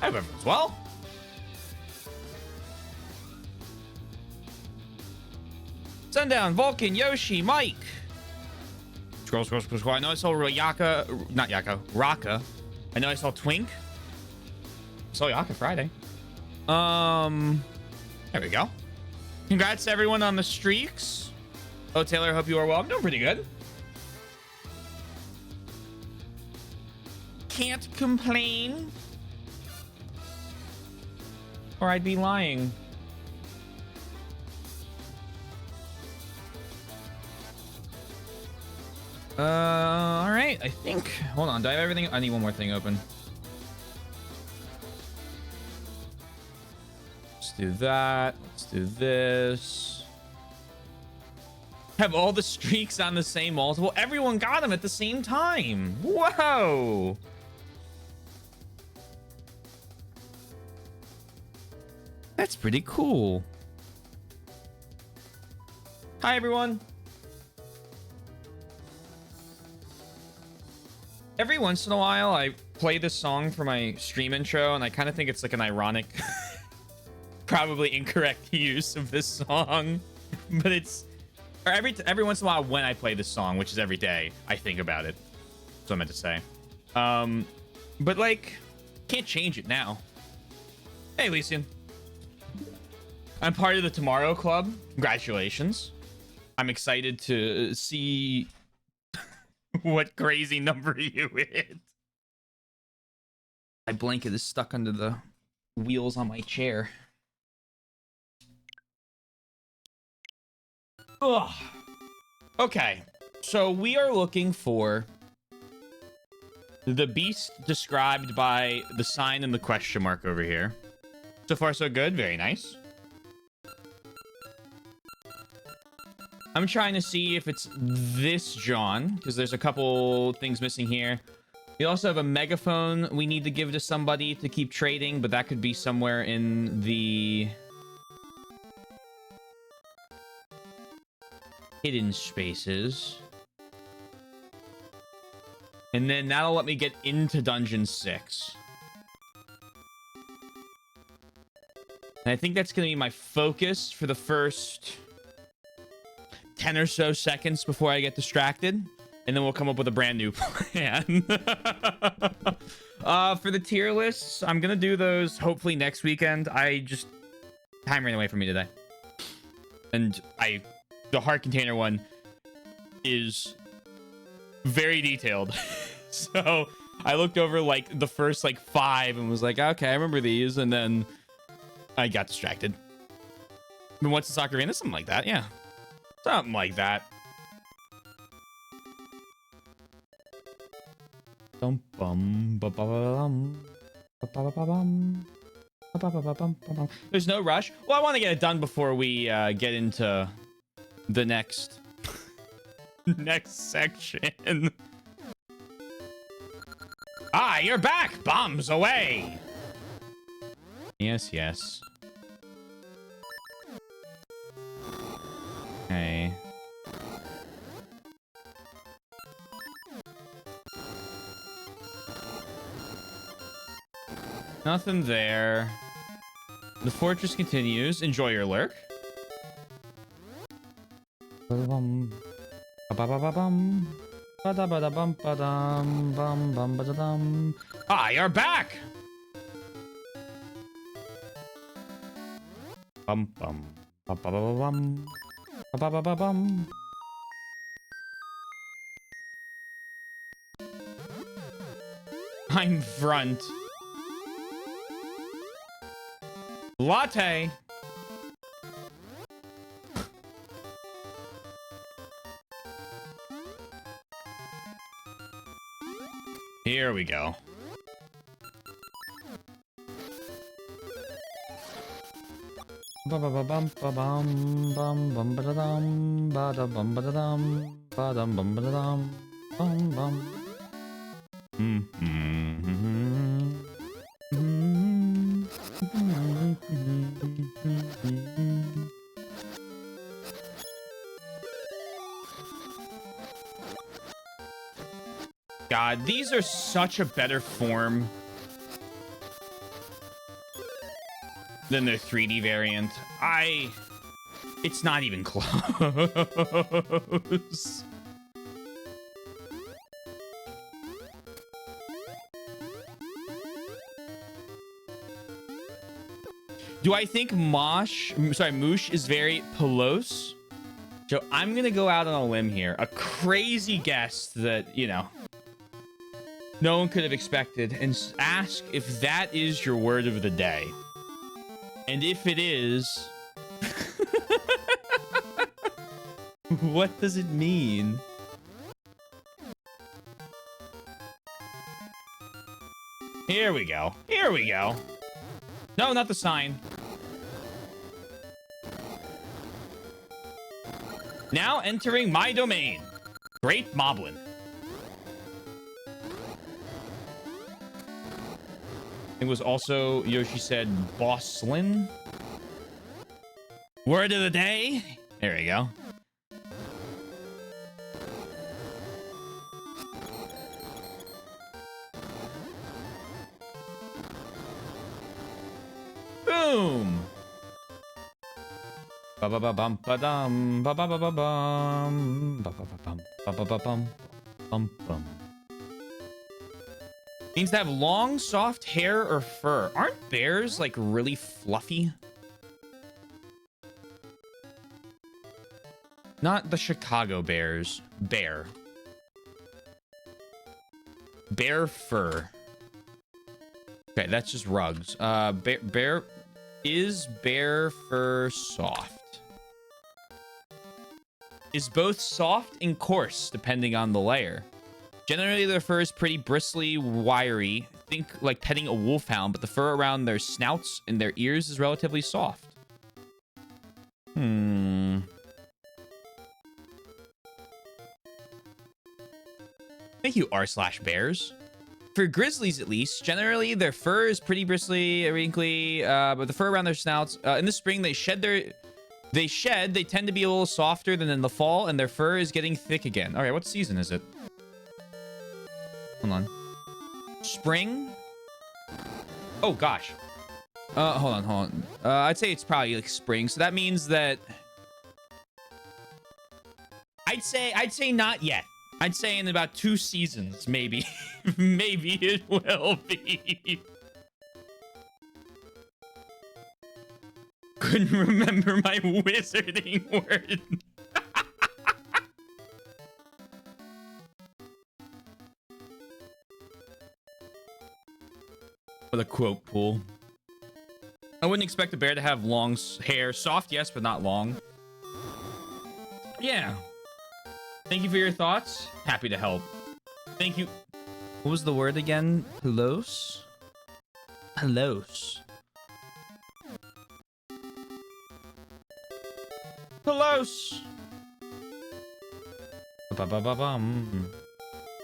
I hope everyone's well. Sundown, Vulcan, Yoshi, Mike. Scroll. I know I saw Raka. I know I saw Twink. I saw Yaka Friday. There we go. Congrats to everyone on the streaks. Oh, Taylor, hope you are well. I'm doing pretty good. Can't complain. Or I'd be lying. All right. I think. Hold on. Do I have everything? I need one more thing open. Let's do that. Let's do this. Have all the streaks on the same multiple. Everyone got them at the same time. Whoa. That's pretty cool. Hi, everyone. Every once in a while, I play this song for my stream intro, and I kind of think it's like an ironic, probably incorrect use of this song. But it's... Or every once in a while when I play this song, which is every day, I think about it. That's what I meant to say. But, like, can't change it now. Hey, Lysian. I'm part of the Tomorrow Club. Congratulations. I'm excited to see what crazy number you hit. My blanket is stuck under the wheels on my chair. Ugh. Okay, so we are looking for the beast described by the sign and the question mark over here. So far, so good. Very nice. I'm trying to see if it's this John, because there's a couple things missing here. We also have a megaphone we need to give to somebody to keep trading, but that could be somewhere in the hidden spaces. And then that'll let me get into Dungeon 6. And I think that's going to be my focus for the first 10 or so seconds before I get distracted. And then we'll come up with a brand new plan. For the tier lists, I'm going to do those hopefully next weekend. Time ran away from me today. And the heart container one is very detailed. So I looked over like the first like 5 and was like, okay, I remember these. And then I got distracted. But what's the soccer arena? Something like that. Yeah. Something like that. There's no rush. Well, I want to get it done before we get into the next section. Ah, you're back. Bombs away. Yes. Okay. Nothing there. The fortress continues. Enjoy your lurk. Ah, you're back. I'm front. Latte. Here we go. God, these are such a better form than their 3D variant. It's not even close. Do I think Moosh is very Pelos? So I'm gonna go out on a limb here. A crazy guess that, you know, no one could have expected, and ask if that is your word of the day. And if it is, what does it mean? Here we go. Here we go. No, not the sign. Now entering my domain. Great Moblin. It was also, Yoshi said, Bosslin. Word of the day. There we go. Boom. Ba ba ba bum ba dum ba ba ba ba bum ba ba ba bum ba ba ba bum bum bum. Means to have long, soft hair or fur. Aren't bears like really fluffy? Not the Chicago Bears. Bear. Bear fur. Okay, that's just rugs. Bear is bear fur soft? Is both soft and coarse depending on the layer. Generally, their fur is pretty bristly, wiry. Think like petting a wolfhound, but the fur around their snouts and their ears is relatively soft. Thank you, r/bears. For grizzlies, at least, generally their fur is pretty bristly, wrinkly, but the fur around their snouts. In the spring, they tend to be a little softer than in the fall, and their fur is getting thick again. All right, what season is it? Hold on. Spring? Oh, gosh. Hold on. I'd say it's probably like spring. So that means that I'd say not yet. I'd say in about 2 seasons, maybe. Maybe it will be. Couldn't remember my wizarding word. For the quote pool. I wouldn't expect a bear to have long hair. Soft, yes, but not long. Yeah. Thank you for your thoughts. Happy to help. Thank you. What was the word again? Pelos? Pelos. Pelos.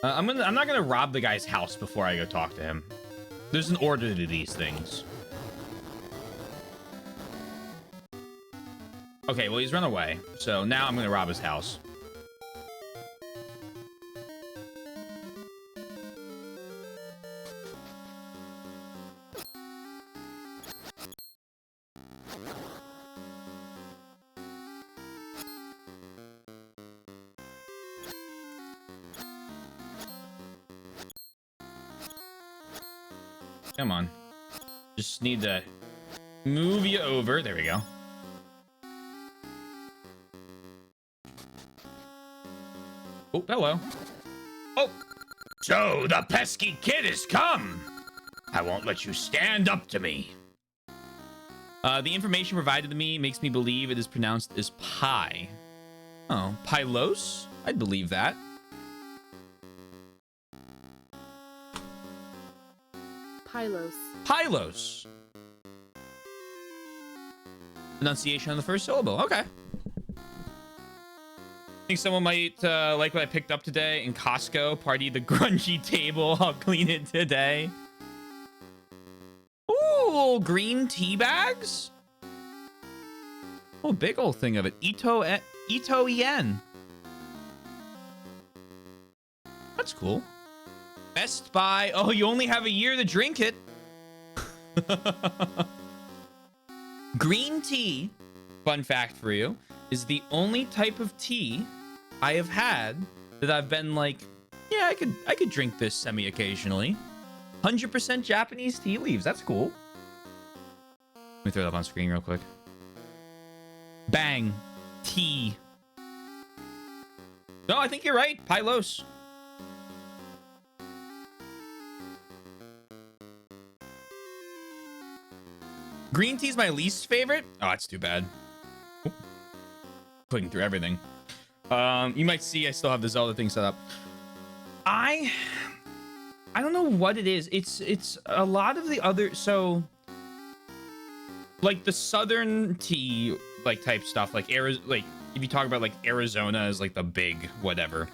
I'm not gonna rob the guy's house before I go talk to him. There's an order to these things. Okay, well, he's run away. So now I'm gonna rob his house. Come on. Just need to move you over. There we go. Oh, hello. Oh, so the pesky kid has come. I won't let you stand up to me. The information provided to me makes me believe it is pronounced as pie. Oh, Pylos? I'd believe that. Pylos. Pylos. Enunciation on the first syllable. Okay. Think someone might like what I picked up today in Costco. Party the grungy table. I'll clean it today. Ooh, green tea bags. Oh, big old thing of it. Ito Ien. That's cool. Best Buy. Oh, you only have a year to drink it. Green tea, fun fact for you, is the only type of tea I have had that I've been like, yeah, I could drink this semi occasionally. 100% Japanese tea leaves. That's cool. Let me throw that up on screen real quick. Bang. Tea. No, I think you're right. Pylos. Green tea is my least favorite. Oh, that's too bad. Oop. Clicking through everything. You might see I still have the Zelda thing set up. I don't know what it is. It's a lot of the other, so like the southern tea like type stuff, like like if you talk about like Arizona is like the big whatever,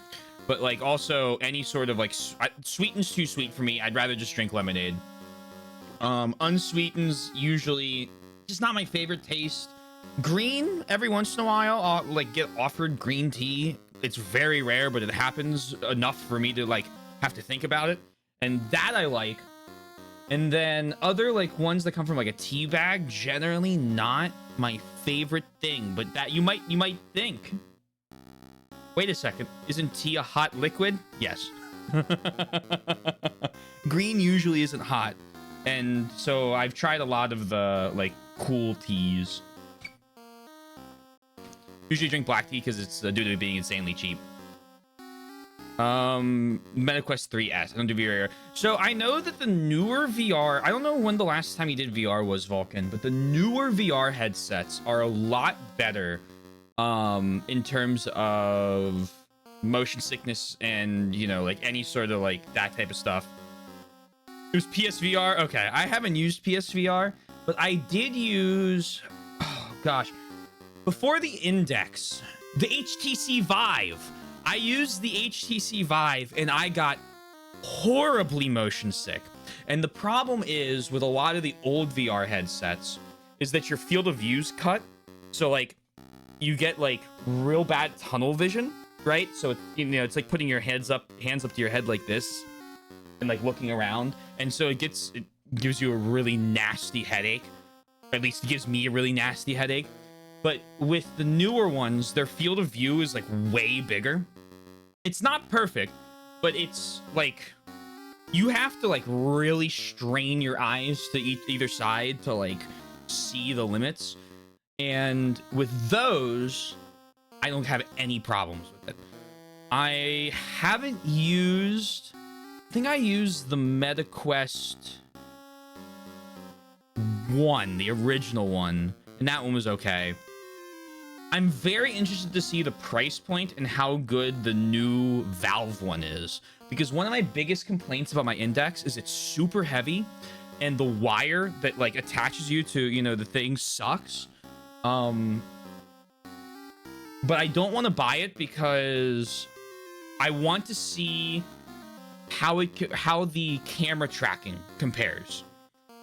but like also any sort of like sweetened's too sweet for me. I'd rather just drink lemonade. Unsweetened's usually just not my favorite taste. Green, every once in a while I'll like get offered green tea. It's very rare, but it happens enough for me to like have to think about it, and that I like. And then other like ones that come from like a tea bag, generally not my favorite thing, but that you might think, wait a second, isn't tea a hot liquid? Yes. Green usually isn't hot, and so I've tried a lot of the like cool teas. Usually drink black tea because it's due to being insanely cheap. MetaQuest 3S. I don't do VR. So I know that the newer VR, I don't know when the last time you did VR was, Vulcan, but the newer VR headsets are a lot better in terms of motion sickness and, you know, like any sort of like that type of stuff. It was PSVR. Okay, I haven't used PSVR, but I did use, oh gosh, before the Index, the HTC Vive. I used the HTC Vive and I got horribly motion sick. And the problem is with a lot of the old VR headsets is that your field of view's cut. So like you get like real bad tunnel vision, right? So it, you know, it's like putting your hands up to your head like this and like looking around. And so it gives you a really nasty headache. Or at least it gives me a really nasty headache. But with the newer ones, their field of view is like way bigger. It's not perfect, but it's like you have to like really strain your eyes to either side to like see the limits. And with those, I don't have any problems with it. I haven't used, I think I used the MetaQuest 1, the original one, and that one was okay. I'm very interested to see the price point and how good the new Valve one is, because one of my biggest complaints about my Index is it's super heavy and the wire that like attaches you to, you know, the thing sucks. But I don't want to buy it because I want to see how the camera tracking compares.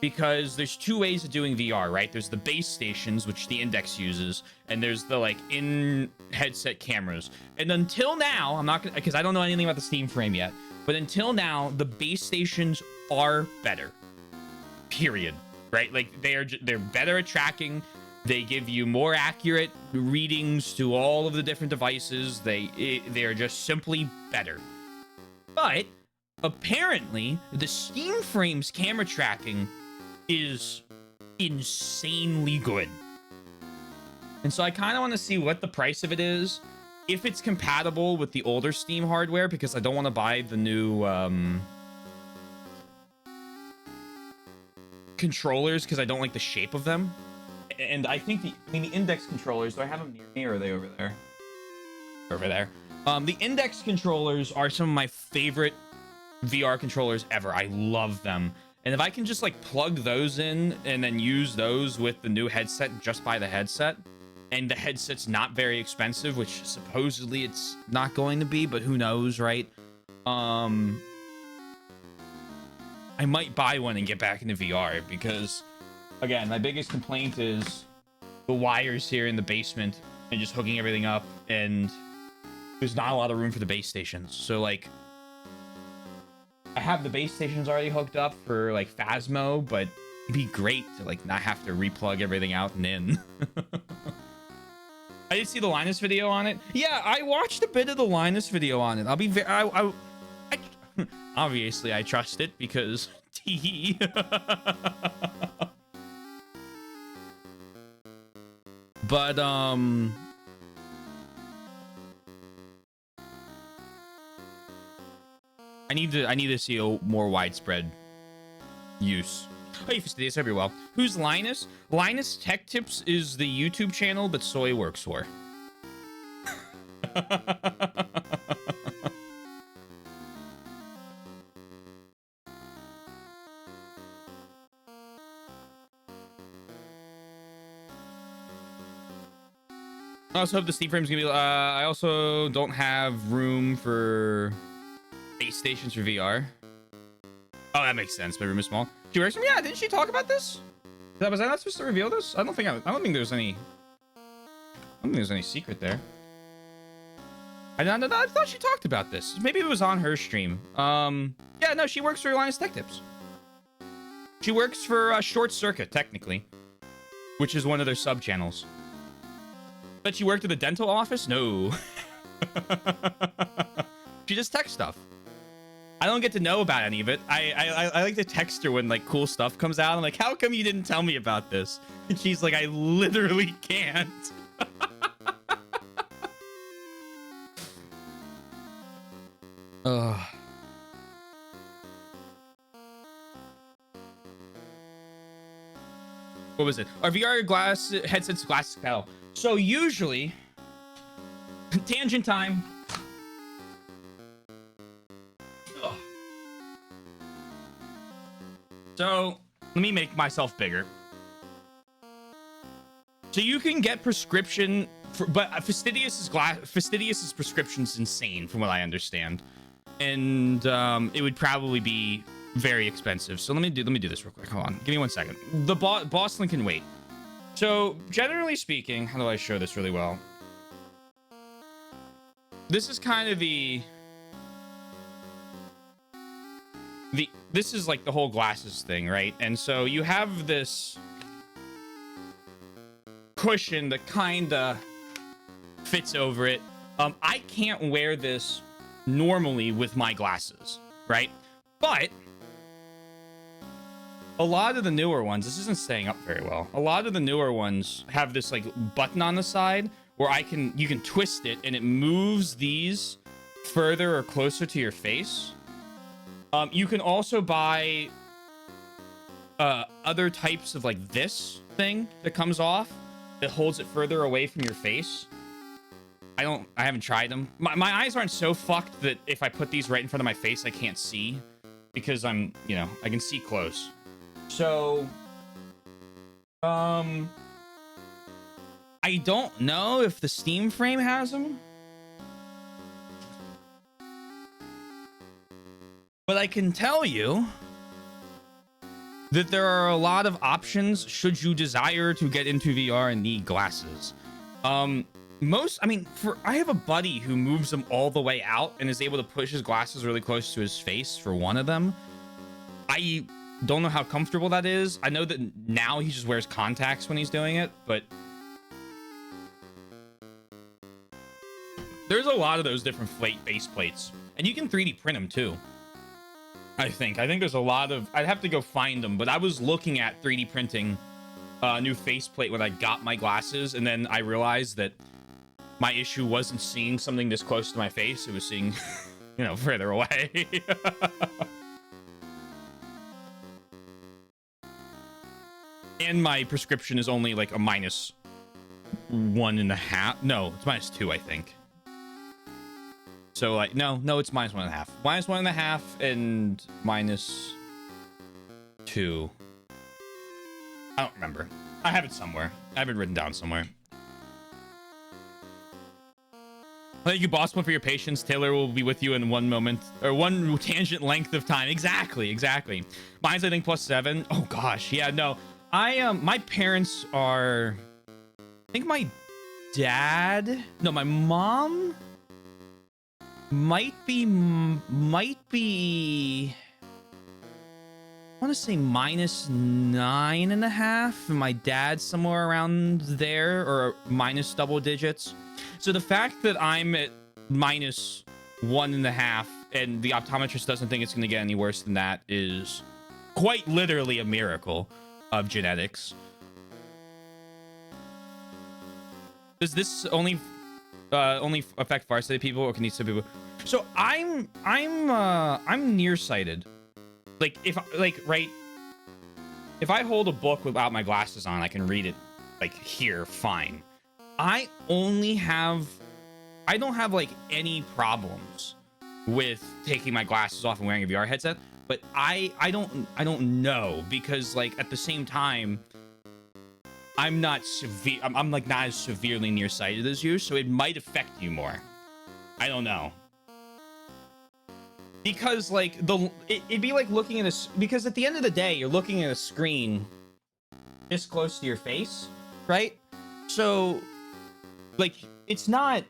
Because there's two ways of doing VR, right? There's the base stations, which the Index uses, and there's the like in headset cameras. And until now, I'm not gonna, because I don't know anything about the Steam frame yet, but until now, the base stations are better. Period. Right? Like they're better at tracking. They give you more accurate readings to all of the different devices. They're just simply better. But apparently, the Steam frame's camera tracking is insanely good. And so I kind of want to see what the price of it is, if it's compatible with the older Steam hardware, because I don't want to buy the new controllers because I don't like the shape of them. And I think the Index controllers, do I have them near me or are they over there? Over there. The Index controllers are some of my favorite VR controllers ever. I love them. And if I can just like plug those in and then use those with the new headset, just buy the headset, and the headset's not very expensive, which supposedly it's not going to be, but who knows, right? I might buy one and get back into VR because, again, my biggest complaint is the wires here in the basement and just hooking everything up, and there's not a lot of room for the base stations. So like, I have the base stations already hooked up for like Phasmo, but It'd be great to like not have to replug everything out and in. I did see the Linus video on it. Yeah, I watched a bit of the Linus video on it. I'll be very, obviously I trust it because T. But I need to see a more widespread use. Hey, Fastidious, hope you're well. Who's Linus? Linus Tech Tips is the YouTube channel that Soy works for. I also hope the Steam frame's gonna be. I also don't have room for base stations for VR. Oh, that makes sense. My room is small. She works from. Yeah, didn't she talk about this? Was I not supposed to reveal this? I don't think there's any. I don't think there's any secret there. I thought she talked about this. Maybe it was on her stream. Yeah, no, she works for Linus Tech Tips. She works for Short Circuit, technically, which is one of their sub channels. But she worked at the dental office? No. She does tech stuff. I don't get to know about any of it. I like to text her when like cool stuff comes out. I'm like, how come you didn't tell me about this? And she's like, I literally can't. Ugh. What was it? Are VR headsets glasses hell? So usually, tangent time. Ugh. So let me make myself bigger. So you can get prescription, but Fastidious's prescription's insane, from what I understand, and it would probably be very expensive. So let me do this real quick. Hold on, give me 1 second. The Boston can wait. So generally speaking, how do I show this really well? This is kind of this is like the whole glasses thing, right? And so you have this cushion that kind of fits over it. I can't wear this normally with my glasses, right? But a lot of the newer ones, this isn't staying up very well. A lot of the newer ones have this like button on the side where you can twist it and it moves these further or closer to your face. You can also buy other types of like this thing that comes off that holds it further away from your face. I haven't tried them. My eyes aren't so fucked that if I put these right in front of my face, I can't see, because I can see close. So, I don't know if the Steam frame has them, but I can tell you that there are a lot of options should you desire to get into VR and need glasses. I have a buddy who moves them all the way out and is able to push his glasses really close to his face for one of them. I don't know how comfortable that is. I know that now he just wears contacts when he's doing it, but there's a lot of those different base plates, and you can 3D print them too. I think there's a lot of, I'd have to go find them, but I was looking at 3D printing a new faceplate when I got my glasses, and then I realized that my issue wasn't seeing something this close to my face. It was seeing, further away. And my prescription is only like a -1.5. No, it's -2, I think. So like, no, it's -1.5. -1.5 and -2. I don't remember. I have it somewhere. I have it written down somewhere. Thank you, Boss One, for your patience. Taylor will be with you in one moment, or one tangent length of time. Exactly. Mine's, I think, +7. Oh gosh, yeah, no. My parents are, I think my mom might be, want to say -9.5, and my dad's somewhere around there, or minus double digits. So the fact that I'm at -1.5 and the optometrist doesn't think it's going to get any worse than that is quite literally a miracle of genetics. Does this only affect farsighted people, or can these people? So I'm nearsighted. Like if I hold a book without my glasses on, I can read it like here fine. I don't have like any problems with taking my glasses off and wearing a VR headset, but I don't know, because like at the same time I'm not severe. I'm like not as severely nearsighted as you, so it might affect you more. I don't know. Because like it'd be like looking at because at the end of the day, you're looking at a screen this close to your face, right? So like it's not,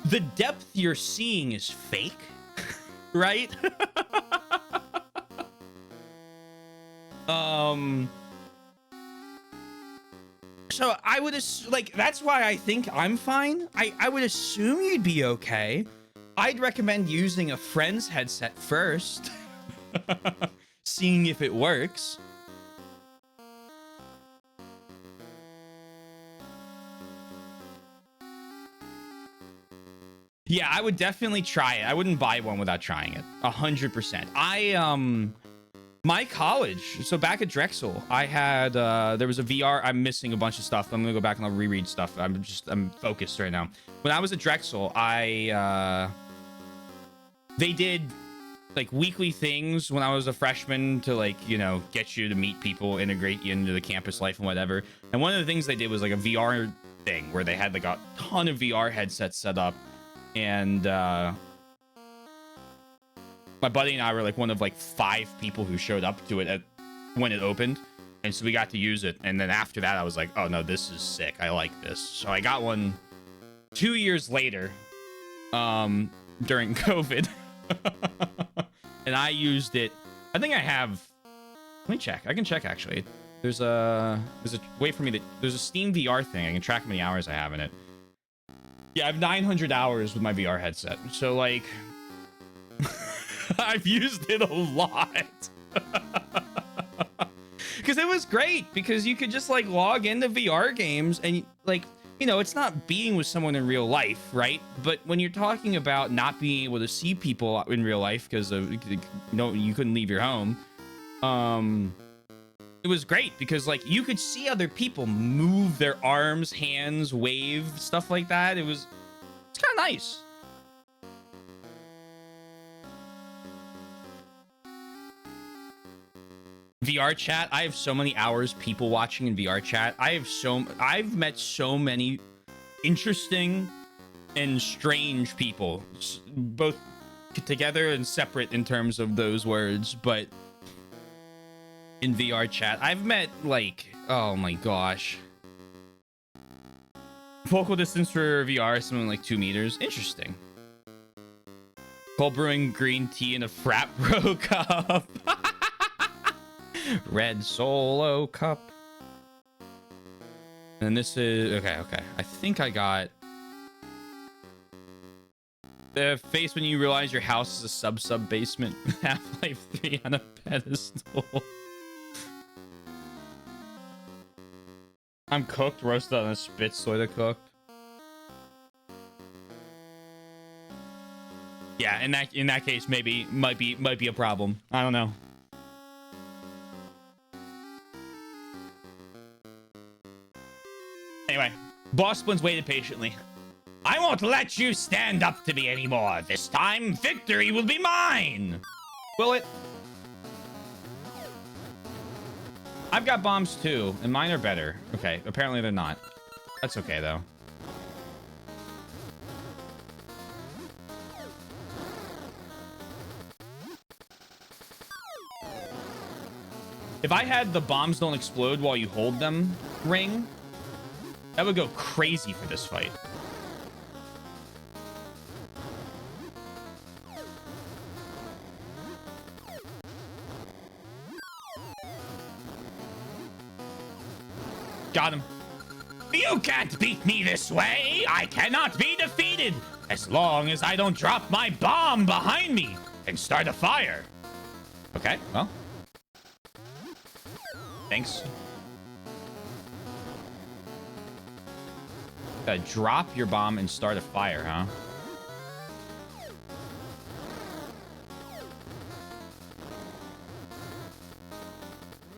the depth you're seeing is fake, right? So I would like, that's why I think I'm fine. I would assume you'd be okay. I'd recommend using a friend's headset first, seeing if it works. Yeah, I would definitely try it. I wouldn't buy one without trying it. 100%. My college, so back at Drexel, I had there was a VR. I'm missing a bunch of stuff. I'm gonna go back and I'll reread stuff. I'm focused right now. When I was at Drexel, they did like weekly things when I was a freshman to, like, you know, get you to meet people, integrate you into the campus life and whatever. And one of the things they did was like a VR thing where they had like a ton of VR headsets set up. And my buddy and I were like one of like 5 people who showed up to it when it opened. And so we got to use it. And then after that, I was like, oh no, this is sick. I like this. So I got one 2 years later during COVID. And I used it. I think I have, let me check. I can check actually. There's a way for me to, there's a Steam VR thing. I can track how many hours I have in it. Yeah, I have 900 hours with my VR headset. So like, I've used it a lot. Because it was great, because you could just like log into VR games and like, you know, it's not being with someone in real life, right? But when you're talking about not being able to see people in real life because of, you couldn't leave your home, it was great because like you could see other people move their arms, hands, wave, stuff like that. It's kind of nice. VR chat, I have so many hours people watching in VR chat. I've met so many interesting and strange people, both together and separate in terms of those words, but in VR chat, I've met like, oh my gosh. Focal distance for VR is something like 2 meters. Interesting. Cold brewing green tea in a frat bro cup. Red solo cup. And this is okay. I think I got the face when you realize your house is a sub basement. Half-Life 3 on a pedestal. I'm cooked, roasted on a spit, sort of cooked. Yeah, in that case, maybe might be a problem. I don't know. Anyway, Boss Splins waited patiently. I won't let you stand up to me anymore. This time, victory will be mine. Will it? I've got bombs too, and mine are better. Okay, apparently they're not. That's okay though. If I had the bombs don't explode while you hold them ring, that would go crazy for this fight. Got him. You can't beat me this way. I cannot be defeated as long as I don't drop my bomb behind me and start a fire. Okay, well. Thanks. Drop your bomb and start a fire, huh?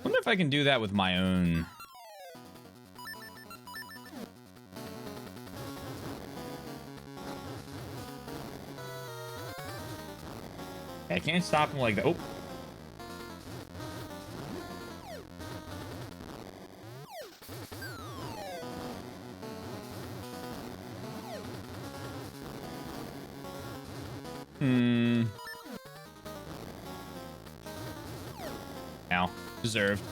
Wonder if I can do that with my own. I can't stop him like that. Oh. Ow. Deserved.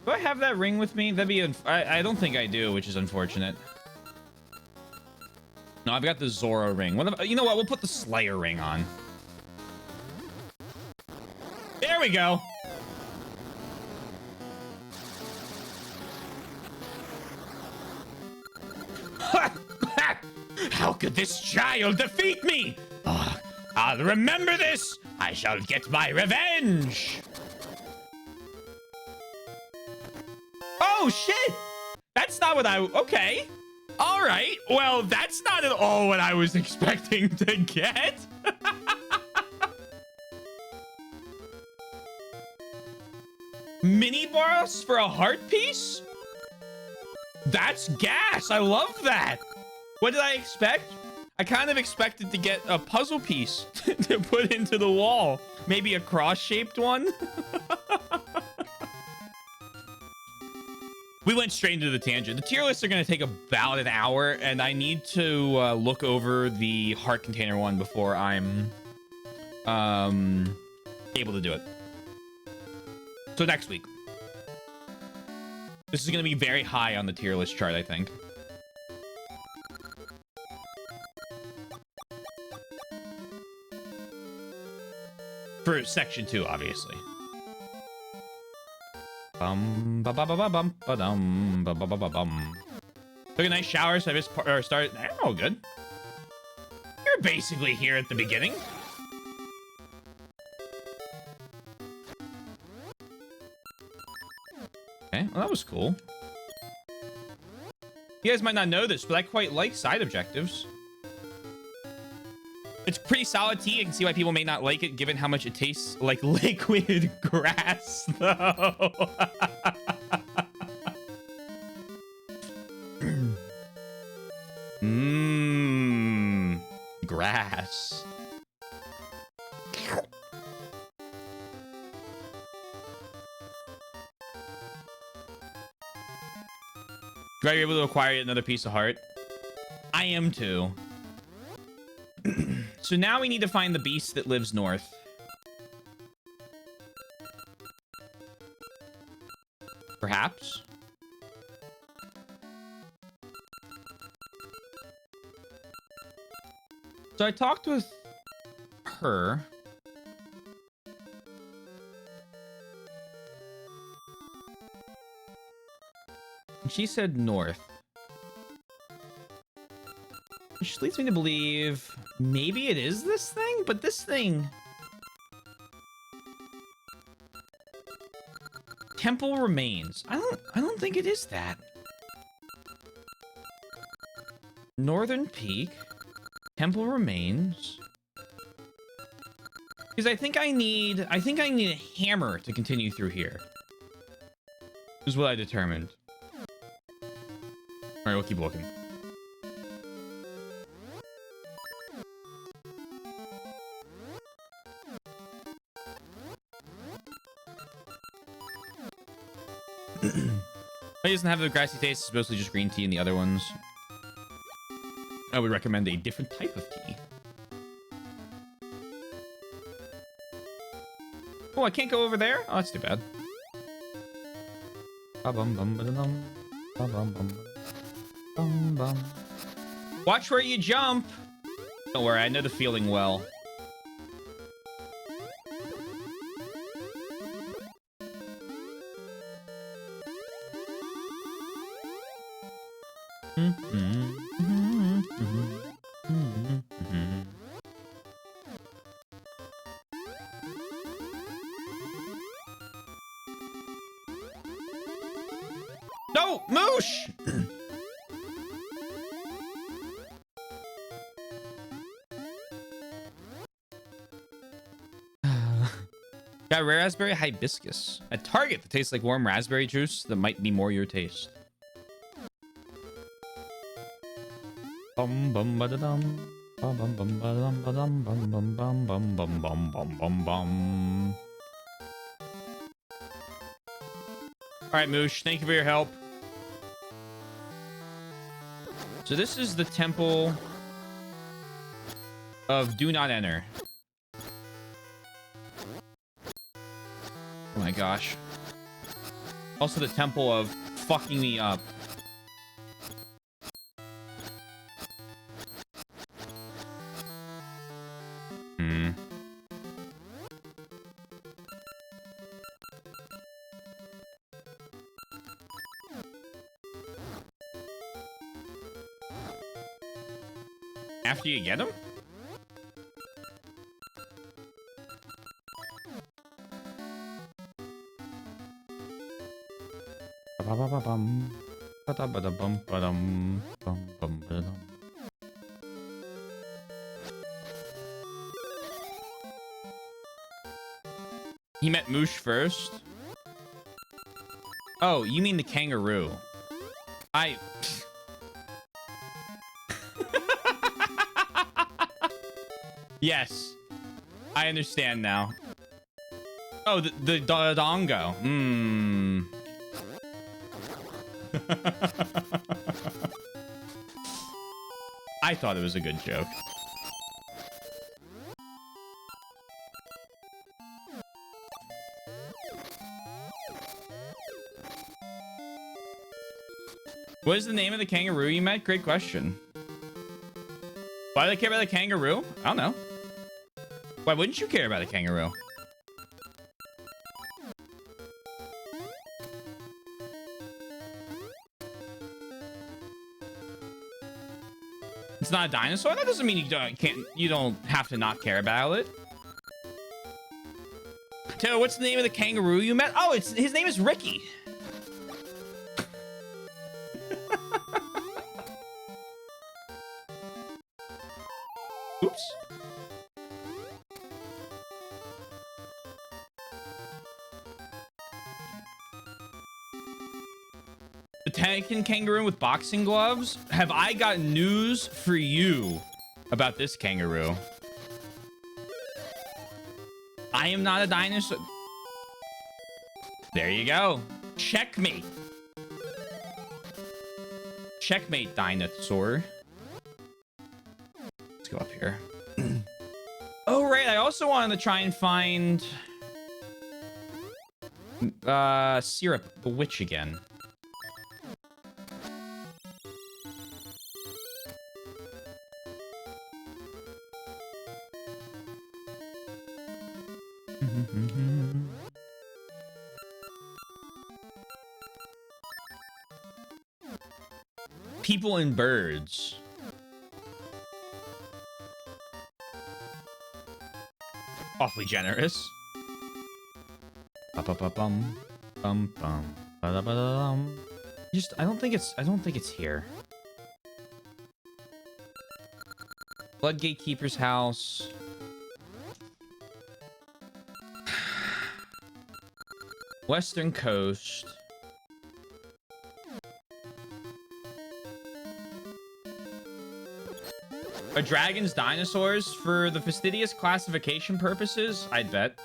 Do I have that ring with me? That'd be... I don't think I do, which is unfortunate. No, I've got the Zoro ring. You know what? We'll put the Slayer ring on. There we go. How could this child defeat me? Oh, I'll remember this. I shall get my revenge. Oh, shit. That's not what I... Okay. All right. Well, that's not at all what I was expecting to get. Mini boss for a heart piece? That's gas. I love that. What did I expect? I kind of expected to get a puzzle piece to put into the wall. Maybe a cross-shaped one. We went straight into the tangent. The tier lists are going to take about an hour, and I need to look over the heart container one before I'm able to do it. So next week. This is going to be very high on the tier list chart, I think. For section 2, obviously. Bum ba ba ba ba bum ba dum ba ba ba ba bum. Took a nice shower, so I just started. Oh, good. You're basically here at the beginning. Okay, well, that was cool. You guys might not know this, but I quite like side objectives. It's pretty solid tea. I can see why people may not like it, given how much it tastes like liquid grass, though. Mmm. Grass. Are you able to acquire another piece of heart? I am too. So now we need to find the beast that lives north. Perhaps. So I talked with her. And she said north. Which leads me to believe maybe it is this thing, but this thing... Temple remains. I don't think it is that. Northern Peak. Temple remains. Because I think I need a hammer to continue through here. Is what I determined. Alright, we'll keep looking. It doesn't have the grassy taste. It's mostly just green tea and the other ones. I would recommend a different type of tea. Oh, I can't go over there? Oh, that's too bad. Watch where you jump. Don't worry, I know the feeling well. No, Moosh! Got rare raspberry hibiscus. A target that tastes like warm raspberry juice that might be more your taste. Bum bum ba da dum. Bum bum bum ba dum ba dum bum bum bum bum bum bum bum bum bum. Alright, Moosh, thank you for your help. So this is the temple of Do Not Enter. Oh my gosh. Also the temple of fucking me up. After you get him? He met Moosh first? Oh, you mean the kangaroo. Yes. I understand now. Oh, the dongo. I thought it was a good joke. What is the name of the kangaroo you met? Great question. Why do they care about the kangaroo? I don't know. Why wouldn't you care about a kangaroo? It's not a dinosaur? That doesn't mean you don't have to not care about it. Taylor, what's the name of the kangaroo you met? Oh, his name is Ricky. Oops. The Tekken kangaroo with boxing gloves? Have I got news for you about this kangaroo? I am not a dinosaur. There you go. Checkmate. Checkmate, dinosaur. Let's go up here. Oh, right. I also wanted to try and find Syrup, the witch again. People and birds. Awfully generous. Ba-ba-ba-bum. Bum-bum. Ba-da-ba-da-dum. I don't think it's here. Blood Gatekeeper's house. Western Coast. Are dragons dinosaurs for the fastidious classification purposes? I'd bet.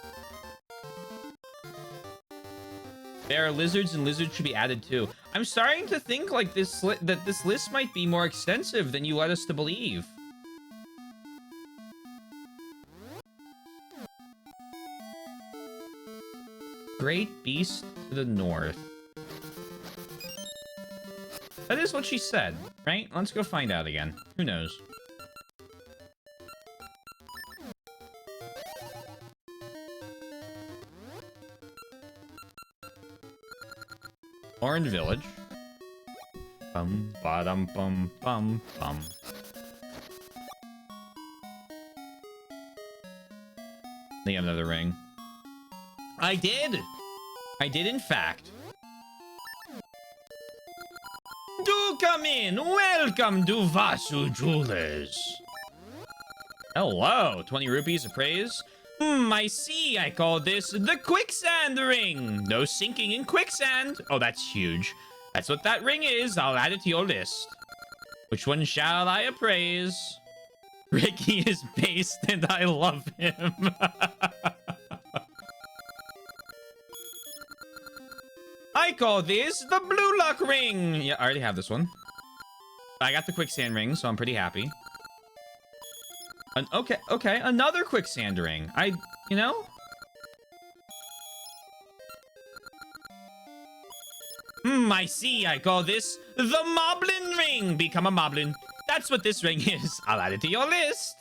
There are lizards, and lizards should be added too. I'm starting to think like this list might be more extensive than you led us to believe. Great beast to the north. That is what she said, right? Let's go find out again. Who knows? Orange Village. Bum, ba-dum, bum, bum, bum. I think I have another ring. I did! I did, in fact. Do come in! Welcome to Vasu Jewelers! Hello! 20 rupees of praise? I see. I call this the quicksand ring. No sinking in quicksand. Oh, that's huge. That's what that ring is. I'll add it to your list. Which one shall I appraise? Ricky is based and I love him. I call this the blue luck ring. Yeah, I already have this one. I got the quicksand ring, so I'm pretty happy. Okay, another quicksand ring. You know? I see. I call this the Moblin ring. Become a Moblin. That's what this ring is. I'll add it to your list.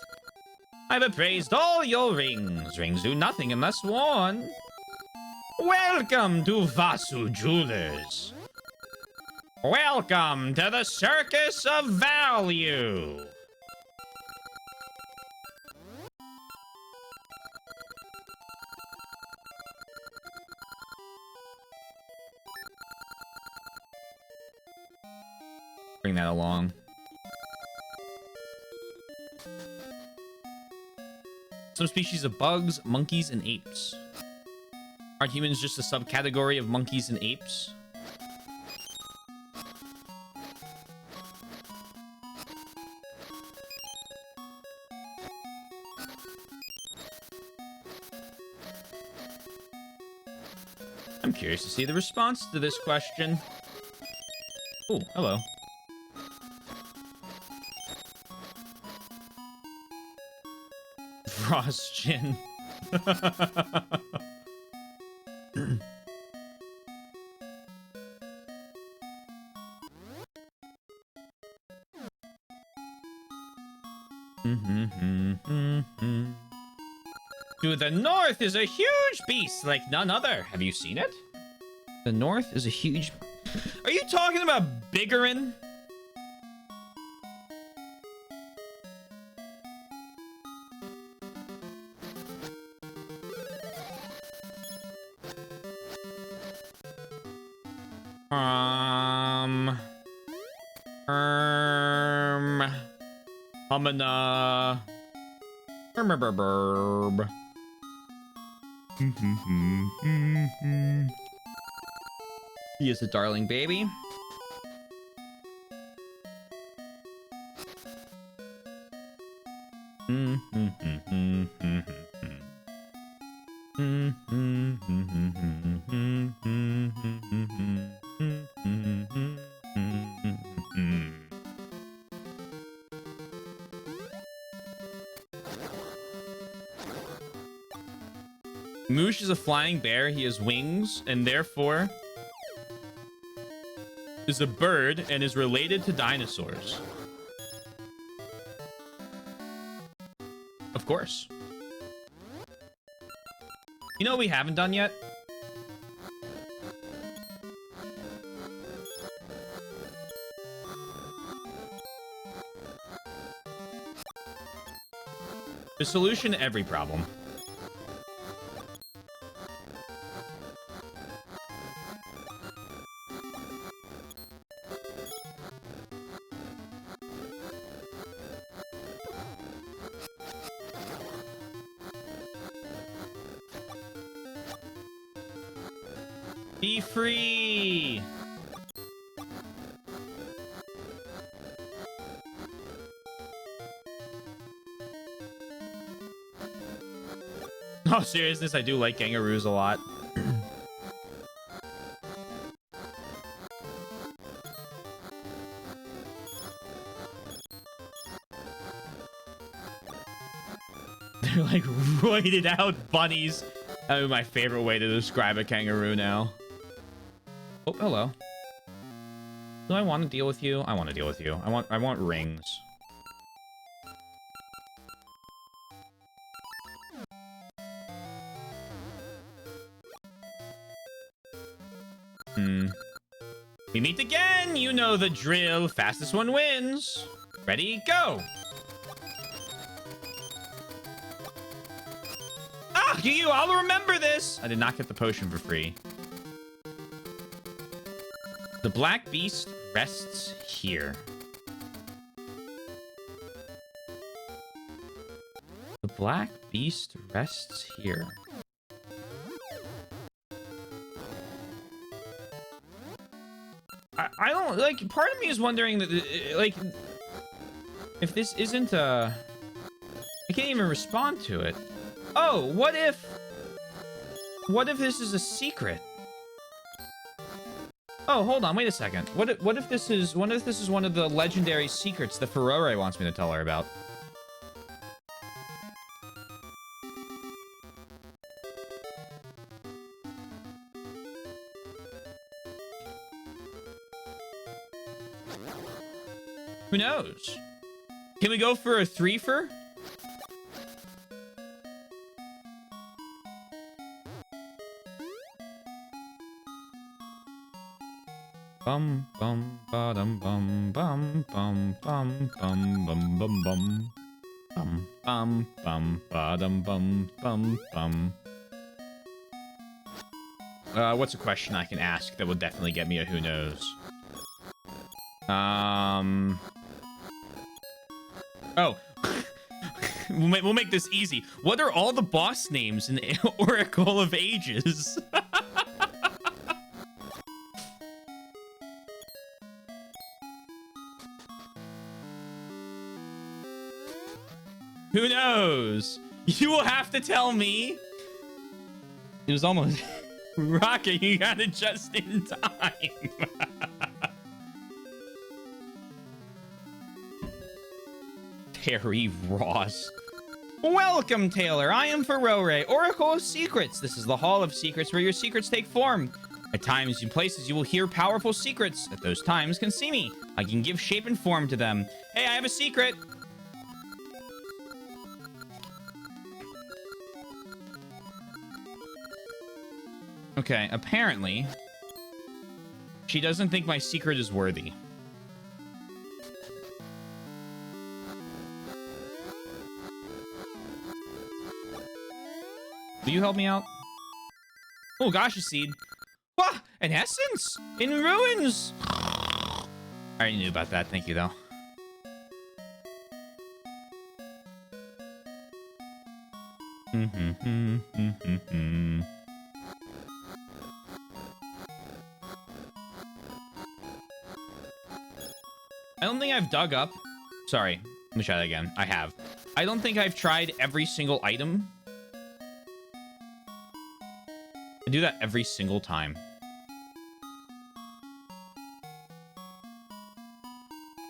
I've appraised all your rings. Rings do nothing unless worn. Welcome to Vasu Jewelers. Welcome to the Circus of Value. Bring that along. Some species of bugs, monkeys, and apes. Aren't humans just a subcategory of monkeys and apes? I'm curious to see the response to this question. Oh, hello. Frostchin. To the north is a huge beast like none other. Have you seen it? The north is a huge... Are you talking about Biggerin? Humana. Burb. He is a darling baby. Moosh is a flying bear. He has wings and therefore is a bird and is related to dinosaurs. Of course. You know what we haven't done yet? The solution to every problem. Be free! Oh, seriousness, I do like kangaroos a lot. They're like roided out bunnies. That would be my favorite way to describe a kangaroo now. Oh, hello. Do I want to deal with you? I want to deal with you. I want rings. We meet again. You know the drill. Fastest one wins. Ready, go. Ah, I'll remember this. I did not get the potion for free. The black beast rests here. The black beast rests here. I don't, like, part of me is wondering that, like, if this isn't I can't even respond to it. Oh, what if this is a secret? Oh, hold on, wait a second. What if this is one of the legendary secrets that Ferrore wants me to tell her about? Who knows? Can we go for a threefer? Bum bum ba dum bum bum bum bum bum bum bum bum bum bum bum ba dum bum bum bum. What's a question I can ask that will definitely get me a who knows? Oh, we'll make this easy. What are all the boss names in Oracle of Ages? Who knows? You will have to tell me. It was almost Rocket. You got it just in time. Terry Ross. Welcome, Taylor. I am Ferrore, Oracle of Secrets. This is the Hall of Secrets where your secrets take form. At times and places, you will hear powerful secrets. At those times, can see me. I can give shape and form to them. Hey, I have a secret. Okay, apparently, she doesn't think my secret is worthy. Will you help me out? Oh, gosh, a seed. What? An essence? In ruins? I already knew about that. Thank you, though. I don't think I've dug up. Sorry. Let me try that again. I have. I don't think I've tried every single item. I do that every single time.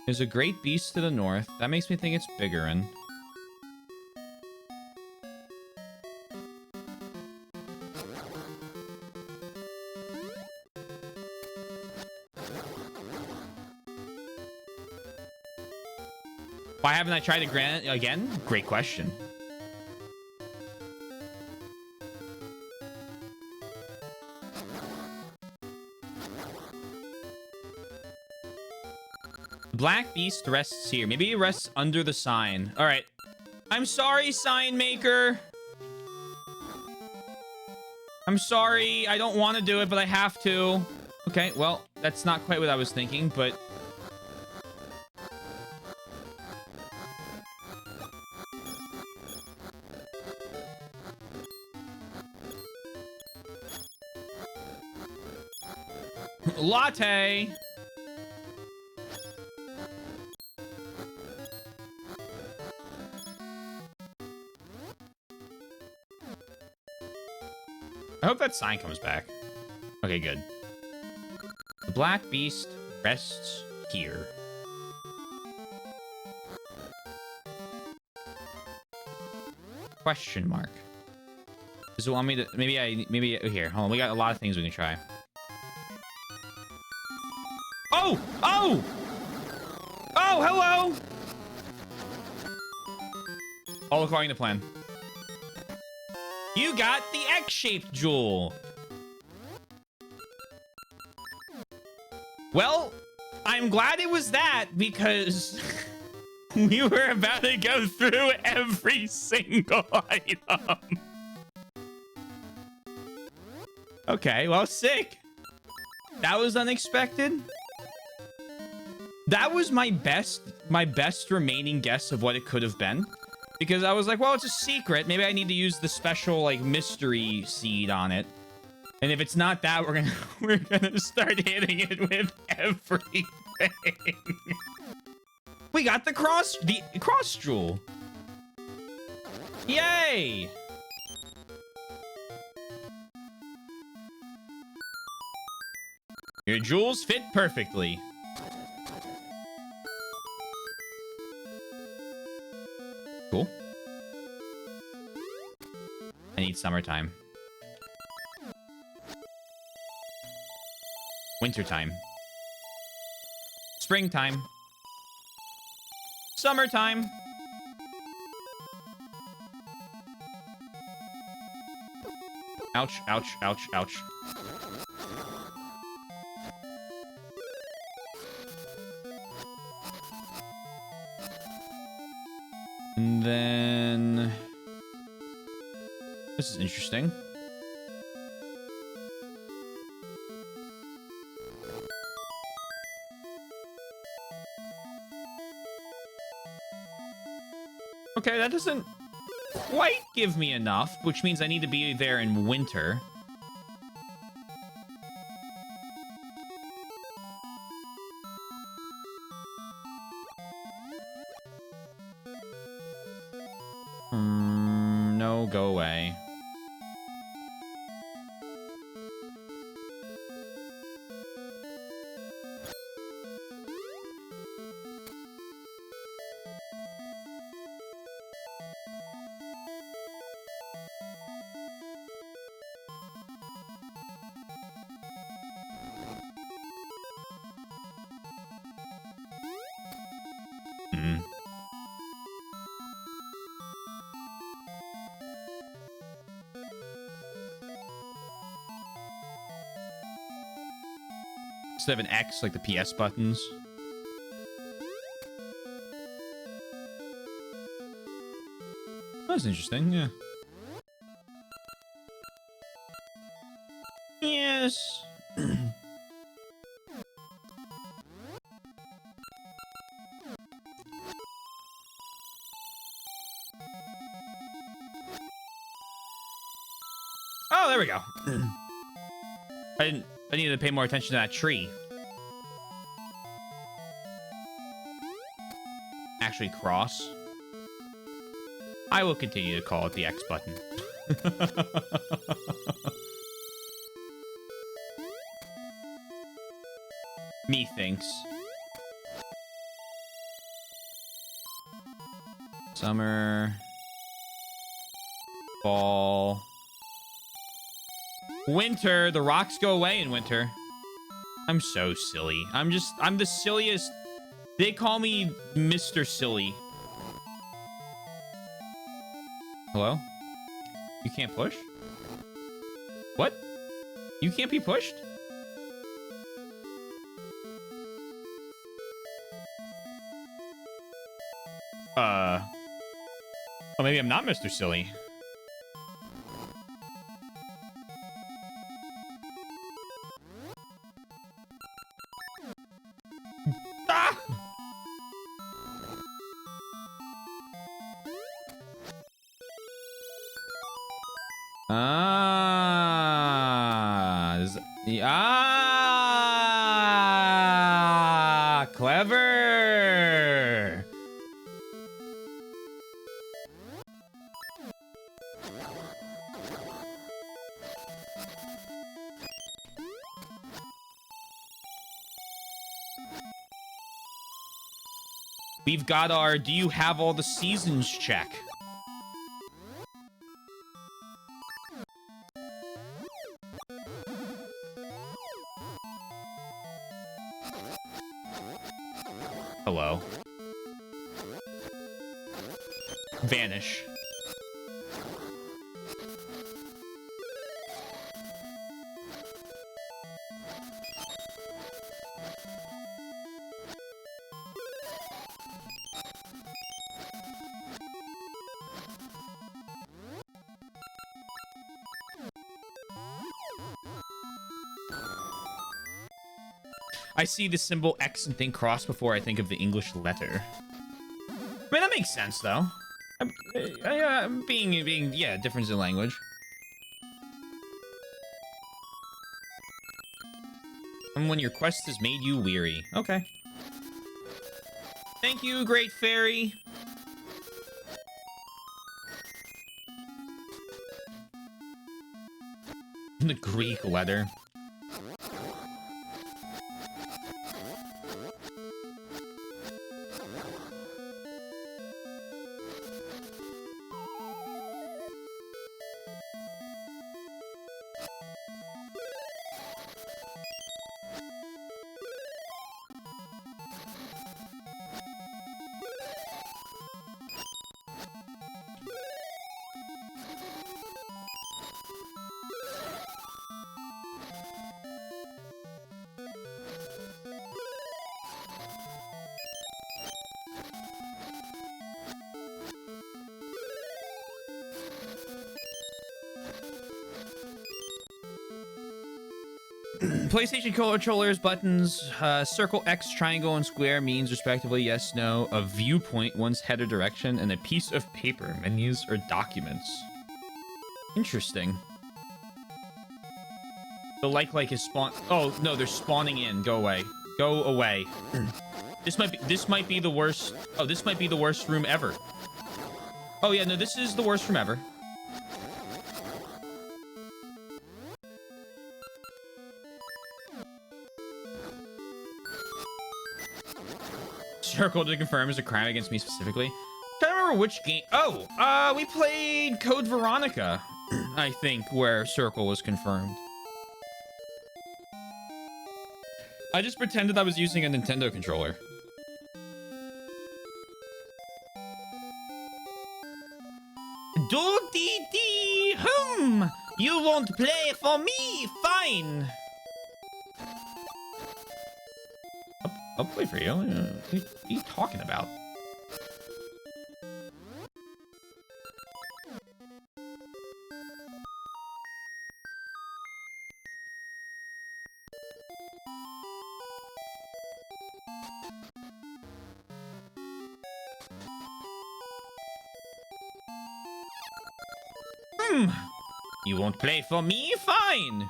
There's a great beast to the north. That makes me think it's Biggerin. Why haven't I tried to grant it again? Great question. Black beast rests here. Maybe it rests under the sign. All right. I'm sorry, sign maker. I'm sorry. I don't want to do it, but I have to. Okay, well, that's not quite what I was thinking, but... Latte. I hope that sign comes back. Okay, good. The black beast rests here. Question mark. Does it want me to... Maybe... Here, hold on. We got a lot of things we can try. Oh! Oh! Oh, hello! All according to plan. You got the X-shaped jewel. Well, I'm glad it was that because we were about to go through every single item. Okay, well, sick. That was unexpected. That was my best remaining guess of what it could have been. Because I was like, well, it's a secret. Maybe I need to use the special, like, mystery seed on it. And if it's not that, we're gonna start hitting it with everything. We got the cross jewel. Yay! Your jewels fit perfectly. Cool. I need summertime. Wintertime. Springtime. Summertime. Ouch, ouch, ouch, ouch. And then... This is interesting. Okay, that doesn't quite give me enough, which means I need to be there in winter. No, go away. Instead of an X like the PS buttons. That's interesting, yeah. Yes. Oh, there we go. I need to pay more attention to that tree. Actually, cross. I will continue to call it the X button. Methinks. Summer. Fall. Winter. The rocks go away in winter. I'm so silly. I'm the silliest. They call me Mr. Silly. Hello? You can't push? What? You can't be pushed? Well, maybe I'm not Mr. Silly. Ah! Clever. We've got our do you have all the seasons check. Hello. Vanish. I see the symbol X and think cross before I think of the English letter. I mean, that makes sense, though. Yeah, difference in language. And when your quest has made you weary. Okay. Thank you, Great Fairy. The Greek letter. PlayStation controllers, buttons, circle, X, triangle, and square means respectively yes, no, a viewpoint, one's header direction, and a piece of paper, menus, or documents. Interesting. The like is spawn. Oh no, they're spawning in. Go away. Go away. This might be the worst. Oh, this might be the worst room ever. Oh yeah, no, this is the worst room ever. Circle to confirm is a crime against me specifically. Trying to remember which game. Oh, we played Code Veronica, I think, where circle was confirmed. I just pretended I was using a Nintendo controller. Do-dee-dee, you won't play for me, fine. I'll play for you. What are you talking about? You won't play for me? Fine.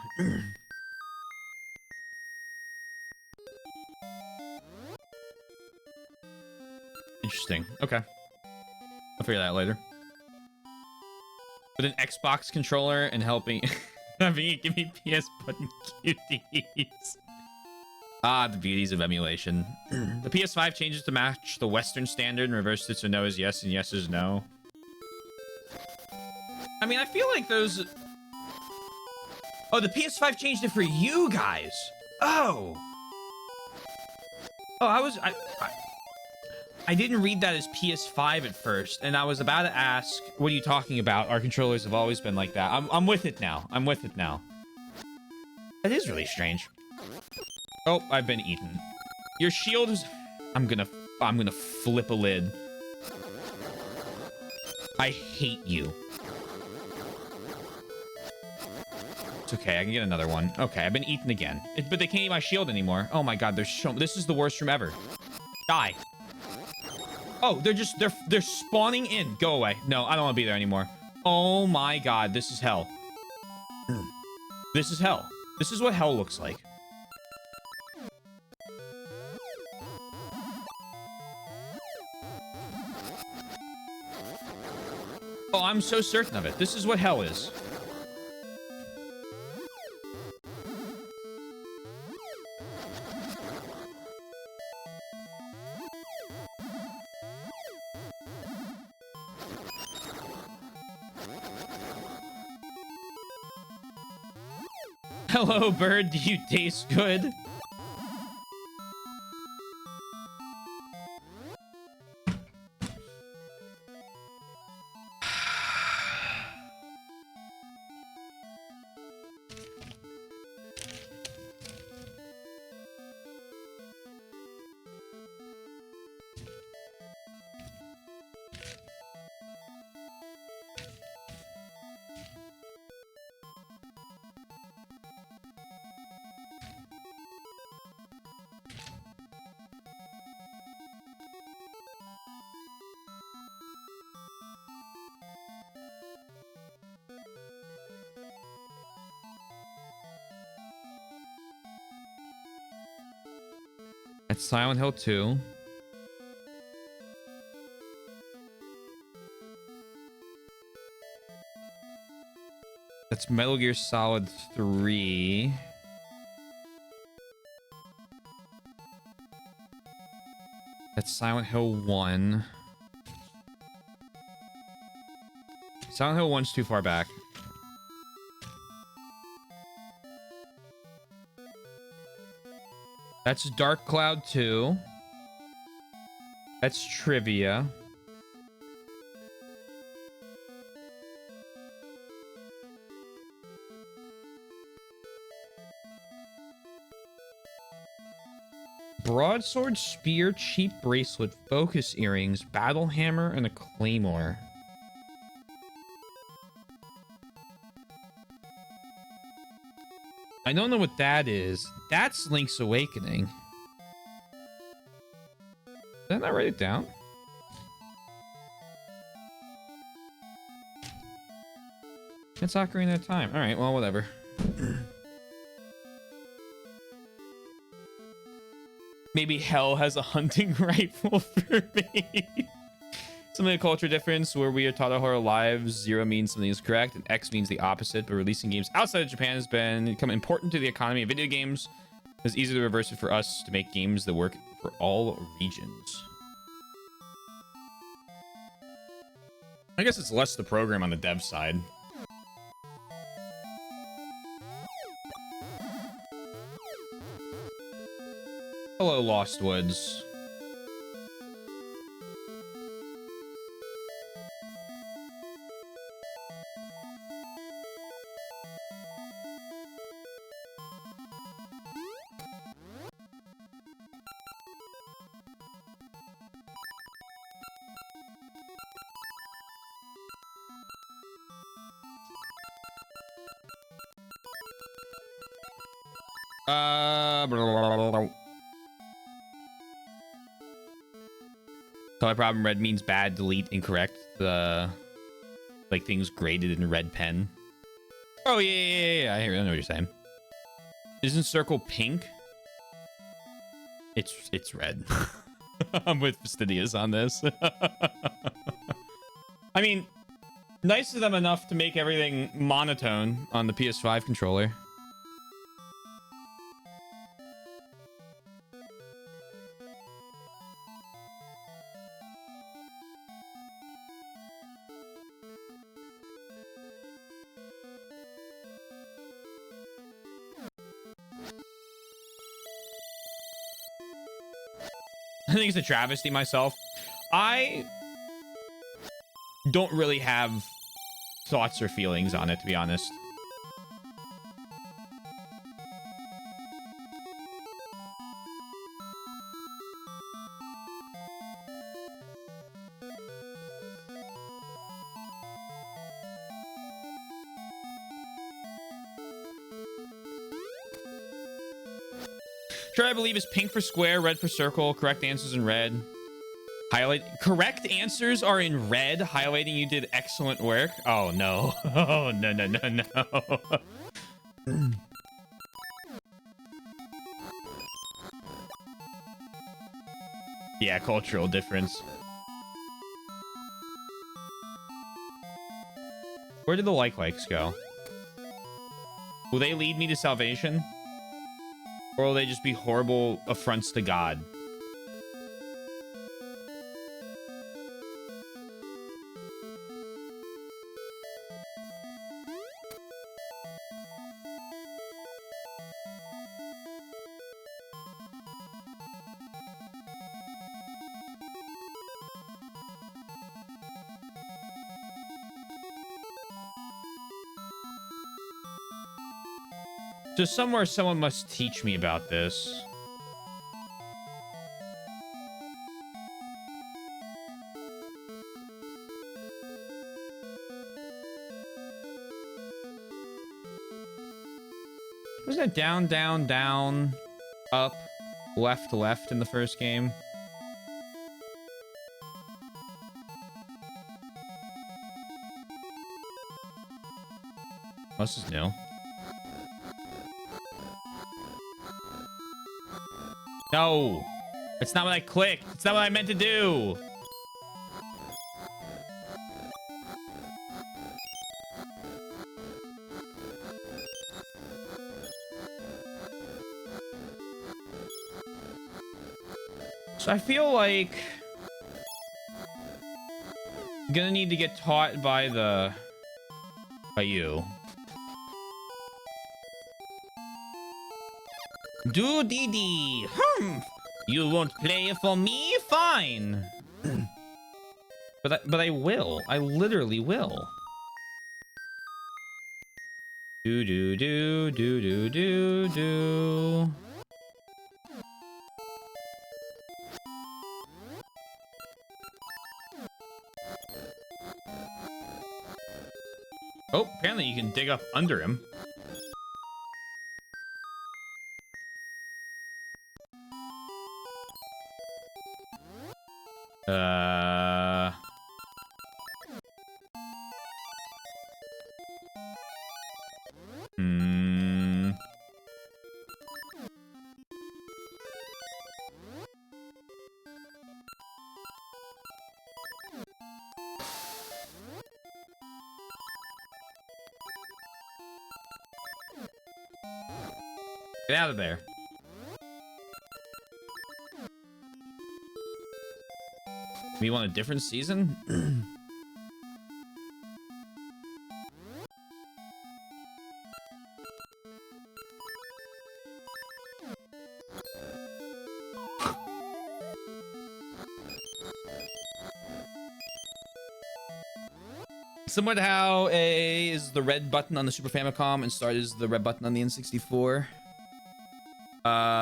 Interesting. Okay. I'll figure that out later. With an Xbox controller and having it give me PS button cuties. Ah, the beauties of emulation. The PS5 changes to match the Western standard and reversed it so no is yes and yes is no. I mean, I feel like those... Oh, the PS5 changed it for you guys. Oh. Oh, I didn't read that as PS5 at first, and I was about to ask, what are you talking about? Our controllers have always been like that. I'm with it now. I'm with it now. That is really strange. Oh, I've been eaten. Your shield is... I'm gonna flip a lid. I hate you. It's okay, I can get another one. Okay, I've been eaten again. But they can't eat my shield anymore. Oh my god, this is the worst room ever. Die. Oh, they're spawning in. Go away. No, I don't want to be there anymore. Oh my god, this is hell. This is hell. This is what hell looks like. Oh, I'm so certain of it. This is what hell is. Hello, bird. Do you taste good? That's Silent Hill 2. That's Metal Gear Solid 3. That's Silent Hill 1. Silent Hill 1's too far back. That's Dark Cloud 2. That's Trivia. Broadsword, spear, cheap bracelet, focus earrings, battle hammer, and a claymore. I don't know what that is. That's Link's Awakening. Did I not write it down? It's Ocarina of Time. All right, well, whatever. Maybe hell has a hunting rifle for me. Something a culture difference where we are taught our lives. 0 means something is correct, and X means the opposite. But releasing games outside of Japan has become important to the economy of video games. It's easy to reverse it for us to make games that work for all regions. I guess it's less the program on the dev side. Hello, Lost Woods. So my problem, red means bad, delete, incorrect. The like things graded in red pen. Oh yeah. I know what you're saying. Isn't circle pink? It's red. I'm with Fastidious on this. I mean, nice of them enough to make everything monotone on the PS5 controller. I think it's a travesty myself. I don't really have thoughts or feelings on it, to be honest. Sure, I believe is pink for square, red for circle. Correct answers in red. Highlight. Correct answers are in red. Highlighting, you did excellent work. Oh, no. Oh, no. Yeah, cultural difference. Where did the likes go? Will they lead me to salvation? Or will they just be horrible affronts to God? So somewhere someone must teach me about this. Wasn't it down, down, down, up, left, left in the first game? Oh, this is new. No. That's not what I clicked. It's not what I meant to do. So I feel like I'm gonna need to get taught by you. Do dee dee. You won't play for me? Fine. but I will. I literally will. Do do do do do do do. Oh, apparently you can dig up under him. Get out of there. We want a different season? Similar to how A is the red button on the Super Famicom and Start is the red button on the N64.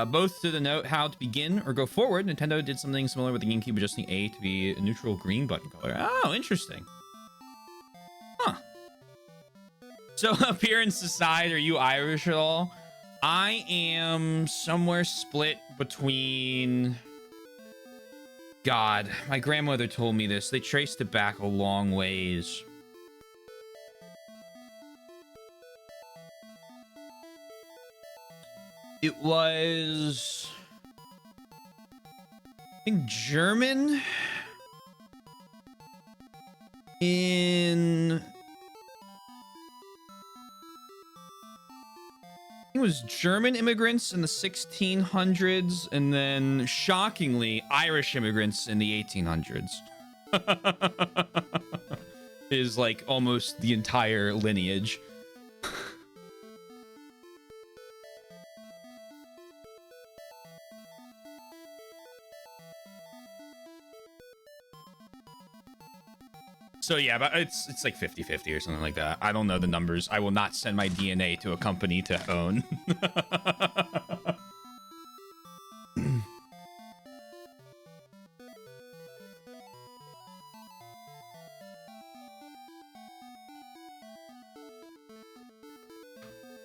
Both to denote how to begin or go forward, Nintendo did something similar with the GameCube, adjusting A to be a neutral green button color. Oh, interesting. Huh. So, appearance aside, are you Irish at all? I am somewhere split between... God, my grandmother told me this. They traced it back a long ways. It was... I think German? In... It was German immigrants in the 1600s, and then, shockingly, Irish immigrants in the 1800s. Is like almost the entire lineage. So yeah, but it's like 50-50 or something like that. I don't know the numbers. I will not send my DNA to a company to own.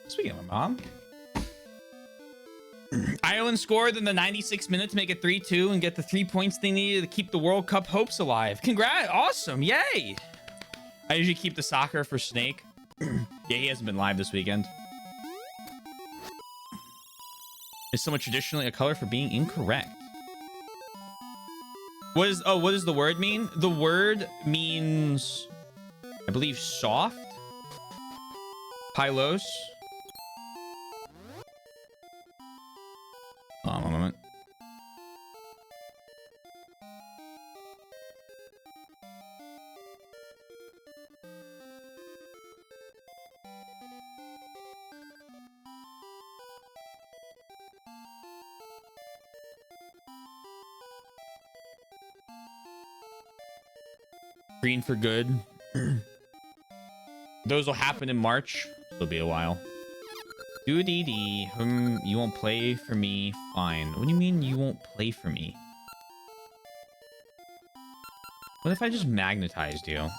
Speaking of my mom. Ireland scored in the 96th minute to make it 3-2 and get the 3 points they needed to keep the World Cup hopes alive. Congrats. Awesome. Yay. I usually keep the soccer for Snake. Yeah, he hasn't been live this weekend. Is someone traditionally a color for being incorrect? What does the word mean? The word means, I believe, soft. Pylos. Hold on one moment. Green for good. Those will happen in March. It'll be a while. Doo-dee-dee. You won't play for me? Fine. What do you mean you won't play for me? What if I just magnetized you?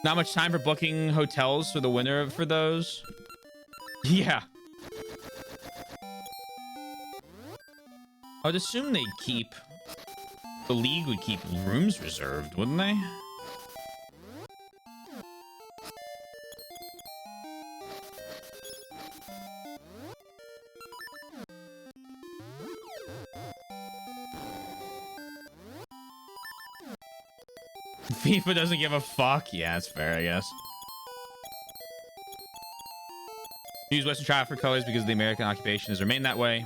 Not much time for booking hotels for the winner for those. Yeah. I would assume they'd keep... The league would keep rooms reserved, wouldn't they? FIFA doesn't give a fuck. Yeah, that's fair, I guess. Use Western trial for colors because the American occupation has remained that way.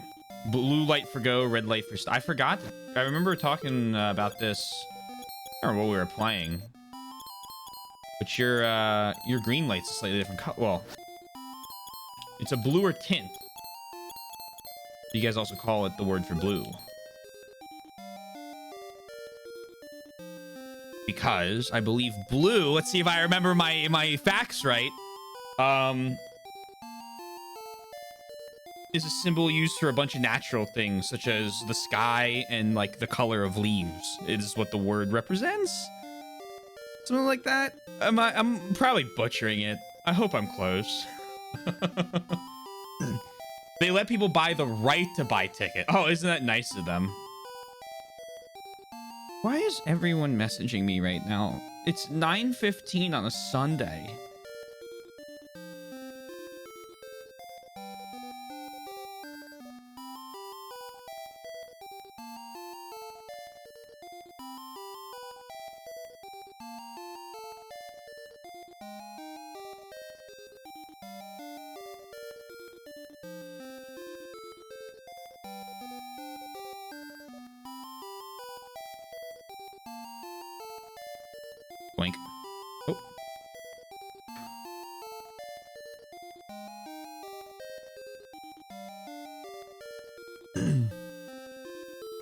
Blue light for go, red light for... I forgot. I remember talking about this. I don't remember what we were playing. But your green light's a slightly different color. Well, it's a bluer tint. You guys also call it the word for blue. Because I believe blue... Let's see if I remember my facts right. Is a symbol used for a bunch of natural things, such as the sky and like the color of leaves. It is what the word represents. Something like that. I'm probably butchering it. I hope I'm close. They let people buy the right to buy ticket. Oh, isn't that nice of them? Why is everyone messaging me right now? It's 9:15 on a Sunday. Blink. Oh.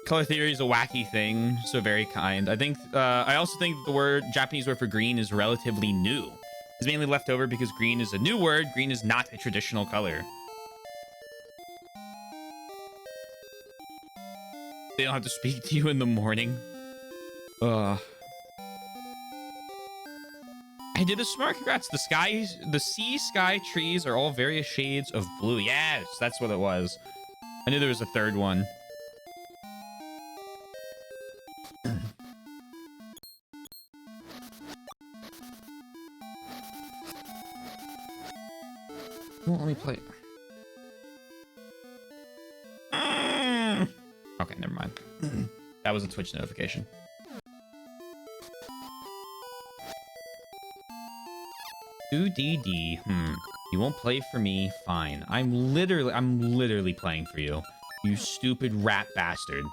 Color theory is a wacky thing, so very kind. I think, I also think the Japanese word for green is relatively new. It's mainly left over because green is a new word. Green is not a traditional color. They don't have to speak to you in the morning. Ugh. I did a smart. Congrats. The sea, sky, trees are all various shades of blue. Yes, that's what it was. I knew there was a third one. Won't let me play. Okay, never mind. That was a Twitch notification. UDD. You won't play for me? Fine. I'm literally playing for you. You stupid rat bastard.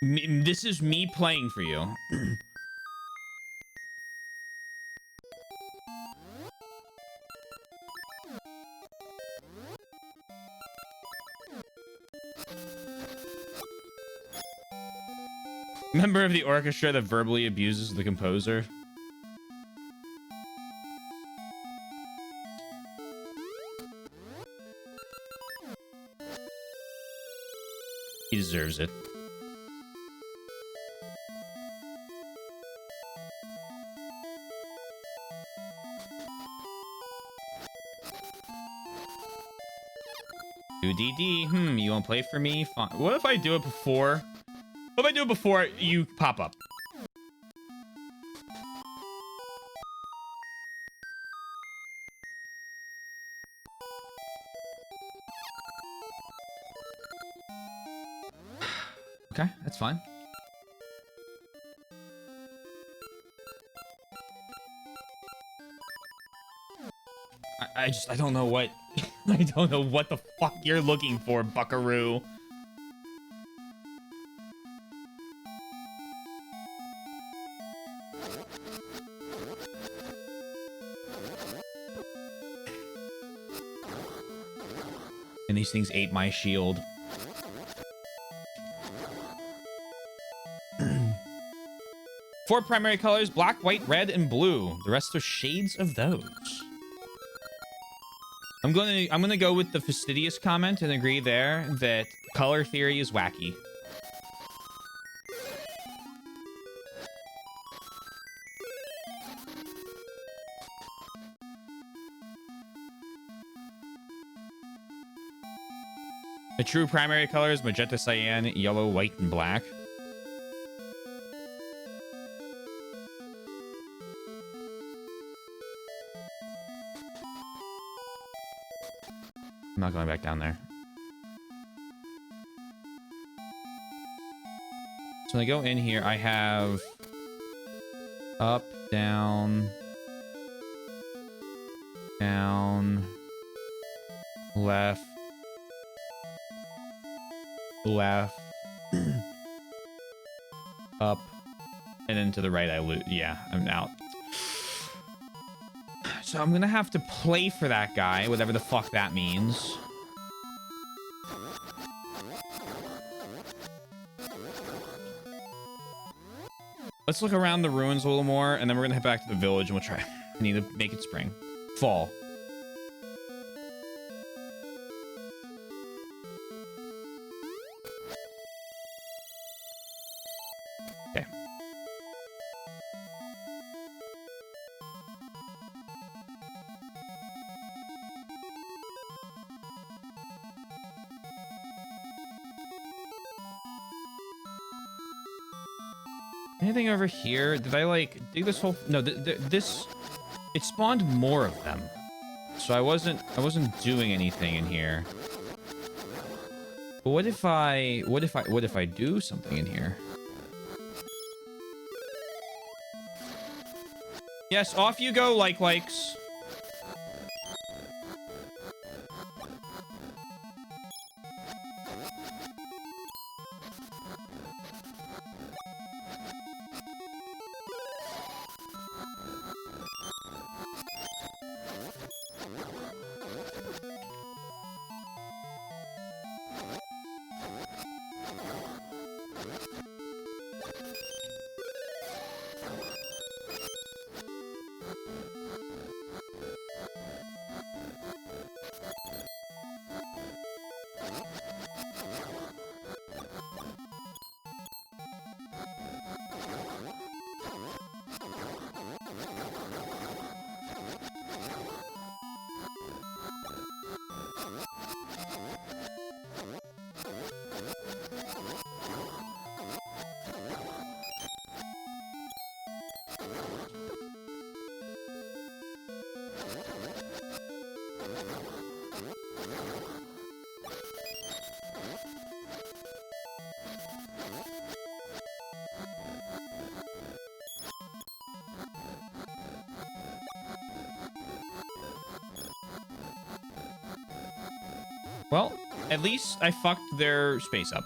This is me playing for you. Member of the orchestra that verbally abuses the composer. He deserves it. UDD. You won't play for me? Fine. What if I do it before? What if I do it before you pop up? Okay, that's fine. I don't know what I don't know what the fuck you're looking for, buckaroo. And these things ate my shield. Four primary colors: black, white, red, and blue. The rest are shades of those. I'm gonna go with the fastidious comment and agree there that color theory is wacky. The true primary colors: magenta, cyan, yellow, white, and black. I'm not going back down there. So when I go in here, I have up, down, down, left, left, up, and then to the right I lose. Yeah, I'm out. So I'm gonna have to play for that guy, whatever the fuck that means. Let's look around the ruins a little more, and then we're gonna head back to the village, and we'll try. I need to make it spring. Fall. Okay. Anything over here? Did I like dig this whole? No, this it spawned more of them, so I wasn't doing anything in here. But what if I do something in here? Yes, off you go, likes. Well, at least I fucked their space up.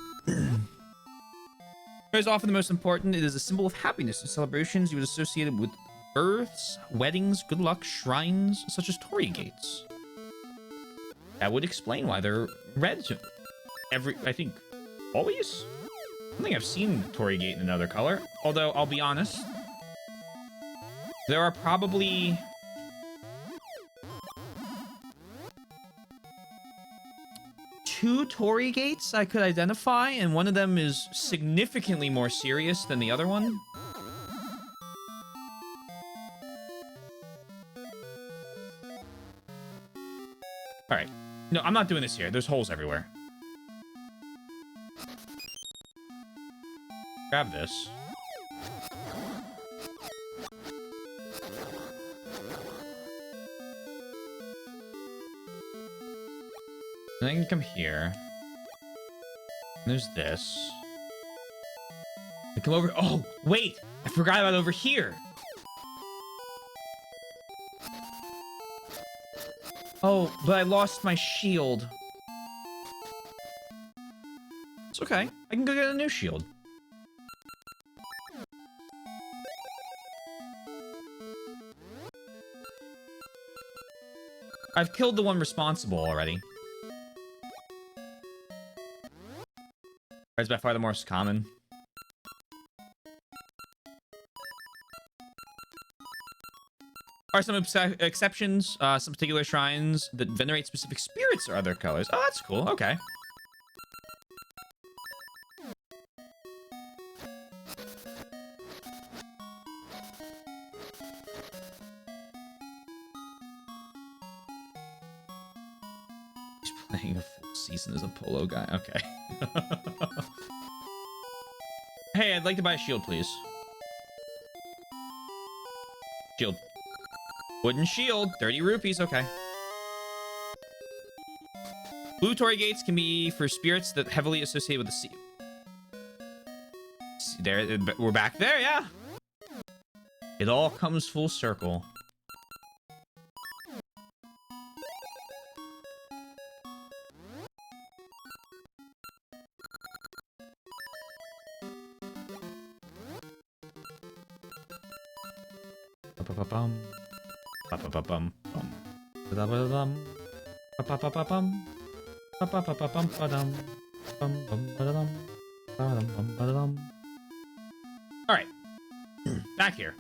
Is often the most important. It is a symbol of happiness and celebrations. You would associate it with births, weddings, good luck, shrines, such as Torii gates. That would explain why they're red. I think, always? I don't think I've seen Torii gate in another color. Although, I'll be honest, there are probably... two Torii gates I could identify, and one of them is significantly more serious than the other one. All right. No, I'm not doing this here. There's holes everywhere. Grab this. And I can come here. And there's this. I come over. Oh, wait! I forgot about over here. Oh, but I lost my shield. It's okay. I can go get a new shield. I've killed the one responsible already. It's by far the most common. Are some exceptions, some particular shrines that venerate specific spirits or other colors. Oh, that's cool. Okay. He's playing a full season as a polo guy. Okay. Hey, I'd like to buy a shield, please. Shield. Wooden shield. 30 rupees. Okay. Blue Torii gates can be for spirits that heavily associate with the sea. there, we're back there, yeah. It all comes full circle. Ba-ba-ba-bum. Ba-ba-ba-bum. Bum. Ba-da-ba-da-bum. Ba-ba-ba-ba-bum. Ba-ba-ba-ba-bum. Ba-dum. Bum, bum, ba-da-dum. Ba-dum, bum, ba-da-dum. All right. Back here.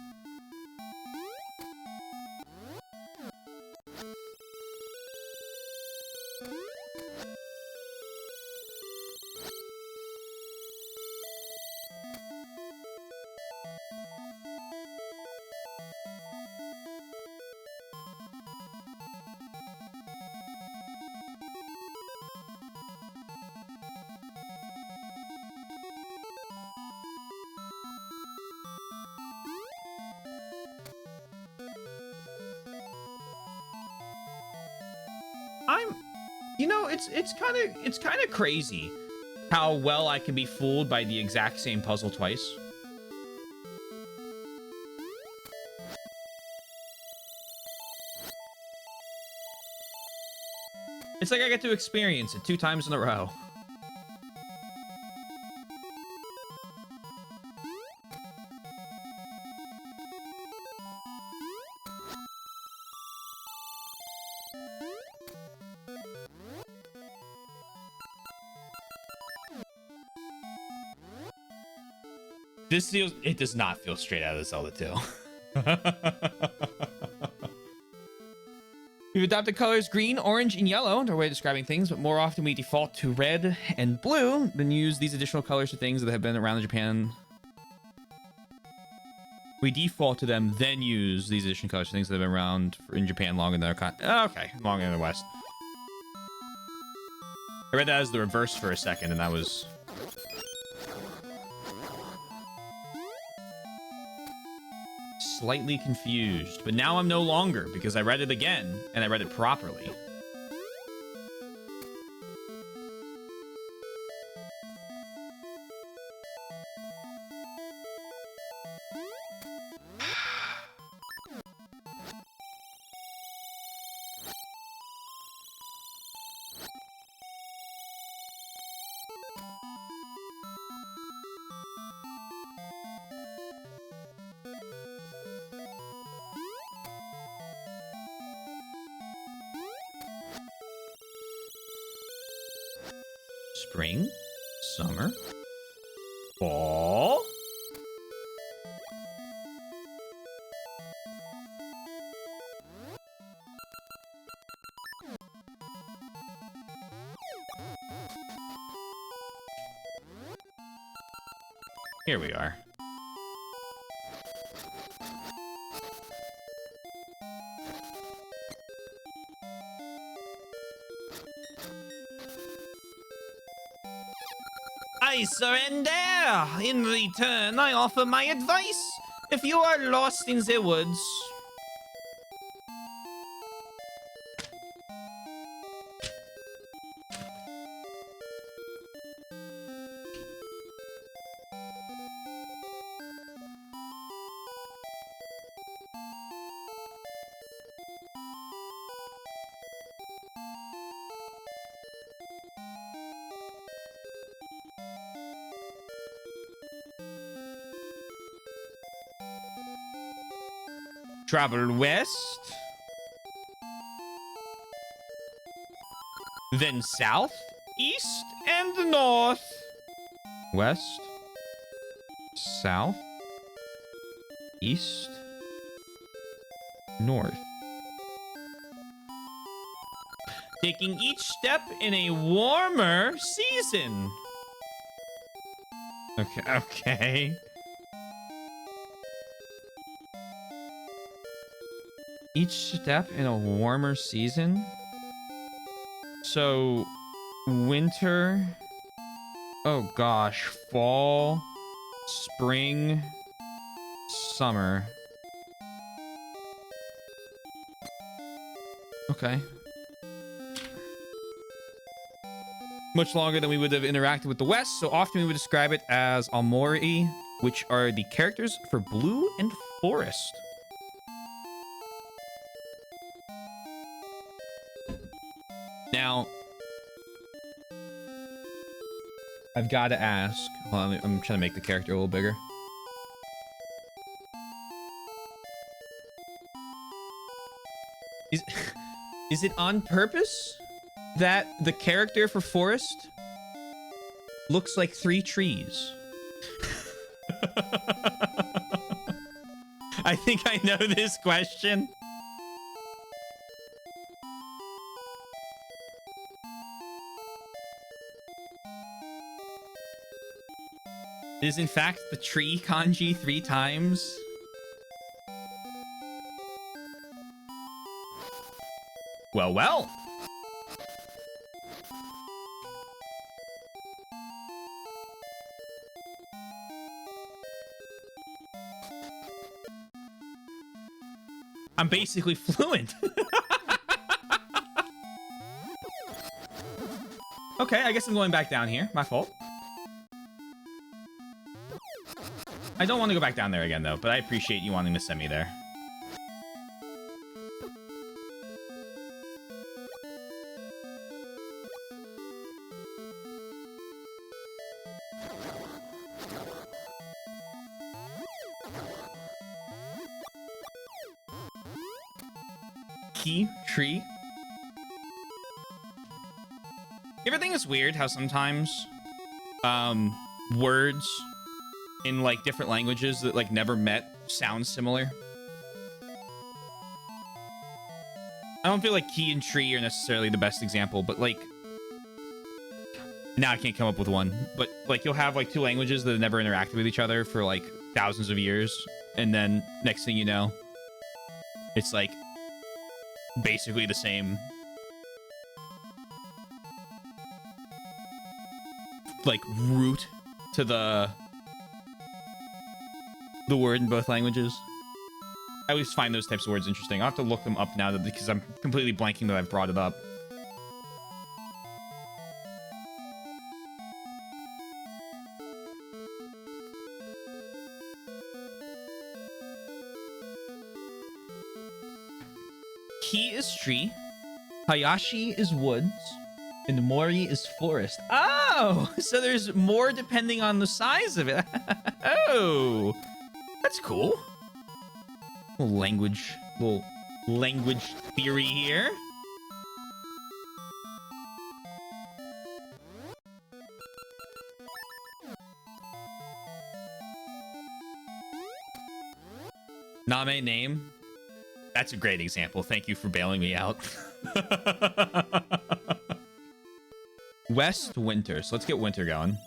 You know, it's kind of crazy how well I can be fooled by the exact same puzzle twice. It's like I get to experience it 2 times in a row. This feels, it does not feel straight out of Zelda 2. We've adopted colors green, orange, and yellow in our way of describing things, but more often we default to red and blue, then use these additional colors for things that have been around in Japan. We default to them, then use these additional colors for things that have been around in Japan longer than our okay, longer than the West. I read that as the reverse for a second, and that was... slightly confused, but now I'm no longer because I read it again and I read it properly. Spring, summer, fall. Here we are. I surrender! In return, I offer my advice. If you are lost in the woods... Travel west, then south, east, and north. West, south, east, north. Taking each step in a warmer season. Okay. Each step in a warmer season? So, winter... Oh gosh, fall, spring, summer. Okay. Much longer than we would have interacted with the West, so often we would describe it as Amori, which are the characters for Blue and Forest. Now, I've got to ask. Hold on, I'm trying to make the character a little bigger. Is it on purpose that the character for Forest looks like 3 trees? I think I know this question. It is in fact the tree kanji 3 times. Well, well. I'm basically fluent. Okay, I guess I'm going back down here. My fault. I don't want to go back down there again, though, but I appreciate you wanting to send me there. Key tree. You ever think it's weird how sometimes words in like different languages that like never met sound similar? I don't feel like key and tree are necessarily the best example, but like now I can't come up with one, but like you'll have like 2 languages that have never interacted with each other for like thousands of years, and then next thing you know, it's like basically the same like root to the word in both languages. I always find those types of words interesting. I'll have to look them up now because I'm completely blanking that I've brought it up. Ki is tree, Hayashi is woods, and Mori is forest. Oh, so there's more depending on the size of it. Oh, that's cool. Little language theory here. Name name. That's a great example. Thank you for bailing me out. West winter. So let's get winter going.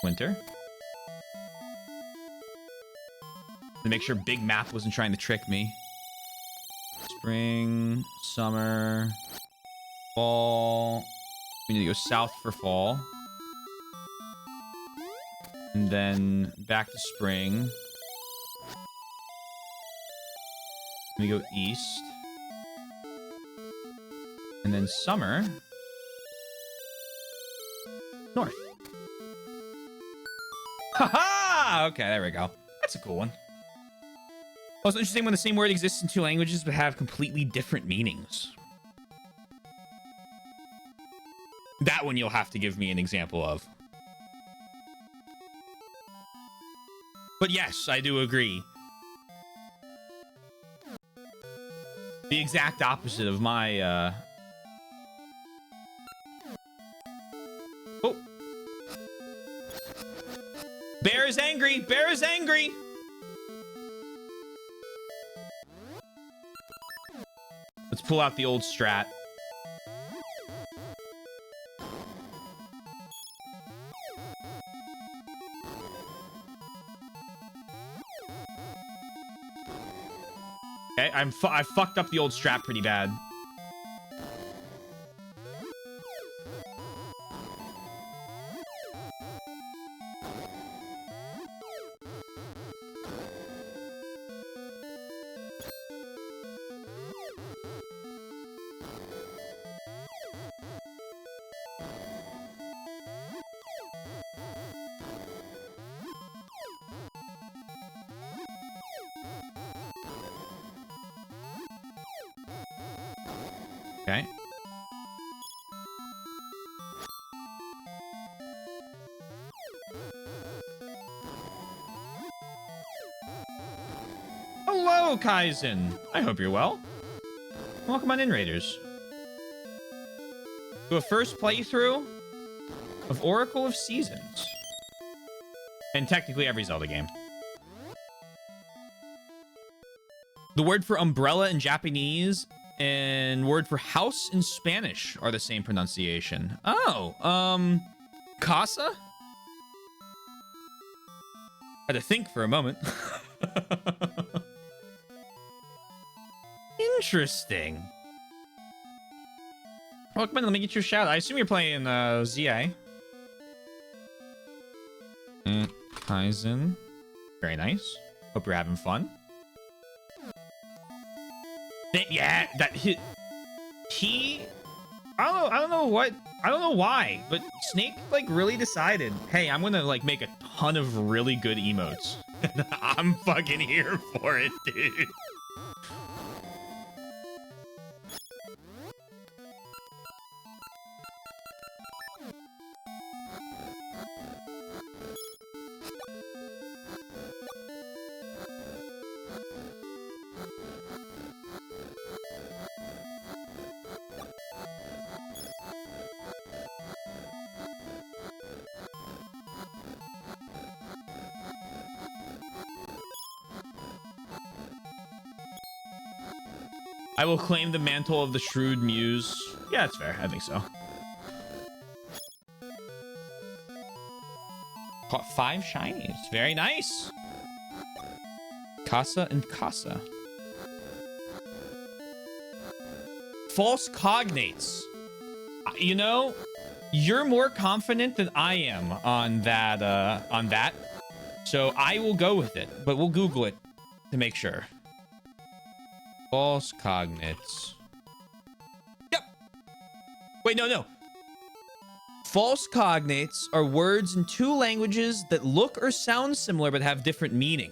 Winter. To make sure Big Map wasn't trying to trick me. Spring, summer, fall. We need to go south for fall. And then back to spring. We go east. And then summer. North. Haha! Okay, there we go. That's a cool one. Also interesting when the same word exists in 2 languages but have completely different meanings. That one you'll have to give me an example of. But yes, I do agree. The exact opposite of my, Oh. Bear is angry! Bear is angry! Let's pull out the old strat. Okay, I fucked up the old strat pretty bad. Okay. Hello, Kaizen. I hope you're well. Welcome on in, Raiders. To a first playthrough of Oracle of Seasons. And technically every Zelda game. The word for umbrella in Japanese and word for house in Spanish are the same pronunciation. Oh, casa? Had to think for a moment. Interesting. Well, come on, let me get your shout. I assume you're playing ZA. Kaizen. Very nice. Hope you're having fun. Yeah, that he I don't know why, but Snake like really decided, hey, I'm gonna like make a ton of really good emotes. I'm fucking here for it, dude. I will claim the mantle of the shrewd muse. Yeah, that's fair. I think so. Caught 5 shinies. Very nice. Casa and Casa. False cognates. You know, you're more confident than I am on that. So I will go with it, but we'll Google it to make sure. False cognates. Yep. Wait, no. False cognates are words in 2 languages that look or sound similar but have different meaning.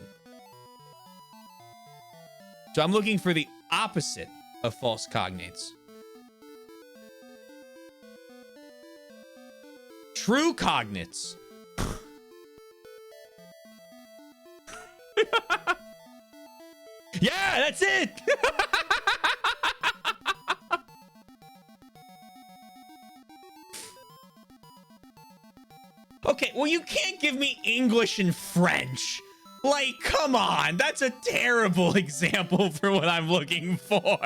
So I'm looking for the opposite of false cognates. True cognates. Yeah, that's it. Okay, well, you can't give me English and French. Like, come on. That's a terrible example for what I'm looking for.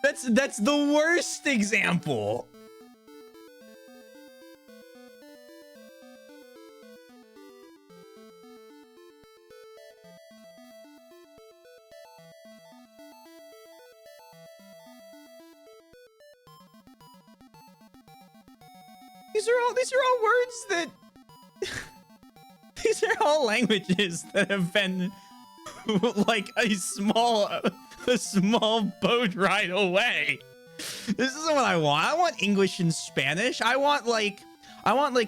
That's the worst example. These are all words that these are all languages that have been like a small boat ride away. This isn't what I want. I want English and Spanish. I want like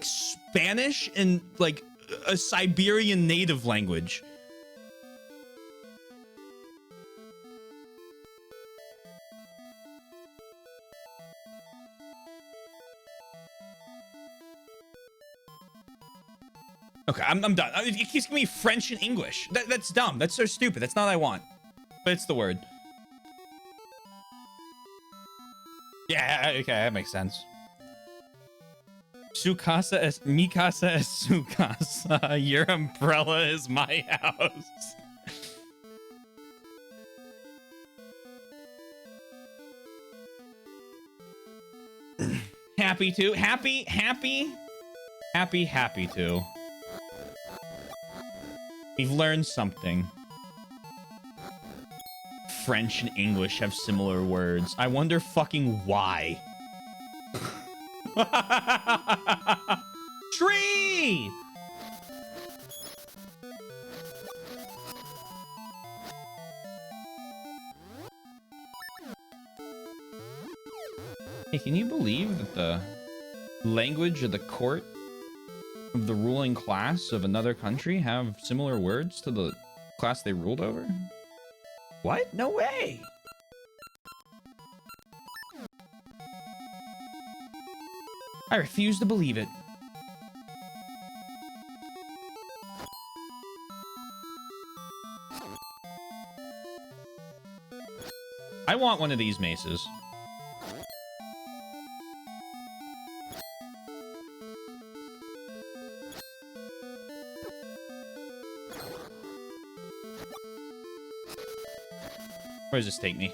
Spanish and like a Siberian native language. Okay, I'm done. It keeps giving me French and English. That's dumb. That's so stupid. That's not what I want. But it's the word. Yeah, okay, that makes sense. Su casa es mi casa es su casa. Your umbrella is my house. Happy to. Happy to. We've learned something. French and English have similar words. I wonder fucking why. Tree! Hey, can you believe that the language of the court of the ruling class of another country have similar words to the class they ruled over? What? No way. I refuse to believe it. I want one of these maces. Where does this take me?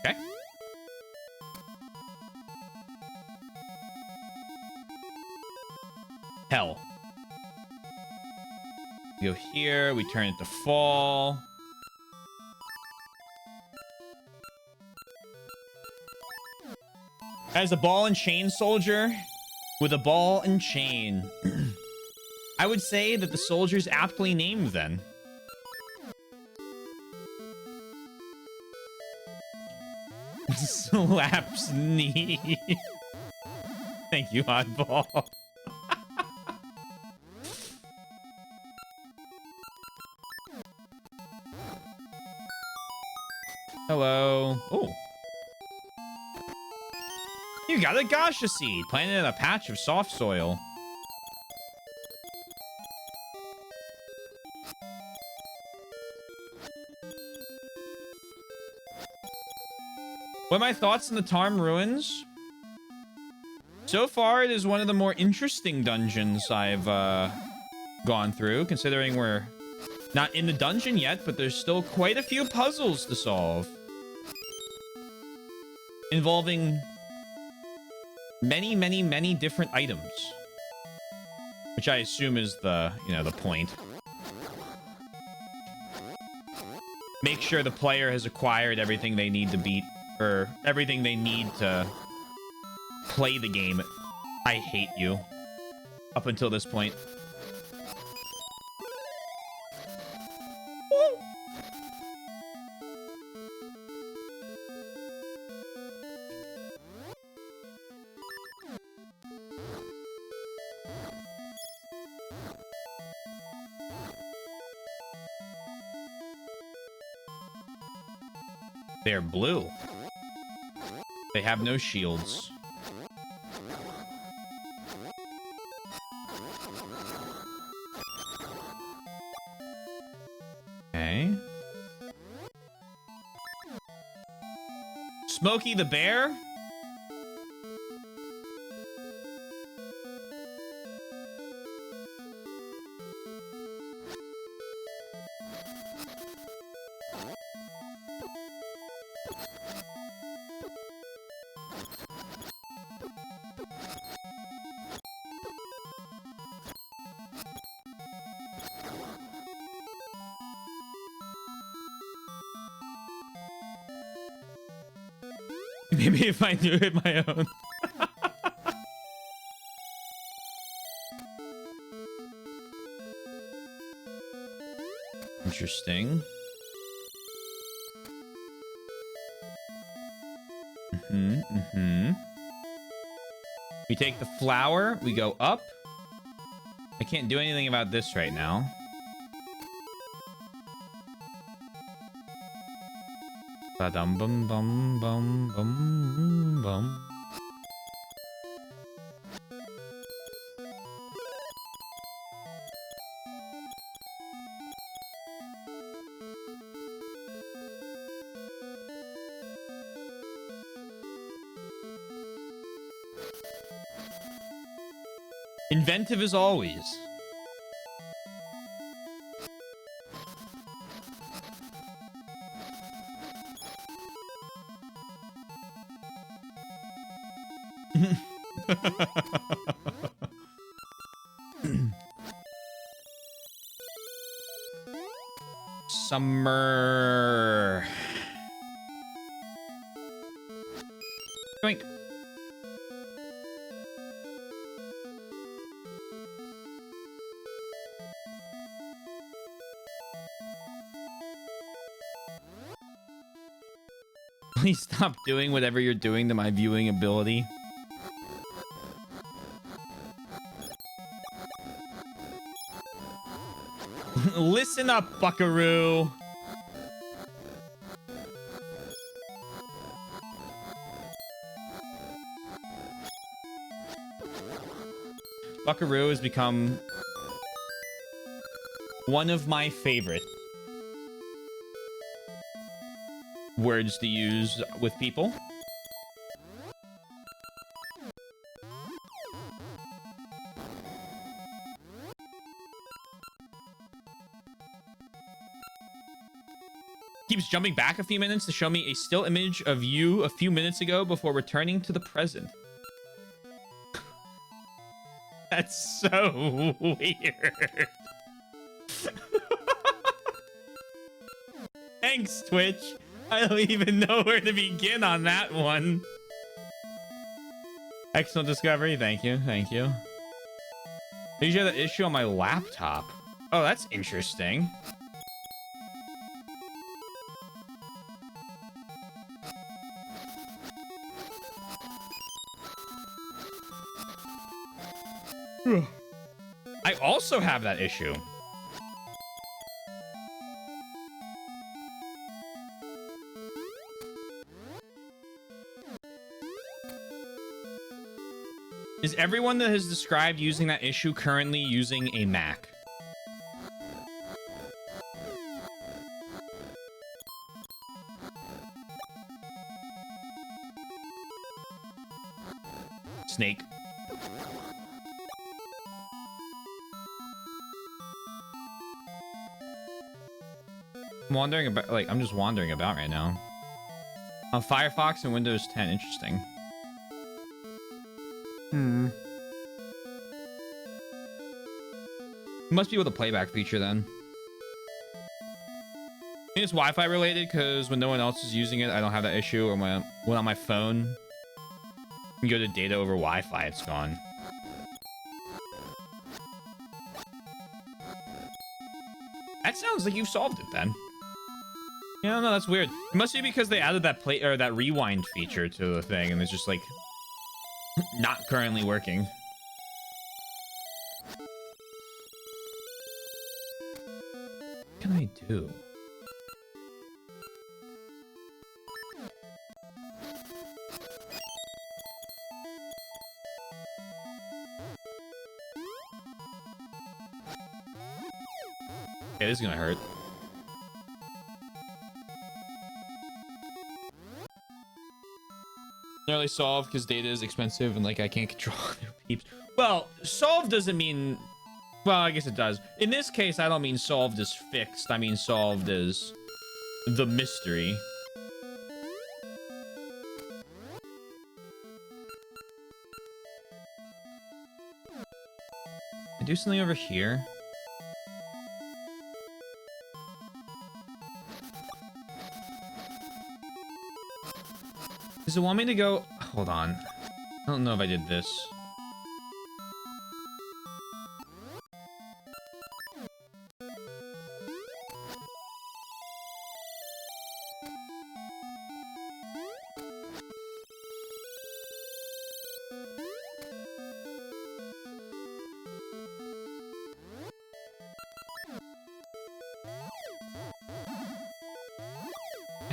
Okay. Hell. We go here. We turn it to fall. As a ball and chain soldier with a ball and chain. I would say that the soldier's aptly named then. Slaps knee. Thank you, oddball. Hello. Oh. You got a Gasha seed planted in a patch of soft soil. What are my thoughts on the Tarm Ruins? So far, it is one of the more interesting dungeons I've gone through, considering we're not in the dungeon yet, but there's still quite a few puzzles to solve. Involving many different items. Which I assume is the, the point. Make sure the player has acquired everything they need to beat, or everything they need to play the game. I hate you. Up until this point. Woo! They're blue. They have no shields. Okay. Smokey the Bear? Maybe if I do it my own. Interesting. We take the flower, we go up. I can't do anything about this right now. Ba-dum bum bum bum bum bum. Inventive as always. Summer. Doink. Please stop doing whatever you're doing to my viewing ability. Listen up, buckaroo. Buckaroo has become one of my favorite words to use with people. Keeps jumping back a few minutes to show me a still image of you a few minutes ago before returning to the present. That's so weird. Thanks, Twitch. I don't even know where to begin on that one. Excellent discovery. Thank you. Thank you. I usually have that issue on my laptop. Oh, that's interesting. I also have that issue. Is everyone that has described using that issue currently using a Mac? Snake. I'm wandering about, like, I'm just wandering about right now. On Firefox and Windows 10, interesting. Must be with a playback feature then. I think it's Wi-Fi related because when no one else is using it, I don't have that issue. Or when on my phone, you go to data over Wi-Fi, it's gone. That sounds like you've solved it then. Yeah, no, that's weird. It must be because they added that play or that rewind feature to the thing, and it's just like not currently working. What can I do? Okay, this is gonna hurt. Nearly solved because data is expensive and like I can't control their peeps. Well, solved doesn't mean, well, I guess it does. In this case, I don't mean solved as fixed. I mean solved as the mystery. I do something over here. Does it want me to go? Hold on. I don't know if I did this.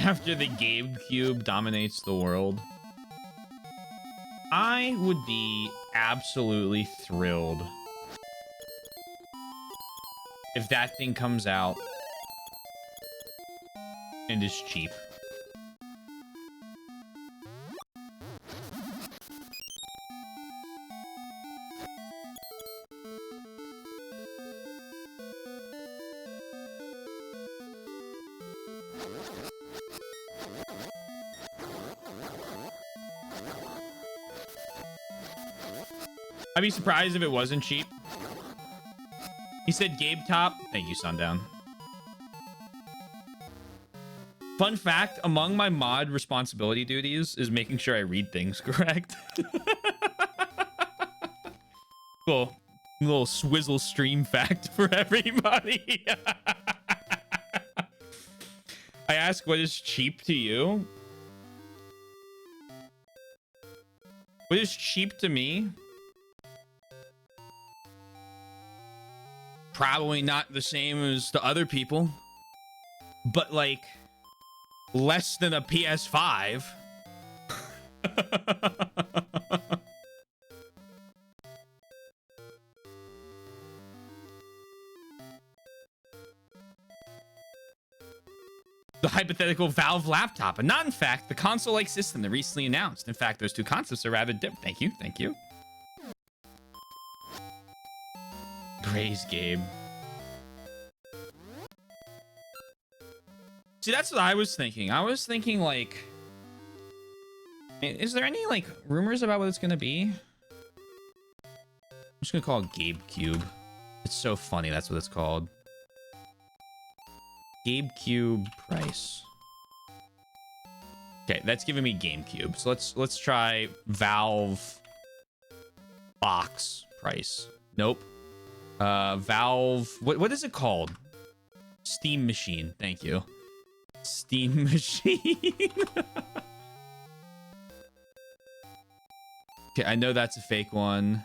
After the GameCube dominates the world, I would be absolutely thrilled if that thing comes out and is cheap. I'd be surprised if it wasn't cheap. He said Gabe Top. Thank you, Sundown. Fun fact, among my mod responsibility duties is making sure I read things correct. Little swizzle stream fact for everybody. I ask, what is cheap to you? What is cheap to me? Probably not the same as to other people, but like less than a PS5. the hypothetical Valve laptop, and not in fact the console-like system that recently announced. In fact, those two concepts are rather different. Thank you, thank you. Praise Gabe. See, that's what I was thinking. I was thinking, like, is there any, like, rumors about what it's gonna be? I'm just gonna call it Gabe Cube. It's so funny, that's what it's called. Gabe Cube price. Okay, that's giving me GameCube. So let's try Valve box price. Nope. Valve, what is it called? Steam Machine. Thank you. Steam Machine. Okay, I know that's a fake one.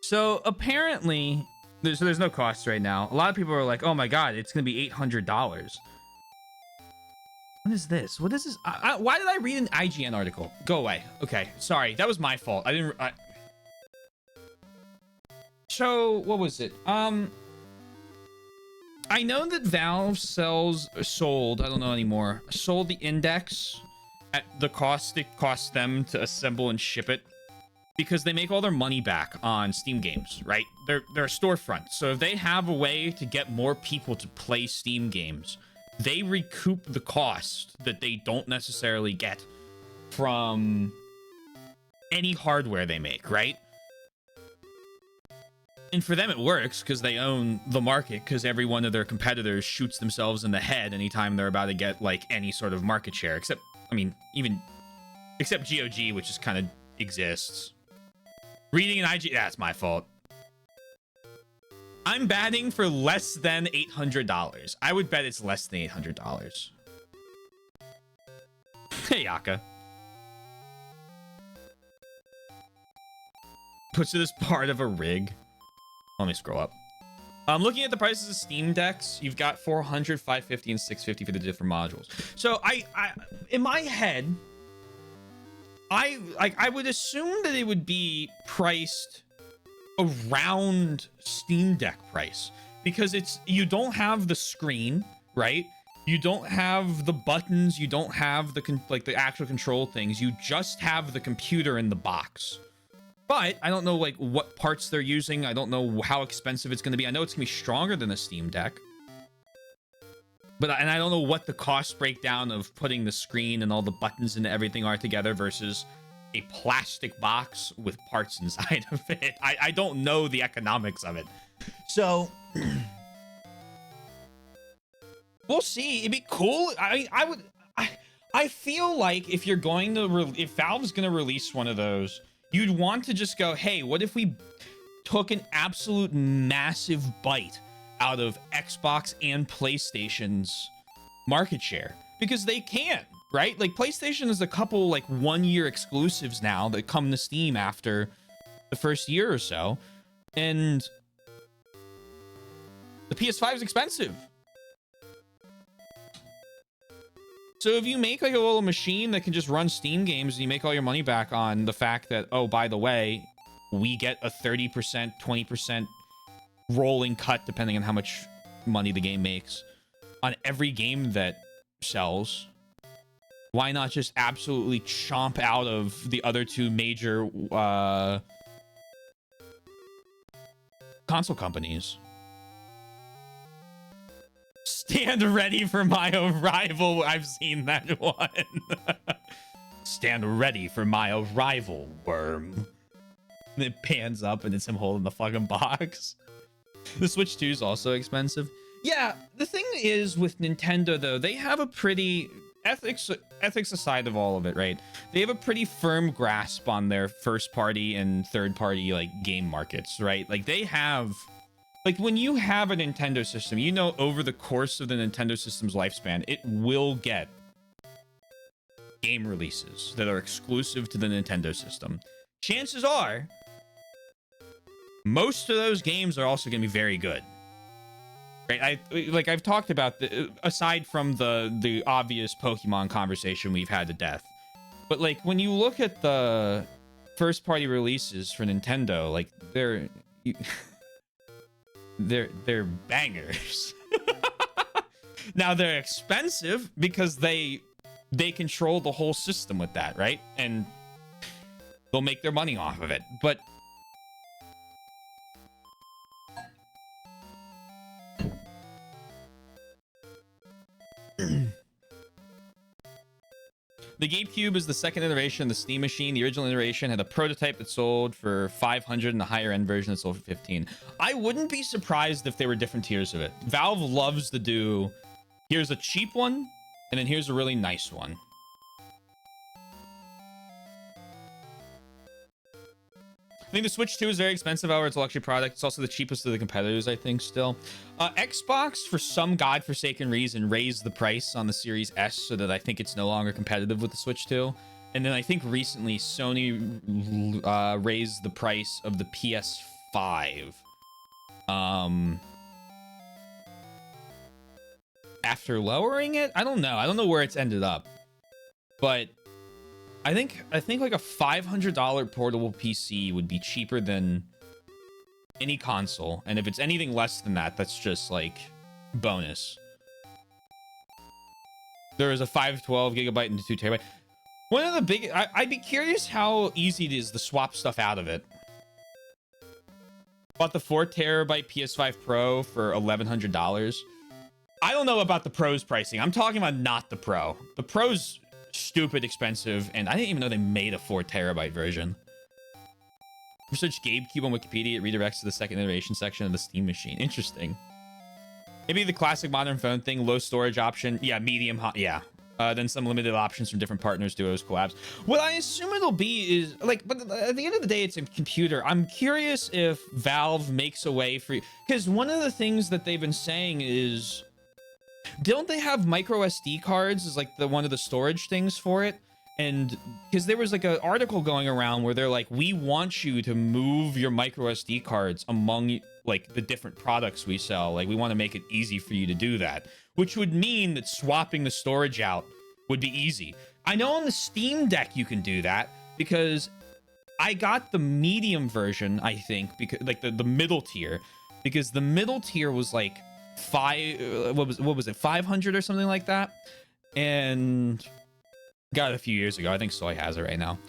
So apparently, there's no cost right now. A lot of people are like, "Oh my god, it's gonna be $800." What is this? What is this? Why did I read an IGN article? Go away. Okay, sorry, that was my fault. I didn't. So what was it? I know that Valve sold. I don't know anymore. Sold the Index at the cost it costs them to assemble and ship it, because they make all their money back on Steam games, right? They're a storefront. So if they have a way to get more people to play Steam games, they recoup the cost that they don't necessarily get from any hardware they make, right? And for them, it works because they own the market, because every one of their competitors shoots themselves in the head anytime they're about to get, like, any sort of market share. Except, I mean, except GOG, which just kind of exists. Reading an IG, that's my fault. I'm batting for less than $800. I would bet it's less than $800. Hey, Yaka. Puts it as part of a rig. Let me scroll up. I'm looking at the prices of Steam Decks. You've got 400, 550, and 650 for the different modules. So I in my head, I would assume that it would be priced around Steam Deck price, because you don't have the screen, right? You don't have the buttons, you don't have the actual control things. You just have the computer in the box. But I don't know, like, what parts they're using. I don't know how expensive it's going to be. I know it's going to be stronger than a Steam Deck. And I don't know what the cost breakdown of putting the screen and all the buttons and everything are together versus a plastic box with parts inside of it. I don't know the economics of it. So we'll see. It'd be cool. I feel like if you're going to if Valve's going to release one of those, you'd want to just go, hey, what if we took an absolute massive bite out of Xbox and PlayStation's market share? Because they can, right? Like, PlayStation is a couple, like, 1-year exclusives now that come to Steam after the first year or so. And the PS5 is expensive. So if you make, like, a little machine that can just run Steam games, and you make all your money back on the fact that, oh, by the way, we get a 30%, 20% rolling cut, depending on how much money the game makes, on every game that sells, why not just absolutely chomp out of the other two major console companies? Stand ready for my arrival. I've seen that one. Stand ready for my arrival, worm. And it pans up and it's him holding the fucking box. The Switch 2 is also expensive. Yeah, the thing is with Nintendo, though, they have a pretty... Ethics aside of all of it, right? They have a pretty firm grasp on their first-party and third-party, like, game markets, right? Like, they have... Like, when you have a Nintendo system, you know over the course of the Nintendo system's lifespan, it will get game releases that are exclusive to the Nintendo system. Chances are, most of those games are also going to be very good. right? I've talked about the aside from the obvious Pokemon conversation we've had to death, but like when you look at the first party releases for Nintendo, like they're bangers. Now they're expensive because they control the whole system with that, right? And they'll make their money off of it. But the GameCube is the second iteration of the Steam Machine. The original iteration had a prototype that sold for 500 and the higher end version that sold for 15. I wouldn't be surprised if there were different tiers of it. Valve loves to do, here's a cheap one, and then here's a really nice one. I think the Switch 2 is very expensive, however, it's a luxury product. It's also the cheapest of the competitors, I think, still. Xbox, for some godforsaken reason, raised the price on the Series S so that I think it's no longer competitive with the Switch 2. And then I think recently Sony raised the price of the PS5. After lowering it? I don't know. I don't know where it's ended up. But I think like a $500 portable PC would be cheaper than any console, and if it's anything less than that, that's just like bonus. There is a 512 gigabyte and 2 terabyte. One of the big, I'd be curious how easy it is to swap stuff out of it. Bought the 4 terabyte PS5 Pro for $1,100. I don't know about the Pro's pricing. I'm talking about not the Pro. The Pro's stupid expensive, and I didn't even know they made a 4 terabyte version. Search GameCube on Wikipedia, it redirects to the second iteration section of the Steam Machine. Interesting. Maybe the classic modern phone thing, low storage option. Yeah, medium hot. Yeah. Then some limited options from different partners, duos, collabs. What I assume it'll be is like, but at the end of the day, it's a computer. I'm curious if Valve makes a way for you, because one of the things that they've been saying is, don't they have micro SD cards as like one of the storage things for it? And because there was like an article going around where they're like, we want you to move your micro SD cards among like the different products we sell. Like we want to make it easy for you to do that, which would mean that swapping the storage out would be easy. I know on the Steam Deck you can do that because I got the medium version, I think, because like the middle tier, because the middle tier was like what was it 500 or something like that, and got it a few years ago. I think Soy has it right now.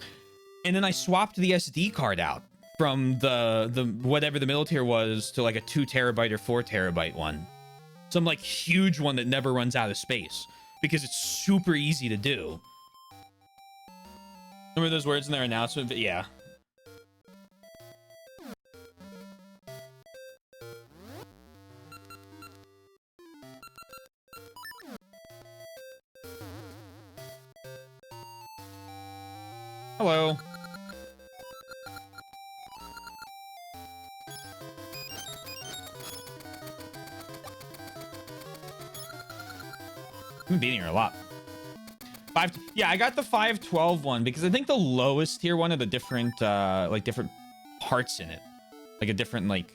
And then I swapped the SD card out from the whatever the middle tier was to like a 2 terabyte or 4 terabyte one, some like huge one that never runs out of space, because it's super easy to do. Remember those words in their announcement? But yeah. Hello. I'm beating her a lot. Yeah, I got the 512 one because I think the lowest tier one of the different like different parts in it, like a different like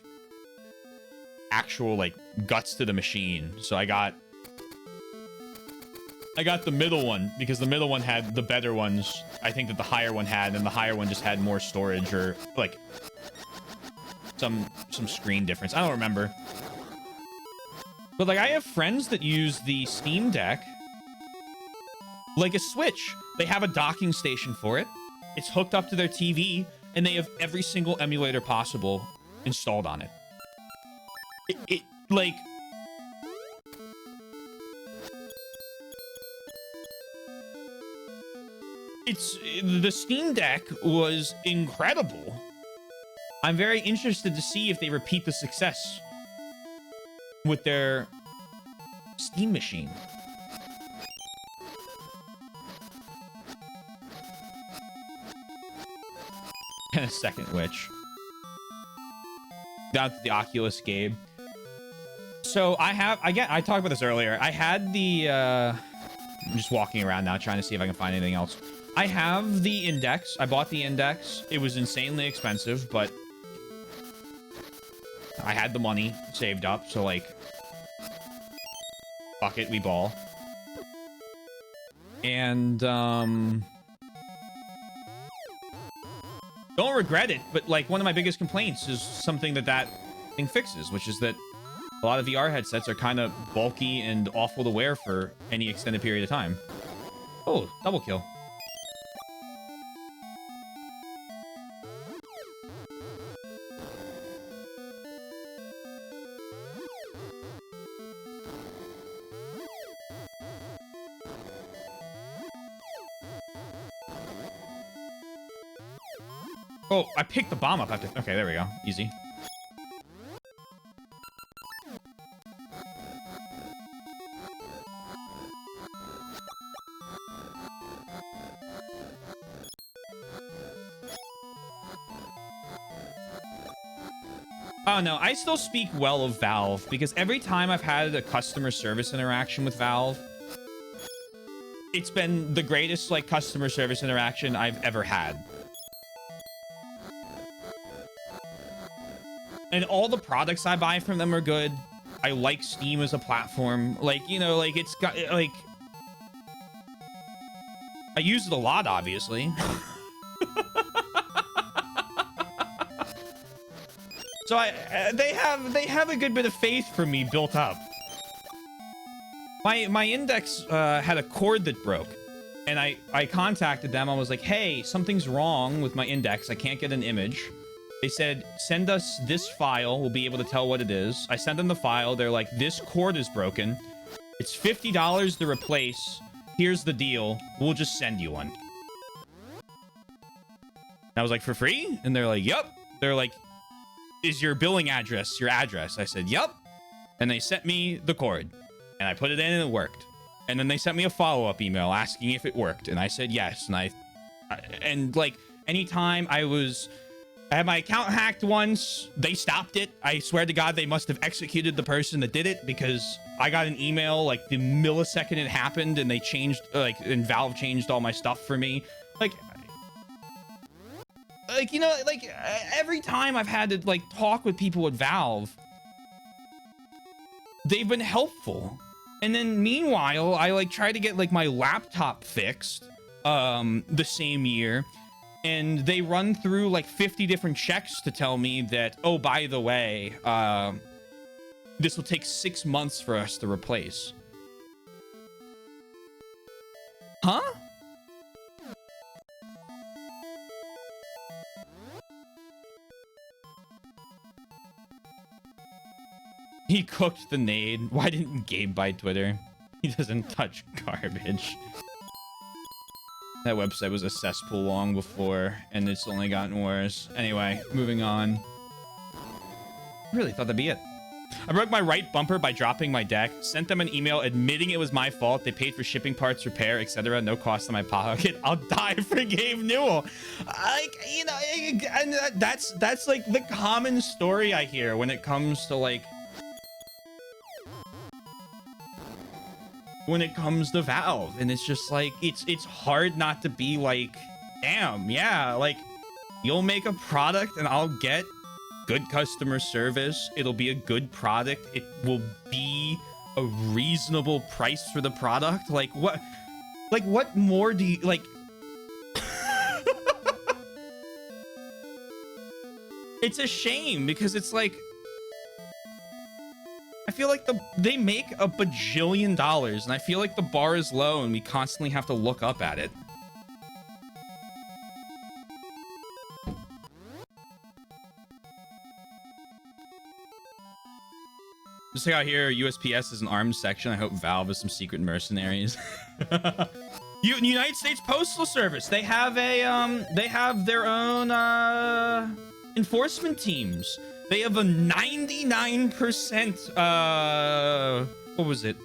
actual like guts to the machine. So I got the middle one because the middle one had the better ones, I think, that the higher one had, and the higher one just had more storage or like some screen difference. I don't remember. But like I have friends that use the Steam Deck like a Switch. They have a docking station for it. It's hooked up to their TV, and they have every single emulator possible installed on it. It like the Steam Deck was incredible. I'm very interested to see if they repeat the success with their Steam machine. And a second witch. Down to the Oculus Gabe. So I talked about this earlier. I had the I'm just walking around now trying to see if I can find anything else. I have the Index. I bought the Index. It was insanely expensive, but I had the money saved up, so like Fuck it, we ball. And don't regret it, but like one of my biggest complaints is something that thing fixes, which is that a lot of VR headsets are kind of bulky and awful to wear for any extended period of time. Oh, double kill. Oh, I picked the bomb up after. Okay, there we go. Easy. Oh no, I still speak well of Valve because every time I've had a customer service interaction with Valve, it's been the greatest like customer service interaction I've ever had. And all the products I buy from them are good. I like Steam as a platform. Like, you know, like it's got like I use it a lot, obviously. So they have a good bit of faith for me built up. My index had a cord that broke, and I contacted them. I was like, hey, something's wrong with my index. I can't get an image. They said, send us this file. We'll be able to tell what it is. I sent them the file. They're like, this cord is broken. It's $50 to replace. Here's the deal. We'll just send you one. And I was like, for free? And they're like, yep. They're like, is your billing address your address? I said, yep. And they sent me the cord. And I put it in and it worked. And then they sent me a follow-up email asking if it worked. And I said yes. And like, anytime I had my account hacked once. They stopped it. I swear to God, they must have executed the person that did it because I got an email like the millisecond it happened and they changed, and Valve changed all my stuff for me. Like, you know, like every time I've had to like talk with people at Valve, they've been helpful. And then meanwhile, I like try to get like my laptop fixed the same year. And they run through like 50 different checks to tell me that, oh, by the way, this will take 6 months for us to replace. Huh? He cooked the nade. Why didn't Gabe buy Twitter? He doesn't touch garbage. That website was a cesspool long before, and it's only gotten worse. Anyway, moving on. I really thought that'd be it. I broke my right bumper by dropping my deck. Sent them an email admitting it was my fault. They paid for shipping parts, repair, etc. No cost in my pocket. I'll die for Gabe Newell. Like, you know, and that's like the common story I hear when it comes to like... when it comes to Valve, and it's just like it's hard not to be like, damn, yeah, like you'll make a product and I'll get good customer service, it'll be a good product, it will be a reasonable price for the product. Like what more do you like? It's a shame because it's like I feel like they make a bajillion dollars, and I feel like the bar is low, and we constantly have to look up at it. Just like out here, USPS is an arms section. I hope Valve is some secret mercenaries. United States Postal Service. They have their own enforcement teams. They have a 99%, what was it?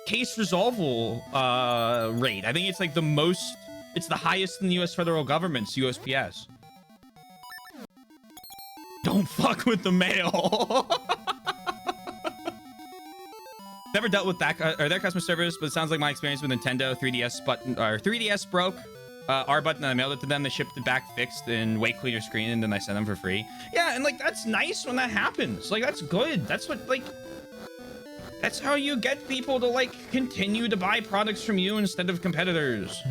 Case resolval rate. I think it's like it's the highest in the US federal government's USPS. Don't fuck with the mail. Never dealt with that or their customer service, but it sounds like my experience with Nintendo 3DS broke. R button, and I mailed it to them. They shipped it back fixed and way cleaner screen, and then I sent them for free. Yeah, and like that's nice when that happens. Like that's good. That's what like That's how you get people to like continue to buy products from you instead of competitors.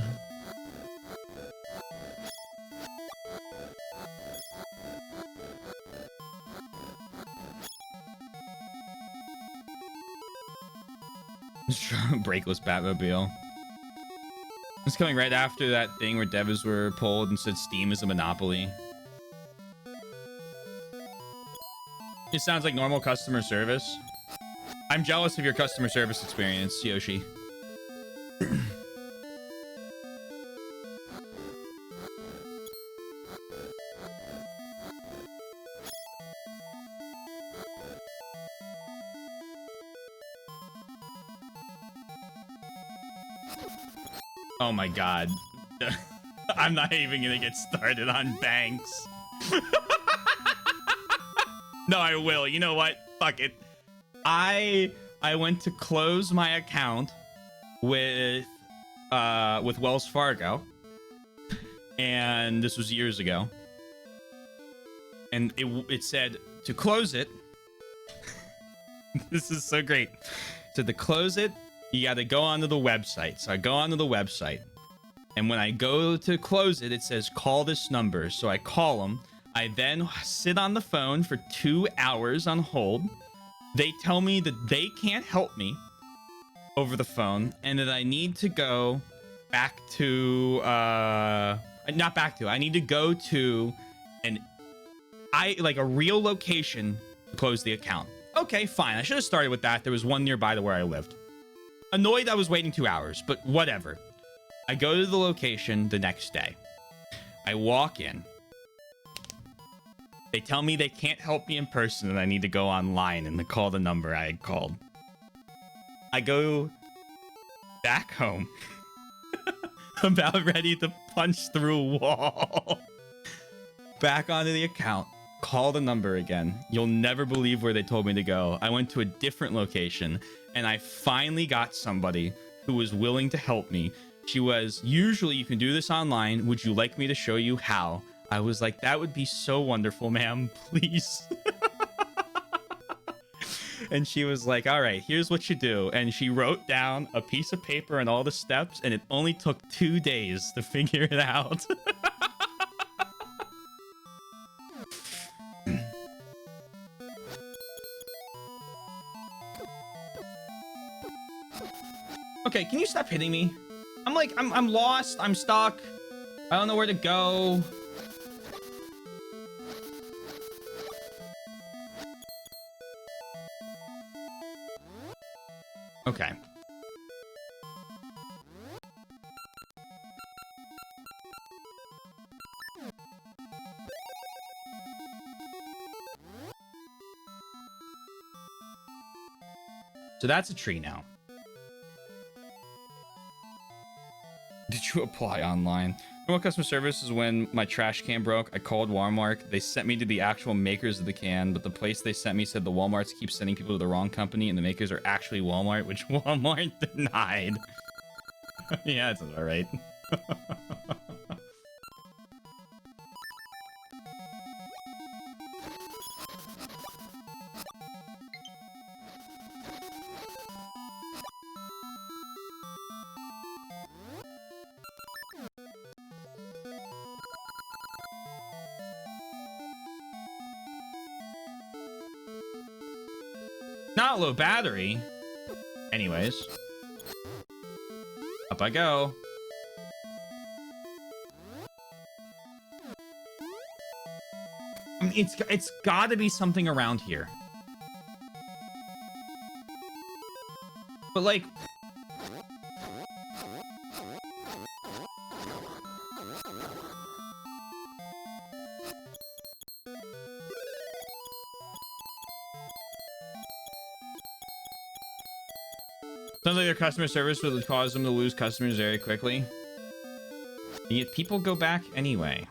Brakeless Batmobile. It's coming right after that thing where devs were pulled and said Steam is a monopoly. It sounds like normal customer service. I'm jealous of your customer service experience, Yoshi. Oh my god. I'm not even gonna get started on banks. No, I will. You know what? Fuck it. I went to close my account with Wells Fargo, and this was years ago. And it said to close it. This is so great. It said to close it, you got to go onto the website. So I go onto the website, and when I go to close it, it says call this number. So I call them. I then sit on the phone for 2 hours on hold. They tell me that they can't help me over the phone and that I need to go back to not back to. I need to go to a real location to close the account. Okay, fine. I should have started with that. There was one nearby to where I lived. Annoyed I was waiting 2 hours, but whatever. I go to the location the next day. I walk in. They tell me they can't help me in person and I need to go online and to call the number I had called. I go back home. About ready to punch through a wall. Back onto the account. Call the number again. You'll never believe where they told me to go. I went to a different location and I finally got somebody who was willing to help me. She was, usually you can do this online. Would you like me to show you how? I was like, that would be so wonderful, ma'am. Please. And she was like, all right, here's what you do. And she wrote down a piece of paper and all the steps, and it only took 2 days to figure it out. Okay, can you stop hitting me? I'm lost. I'm stuck. I don't know where to go. Okay. So that's a tree now. Did you apply online? Normal customer service is when my trash can broke. I called Walmart. They sent me to the actual makers of the can, but the place they sent me said the Walmarts keep sending people to the wrong company, and the makers are actually Walmart, which Walmart denied. Yeah, that's all right. Not low battery. Anyways. Up I go. I mean, it's gotta be something around here. But like... Sounds like their customer service would cause them to lose customers very quickly. Yet people go back anyway.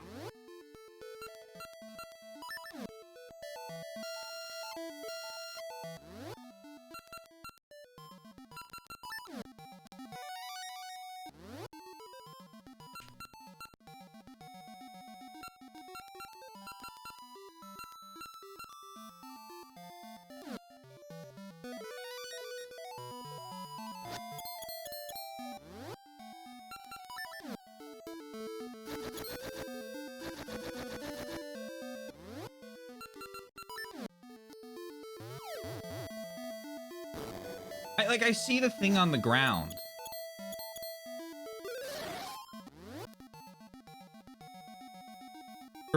I see the thing on the ground.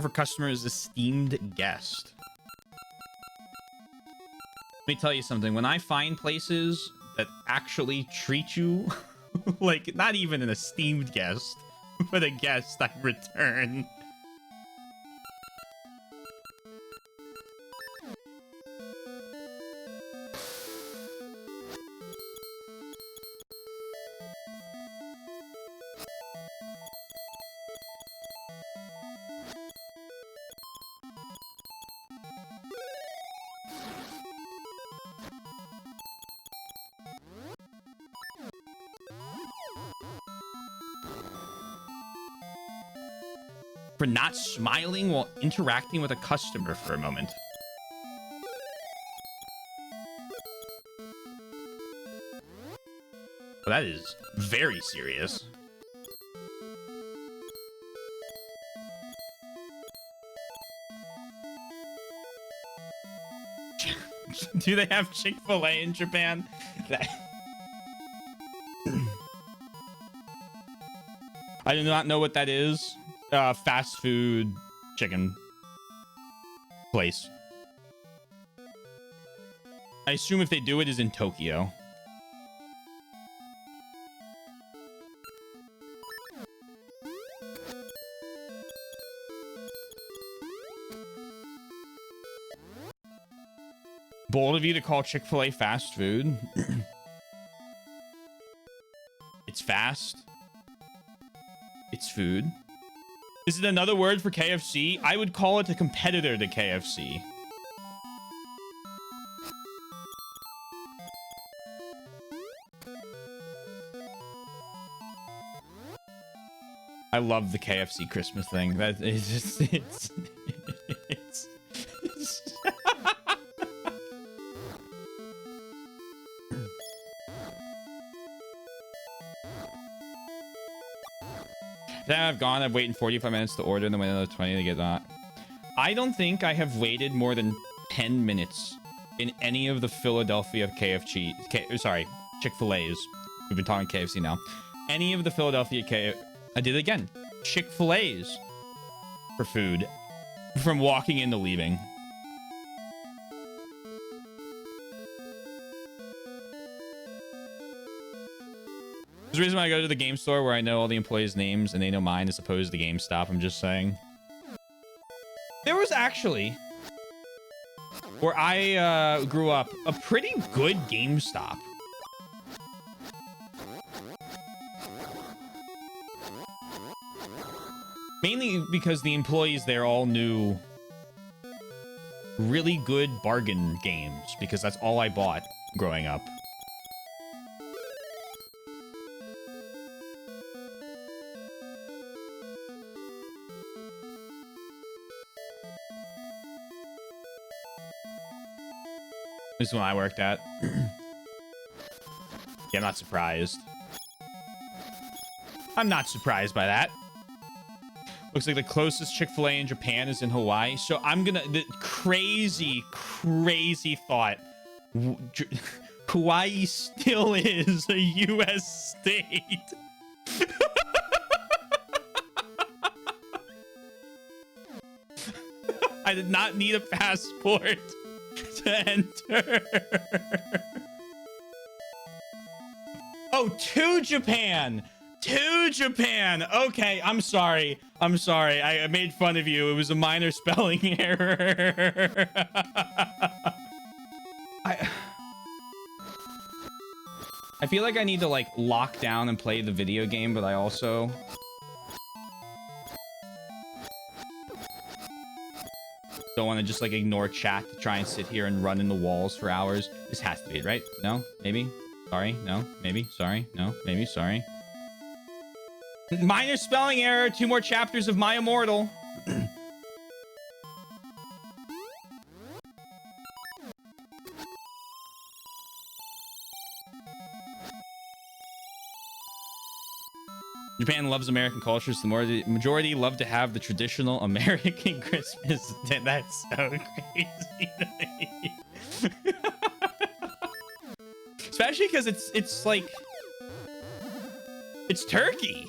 For customers, esteemed guest. Let me tell you something. When I find places that actually treat you like not even an esteemed guest, but a guest, I return. For not smiling while interacting with a customer for a moment. Well, that is very serious. Do they have Chick-fil-A in Japan? I do not know what that is. Fast food chicken place. I assume if they do it is in Tokyo. Bold of you to call Chick-fil-A fast food. It's fast. It's food. Is it another word for KFC? I would call it a competitor to KFC. I love the KFC Christmas thing. That is just it's Then I've gone, I've waited 45 minutes to order and then wait another 20 to get that. I don't think I have waited more than 10 minutes in any of the Philadelphia KFC, Chick-fil-A's. We've been talking KFC now. Any of the Philadelphia I did it again. Chick-fil-A's for food from walking in to leaving. There's a reason why I go to the game store where I know all the employees' names and they know mine as opposed to GameStop. I'm just saying. There was actually, where I grew up, a pretty good GameStop. Mainly because the employees there all knew really good bargain games because that's all I bought growing up. This is when I worked at. Yeah, I'm not surprised. I'm not surprised by that. Looks like the closest Chick-fil-A in Japan is in Hawaii. So I'm gonna... The crazy thought. Hawaii still is a U.S. state. I did not need a passport to enter. Oh, to Japan. To Japan. Okay, I'm sorry. I'm sorry. I made fun of you. It was a minor spelling error. I feel like I need to like lock down and play the video game, but I also don't want to just like ignore chat to try and sit here and run in the walls for hours. This has to be it, right? No? Maybe? Sorry? No? Maybe? Sorry? No? Maybe? Sorry? Minor spelling error. 2 more chapters of My Immortal. Japan loves American culture, so the majority love to have the traditional American Christmas. That's so crazy to me. Especially because it's like it's turkey.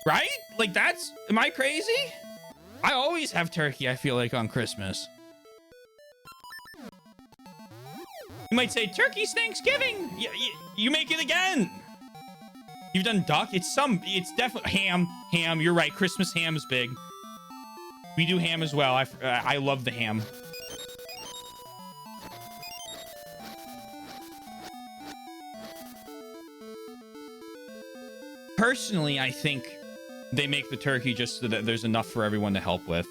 Right? Like am I crazy? I always have turkey, I feel like, on Christmas. You might say, turkey's Thanksgiving. You make it again. You've done duck. It's definitely ham. Ham. You're right. Christmas ham's big. We do ham as well. I love the ham. Personally, I think they make the turkey just so that there's enough for everyone to help with.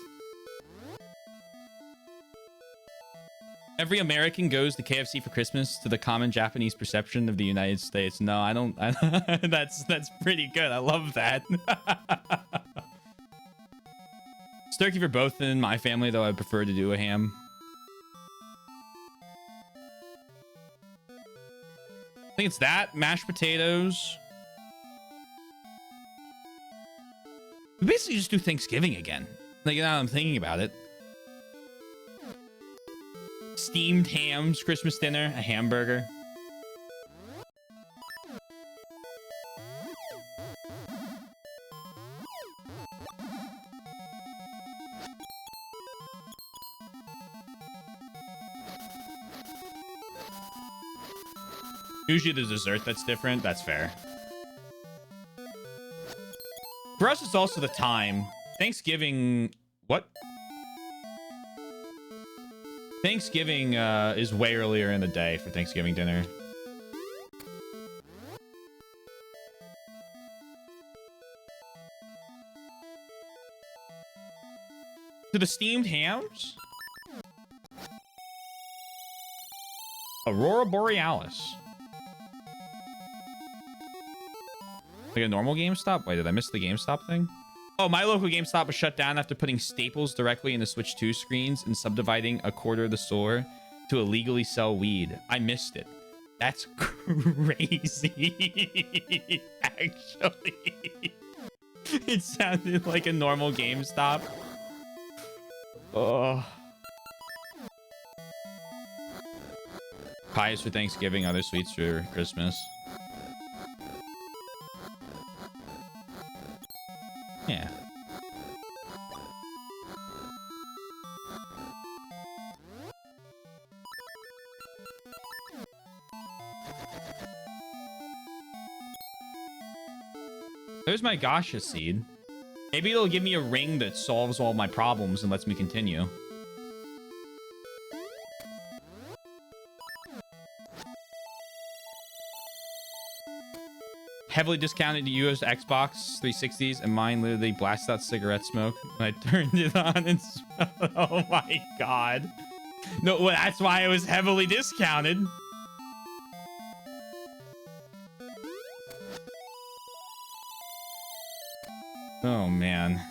Every American goes to KFC for Christmas to the common Japanese perception of the United States. No, I don't. That's pretty good. I love that. It's turkey for both in my family, though I prefer to do a ham. I think it's that, mashed potatoes. We basically just do Thanksgiving again. Like, now I'm thinking about it. Steamed hams, Christmas dinner, a hamburger. Usually the dessert that's different. That's fair. For us, it's also the time. Thanksgiving... What? Thanksgiving is way earlier in the day for Thanksgiving dinner. To the steamed hams? Aurora Borealis. Like a normal GameStop? Wait, did I miss the GameStop thing? Oh, my local GameStop was shut down after putting staples directly into Switch 2 screens and subdividing a quarter of the store to illegally sell weed. I missed it. That's crazy. Actually. It sounded like a normal GameStop. Oh. Pies for Thanksgiving, other sweets for Christmas. Yeah. There's my Gasha seed. Maybe it'll give me a ring that solves all my problems and lets me continue. Heavily discounted US Xbox 360s, and mine literally blasted out cigarette smoke when I turned it on and smelled. Oh my god. No, well, that's why it was heavily discounted. Oh man.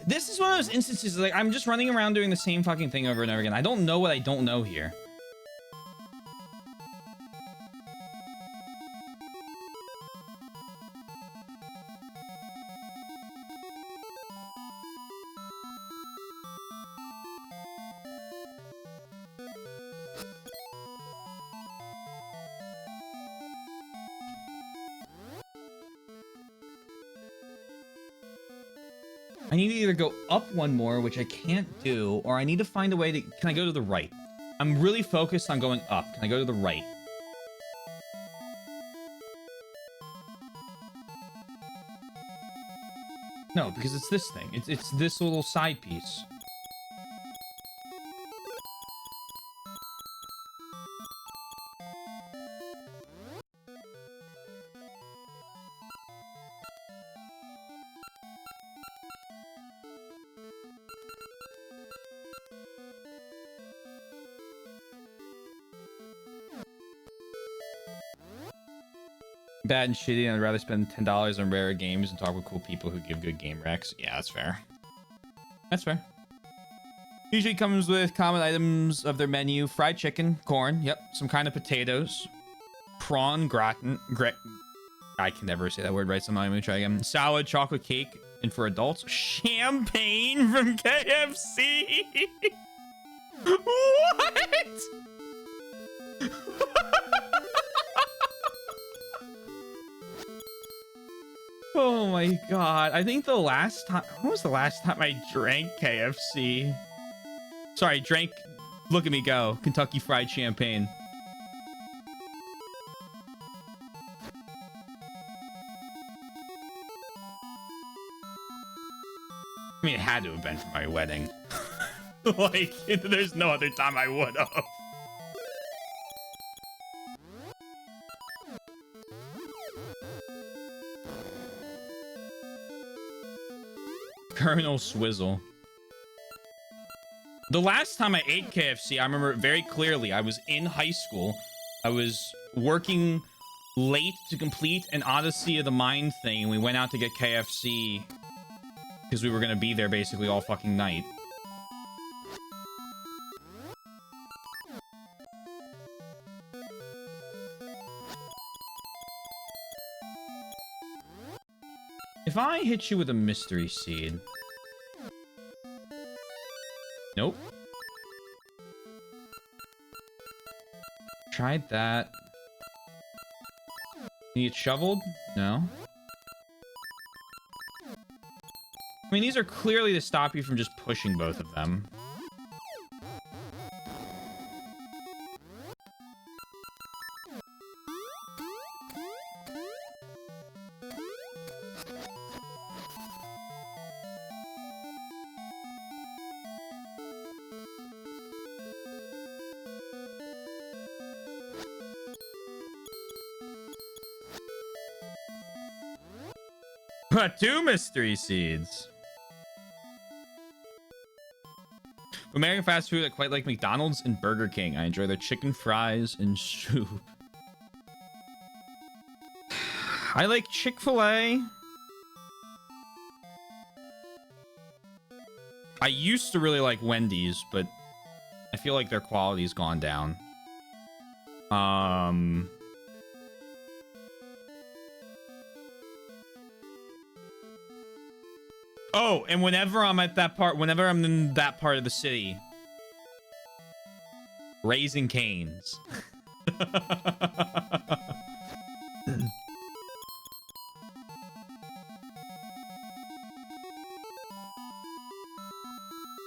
This is one of those instances, like, I'm just running around doing the same fucking thing over and over again. I don't know what I don't know here. I need to either go up one more, which I can't do, or I need to find a way to... Can I go to the right? I'm really focused on going up. Can I go to the right? No, because it's this thing. It's this little side piece. Bad and shitty, and I'd rather spend $10 on rarer games and talk with cool people who give good game recs. Yeah, that's fair. That's fair. Usually comes with common items of their menu: fried chicken, corn, yep, some kind of potatoes, prawn gratin, I can never say that word right, so I'm not even gonna try again. Salad, chocolate cake, and for adults, champagne from KFC. What? Oh my god. I think the last time, when was the last time I drank KFC? Sorry, drank, look at me go, Kentucky Fried Champagne. I mean, it had to have been for my wedding. Like, there's no other time I would have. Colonel Swizzle. The last time I ate KFC, I remember it very clearly. I was in high school. I was working late to complete an Odyssey of the Mind thing, and we went out to get KFC because we were going to be there basically all fucking night. If I hit you with a mystery seed... Nope. Tried that. Need it shoveled? No. I mean, these are clearly to stop you from just pushing both of them. Two mystery seeds. American fast food, I quite like McDonald's and Burger King. I enjoy their chicken fries and soup. I like Chick-fil-A. I used to really like Wendy's, but I feel like their quality's gone down. Oh, and whenever I'm at that part, whenever I'm in that part of the city, Raising Cane's.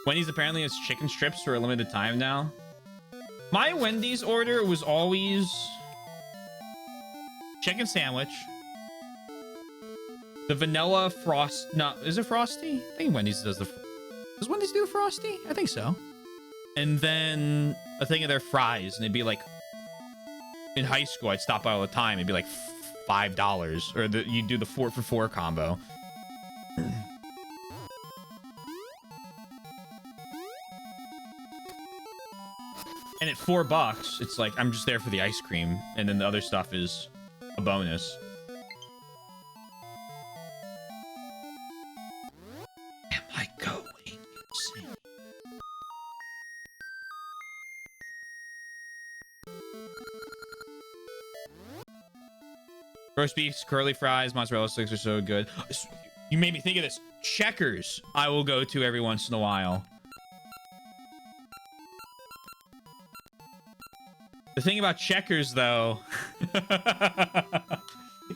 Wendy's apparently has chicken strips for a limited time now. My Wendy's order was always chicken sandwich, the vanilla frost. No, is it frosty? I think Wendy's does the. Does Wendy's do a frosty? I think so. And then a thing of their fries, and it'd be like, in high school, I'd stop by all the time. It'd be like $5, or you do the 4 for $4 combo. And at $4, it's like I'm just there for the ice cream, and then the other stuff is a bonus. Am I going insane? Roast beef, curly fries, mozzarella sticks are so good. You made me think of this. Checkers, I will go to every once in a while. The thing about Checkers, though,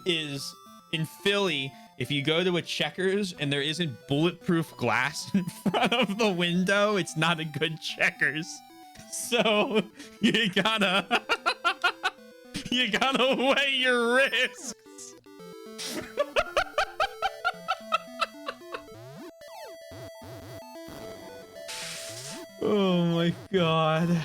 is in Philly, if you go to a Checkers and there isn't bulletproof glass in front of the window, it's not a good Checkers. So you gotta you gotta weigh your risks. Oh my god.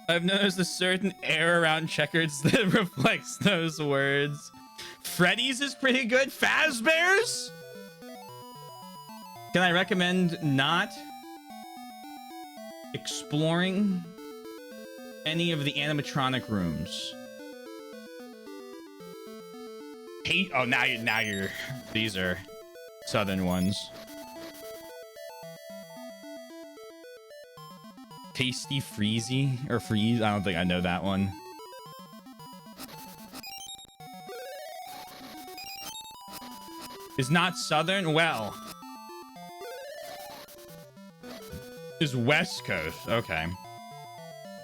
I've noticed a certain air around Checkers that reflects those words. Freddy's is pretty good. Fazbear's? Can I recommend not exploring any of the animatronic rooms? Hey, oh, now you're, these are southern ones. Tasty Freezy or Freeze. I don't think I know that one. Is not Southern? Well, is West Coast. Okay.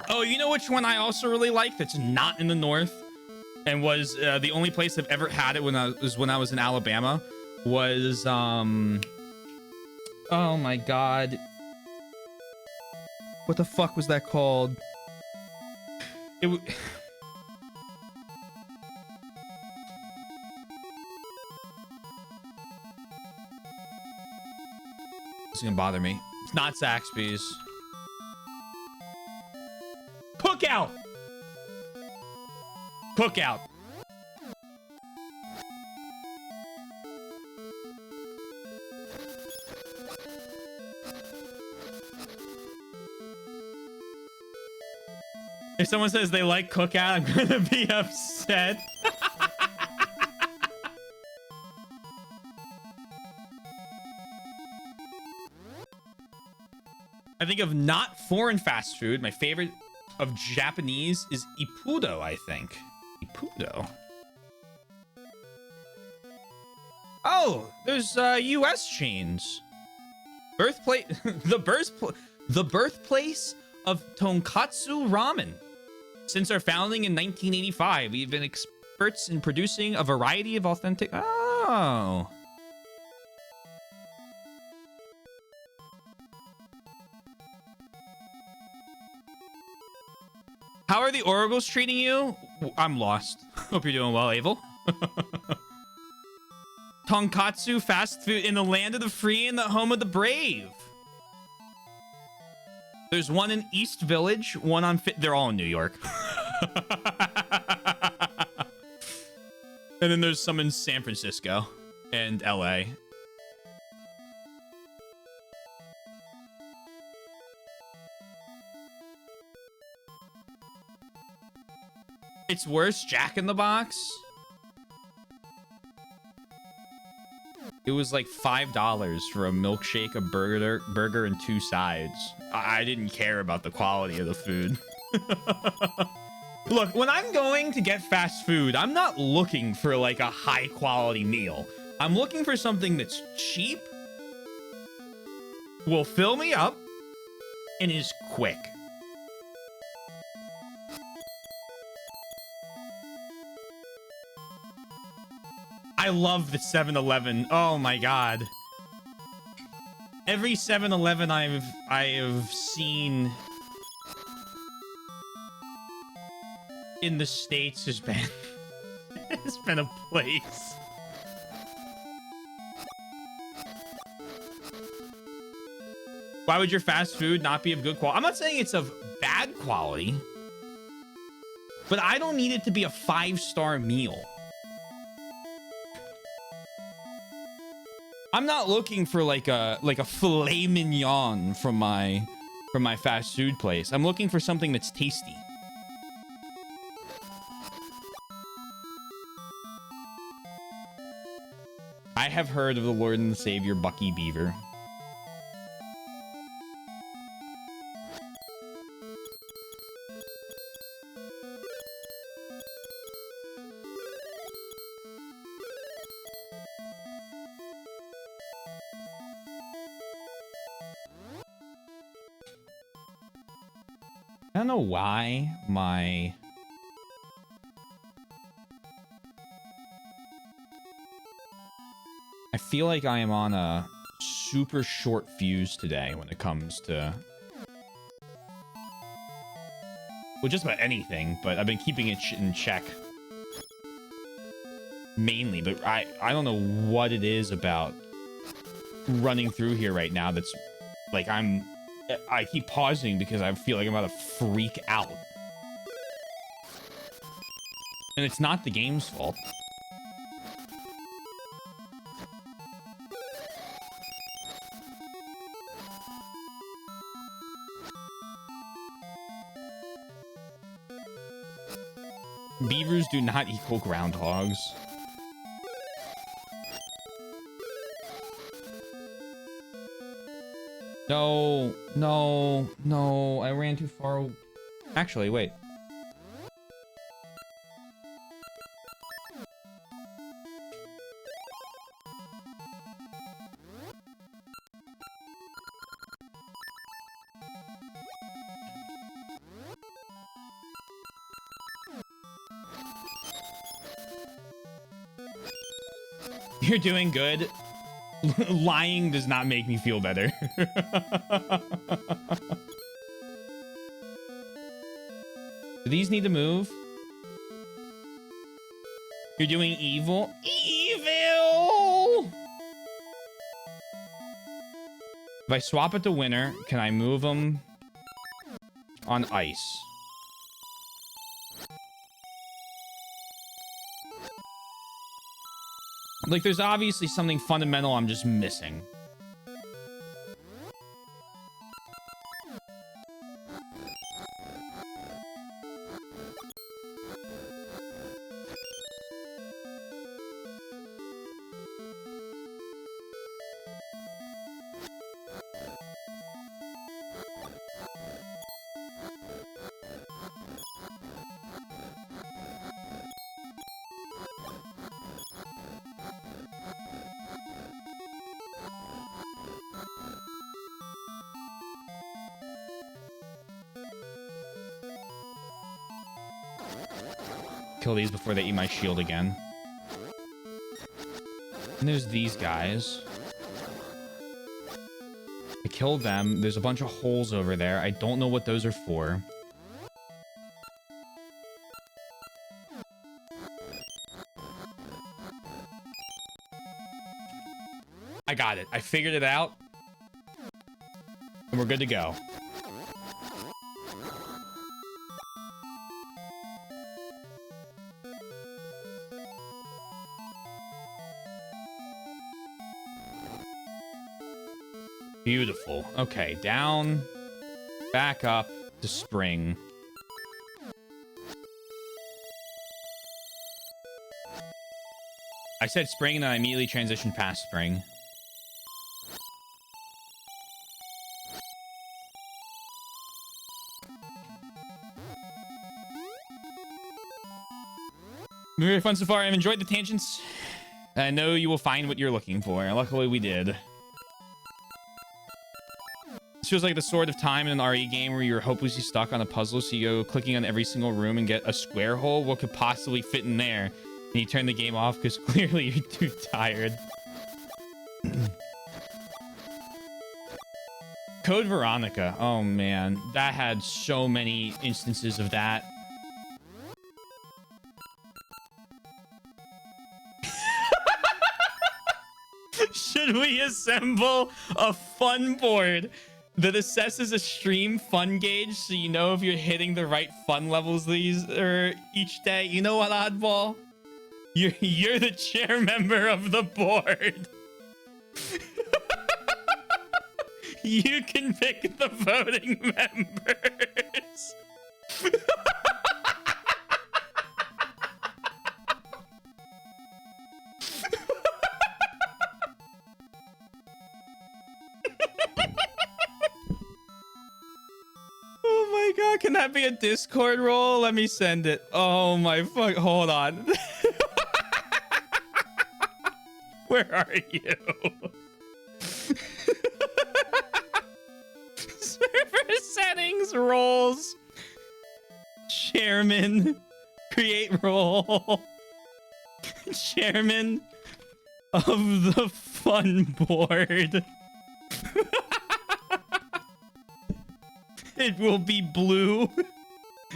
Oh, you know which one I also really like that's not in the North and was the only place I've ever had it when I was in Alabama was oh my god. What the fuck was that called? It It's gonna bother me. It's not Zaxby's. Cookout! Cookout. If someone says they like Cookout, I'm gonna be upset. I think of not foreign fast food. My favorite of Japanese is Ippudo, I think. Ippudo. Oh, there's US chains. Birthplace the birthplace of tonkatsu ramen. Since our founding in 1985, we've been experts in producing a variety of authentic. Oh. How are the oracles treating you? I'm lost. Hope you're doing well, Abel. Tonkatsu fast food in the land of the free and the home of the brave. There's one in East Village, one on they're all in New York. And then there's some in San Francisco and LA. It's worse, Jack in the Box. It was like $5 for a milkshake, a burger, and 2 sides. I didn't care about the quality of the food. Look, when I'm going to get fast food, I'm not looking for like a high quality meal. I'm looking for something that's cheap, will fill me up, and is quick. I love the 7-Eleven. Oh my god. Every 7-Eleven I have seen in the States has been has been a place. Why would your fast food not be of good quality? I'm not saying it's of bad quality, but I don't need it to be a 5-star meal. I'm not looking for like a filet mignon from my fast food place. I'm looking for something that's tasty. I have heard of the Lord and the Savior Bucky Beaver. I don't know why I feel like I am on a super short fuse today when it comes to, well, just about anything, but I've been keeping it in check mainly, but I don't know what it is about running through here right now that's like I keep pausing because I feel like I'm about to freak out. And it's not the game's fault. Beavers do not equal groundhogs. No, no, no. I ran too far. Actually, wait. You're doing good. Lying does not make me feel better. Do these need to move? You're doing evil? Evil! If I swap it to winner, can I move them on ice? Like, there's obviously something fundamental I'm just missing. Kill these before they eat my shield again. And there's these guys. I killed them. There's a bunch of holes over there. I don't know what those are for. I got it. I figured it out. And we're good to go. Beautiful. Okay, down, back up to spring. I said spring and then I immediately transitioned past spring. Very fun so far. I've enjoyed the tangents. I know you will find what you're looking for. Luckily, we did. This feels like the Sword of Time in an RE game where you're hopelessly stuck on a puzzle, so you go clicking on every single room and get a square hole. What could possibly fit in there? And you turn the game off because clearly you're too tired. Code Veronica. Oh, man. That had so many instances of that. Should we assemble a fun board that assesses a stream fun gauge so you know if you're hitting the right fun levels each day? You know what, Oddball? You're the chair member of the board. You can pick the voting members. Oh my god, can that be a Discord role? Let me send it. Oh my fuck, hold on. Where are you? Server settings, roles. Chairman, create role. Chairman of the fun board. It will be blue,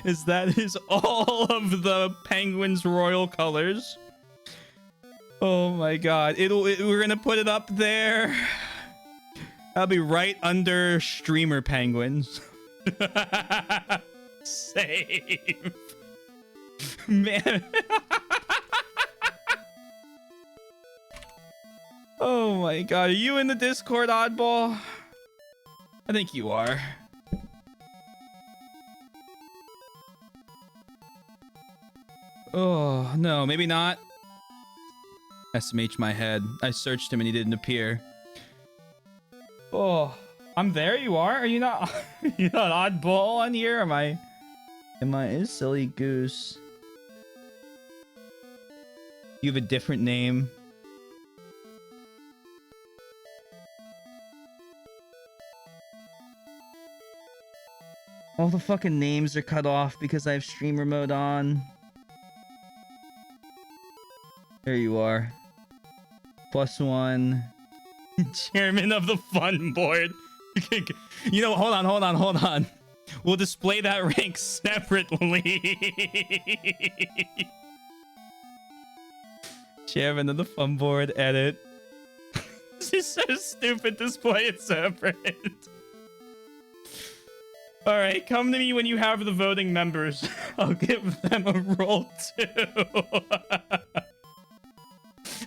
as that is all of the Penguins' royal colors. Oh my god. We're gonna put it up there. That'll be right under streamer penguins. Save. Man. Oh my god. Are you in the Discord, Oddball? I think you are. Oh, no, maybe not. SMH my head. I searched him and he didn't appear. Oh. I'm there. You are? Are you not? You not oddball on here? Am I a silly goose? You have a different name. All the fucking names are cut off because I have streamer mode on. There you are. +1. Chairman of the fun board. You know, hold on. We'll display that rank separately. Chairman of the fun board, edit. This is so stupid, display it separate. Alright, come to me when you have the voting members. I'll give them a roll too.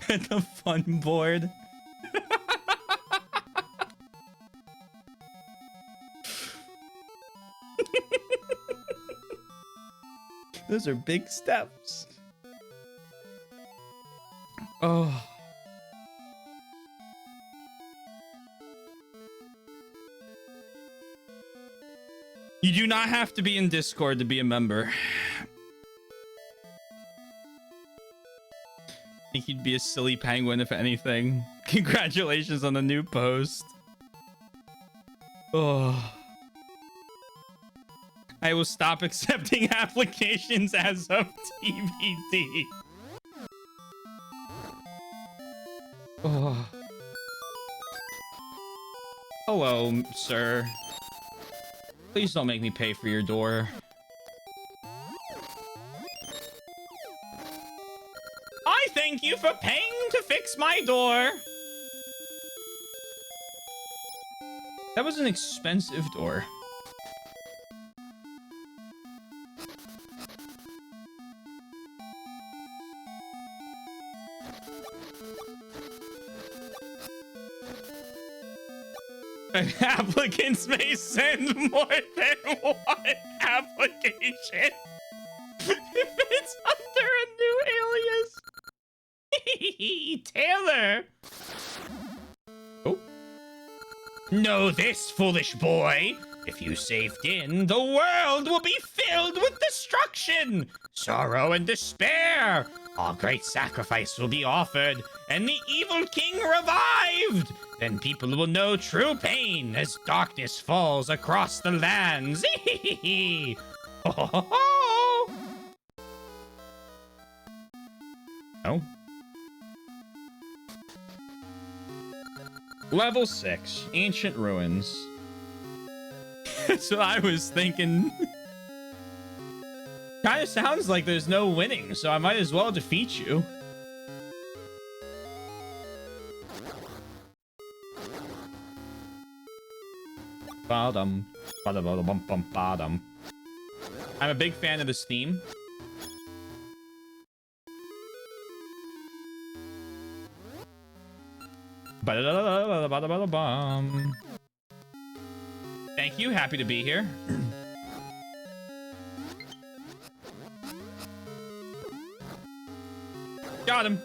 At the fun board. Those are big steps. Oh. You do not have to be in Discord to be a member. I think you'd be a silly penguin if anything. Congratulations on the new post. Oh. I will stop accepting applications as of TBD. Oh. Hello, sir. Please don't make me pay for your door. I thank you for paying to fix my door. That was an expensive door. Applicants may send more than one application if it's under a new alias. Taylor. Oh. Know this, foolish boy. If you saved in, the world will be filled with destruction, sorrow, and despair. All great sacrifice will be offered, and the evil king revived. Then people will know true pain as darkness falls across the lands. Oh. Level 6, Ancient Ruins. That's what I was thinking. Kind of sounds like there's no winning, so I might as well defeat you. Ba-dum, ba-da-ba-da-bum-bum-ba-dum. I'm a big fan of this theme. Ba-da-da-da-da-da-da-da-bum. Thank you. Happy to be here. Got him.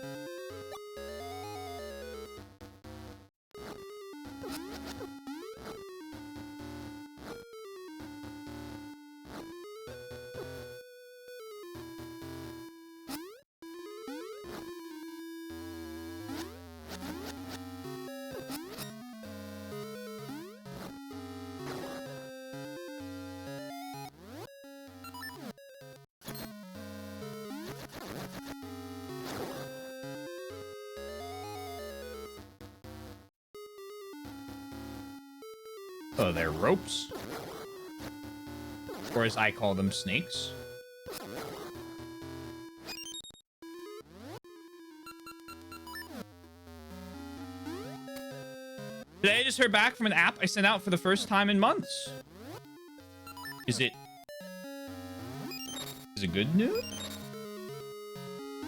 Oh, they're ropes. Or as I call them, snakes. Today I just heard back from an app I sent out for the first time in months. Is it good news?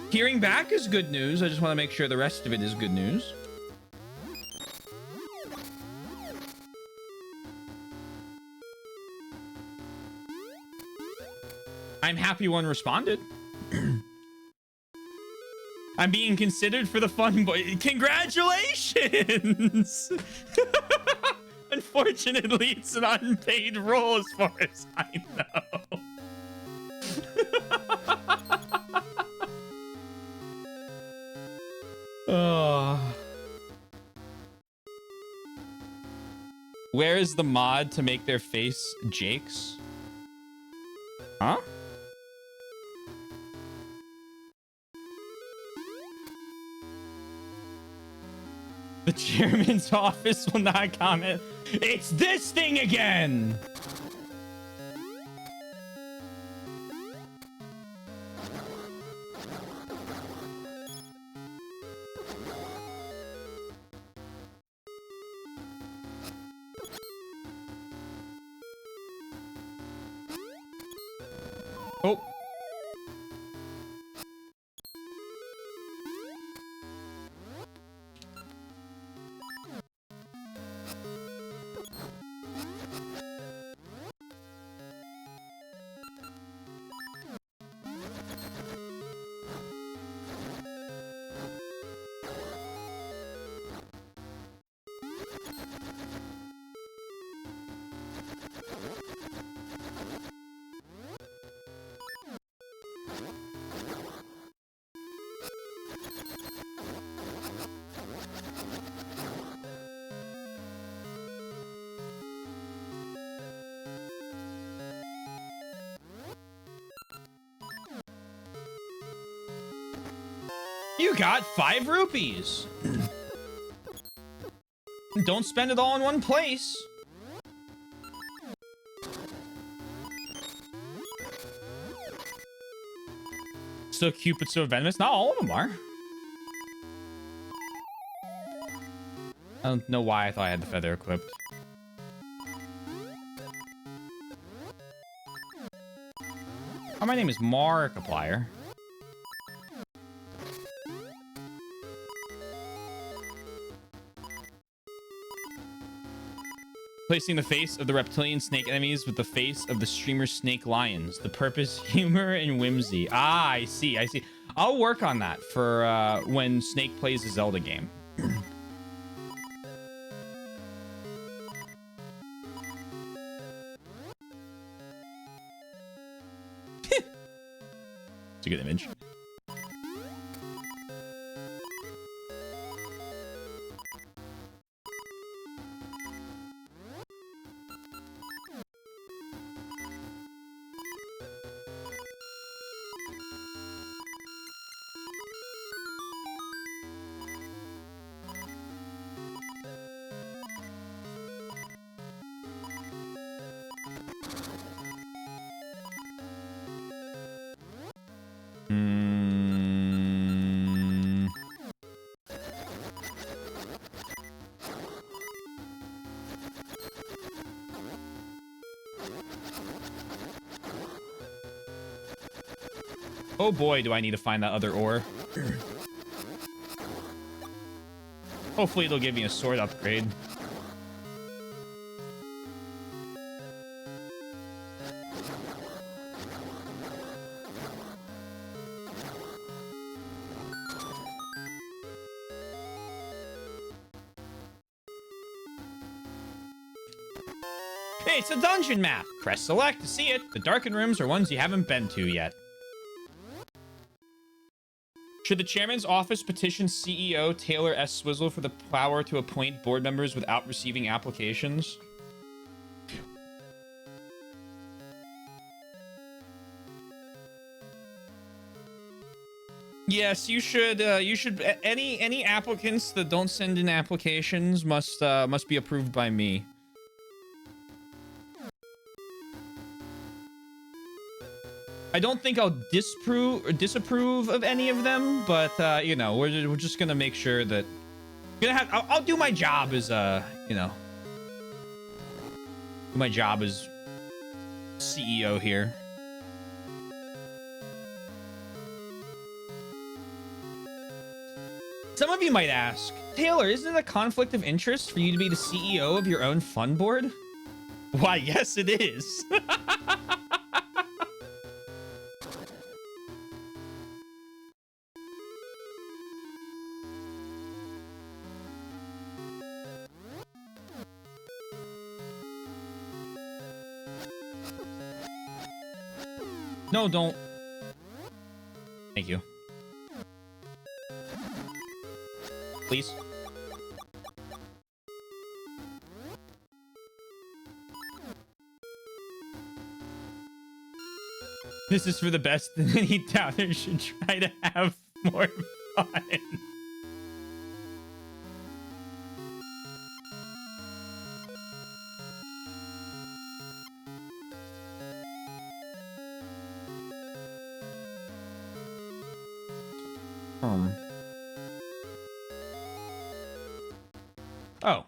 Hearing back is good news. I just want to make sure the rest of it is good news. I'm happy one responded. I'm being considered for the fun boy. Congratulations! And Unfortunately, it's an unpaid role as far as I know. Oh. Where is the mod to make their face Jake's? Huh? The chairman's office will not comment. It's this thing again! Oh. You got 5 rupees. Don't spend it all in one place. So cute but so venomous. Not all of them are. I don't know why I thought I had the feather equipped. Oh, my name is Markiplier. Placing the face of the reptilian snake enemies with the face of the streamer snake lions. The purpose, humor, and whimsy. Ah, I see. I see. I'll work on that for when Snake plays a Zelda game. It's a good image. Oh boy, do I need to find that other ore. Hopefully it'll give me a sword upgrade. Hey, it's a dungeon map. Press select to see it. The darkened rooms are ones you haven't been to yet. Should the chairman's office petition CEO Taylor S. Swizzle for the power to appoint board members without receiving applications? Yes, you should. You should. Any applicants that don't send in applications must be approved by me. I don't think I'll disapprove of any of them, but you know, we're just gonna make sure that I'll do my job as you know, do my job as CEO here. Some of you might ask, Taylor, isn't it a conflict of interest for you to be the CEO of your own fun board? Why, yes, it is. No, don't. Thank you. Please. This is for the best, and any doubter should try to have more fun. Oh.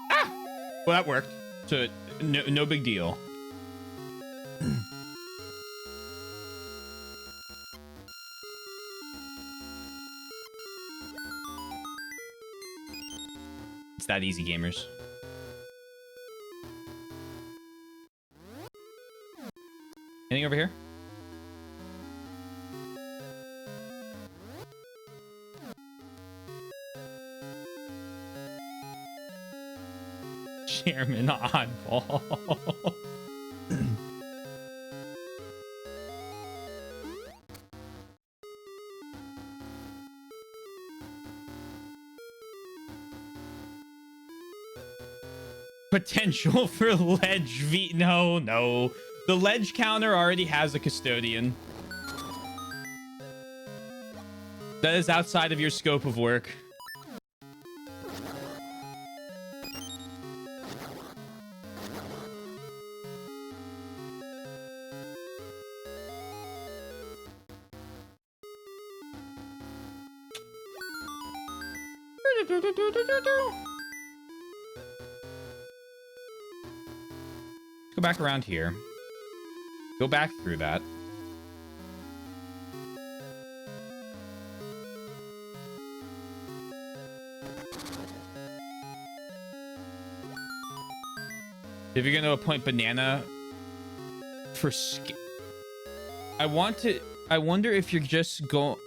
Ah! Well, that worked. So, no big deal. It's that easy, gamers. Anything over here? Chairman Oddball. Potential for ledge v. No. The ledge counter already has a custodian. That is outside of your scope of work. Go back around here. Go back through that. If you're going to appoint banana for I wonder if you're going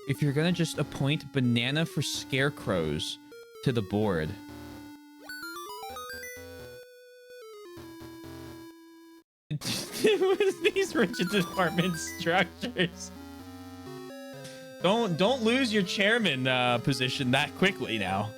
to just appoint banana for scarecrows to the board. These rigid department structures. Don't lose your chairman position that quickly now.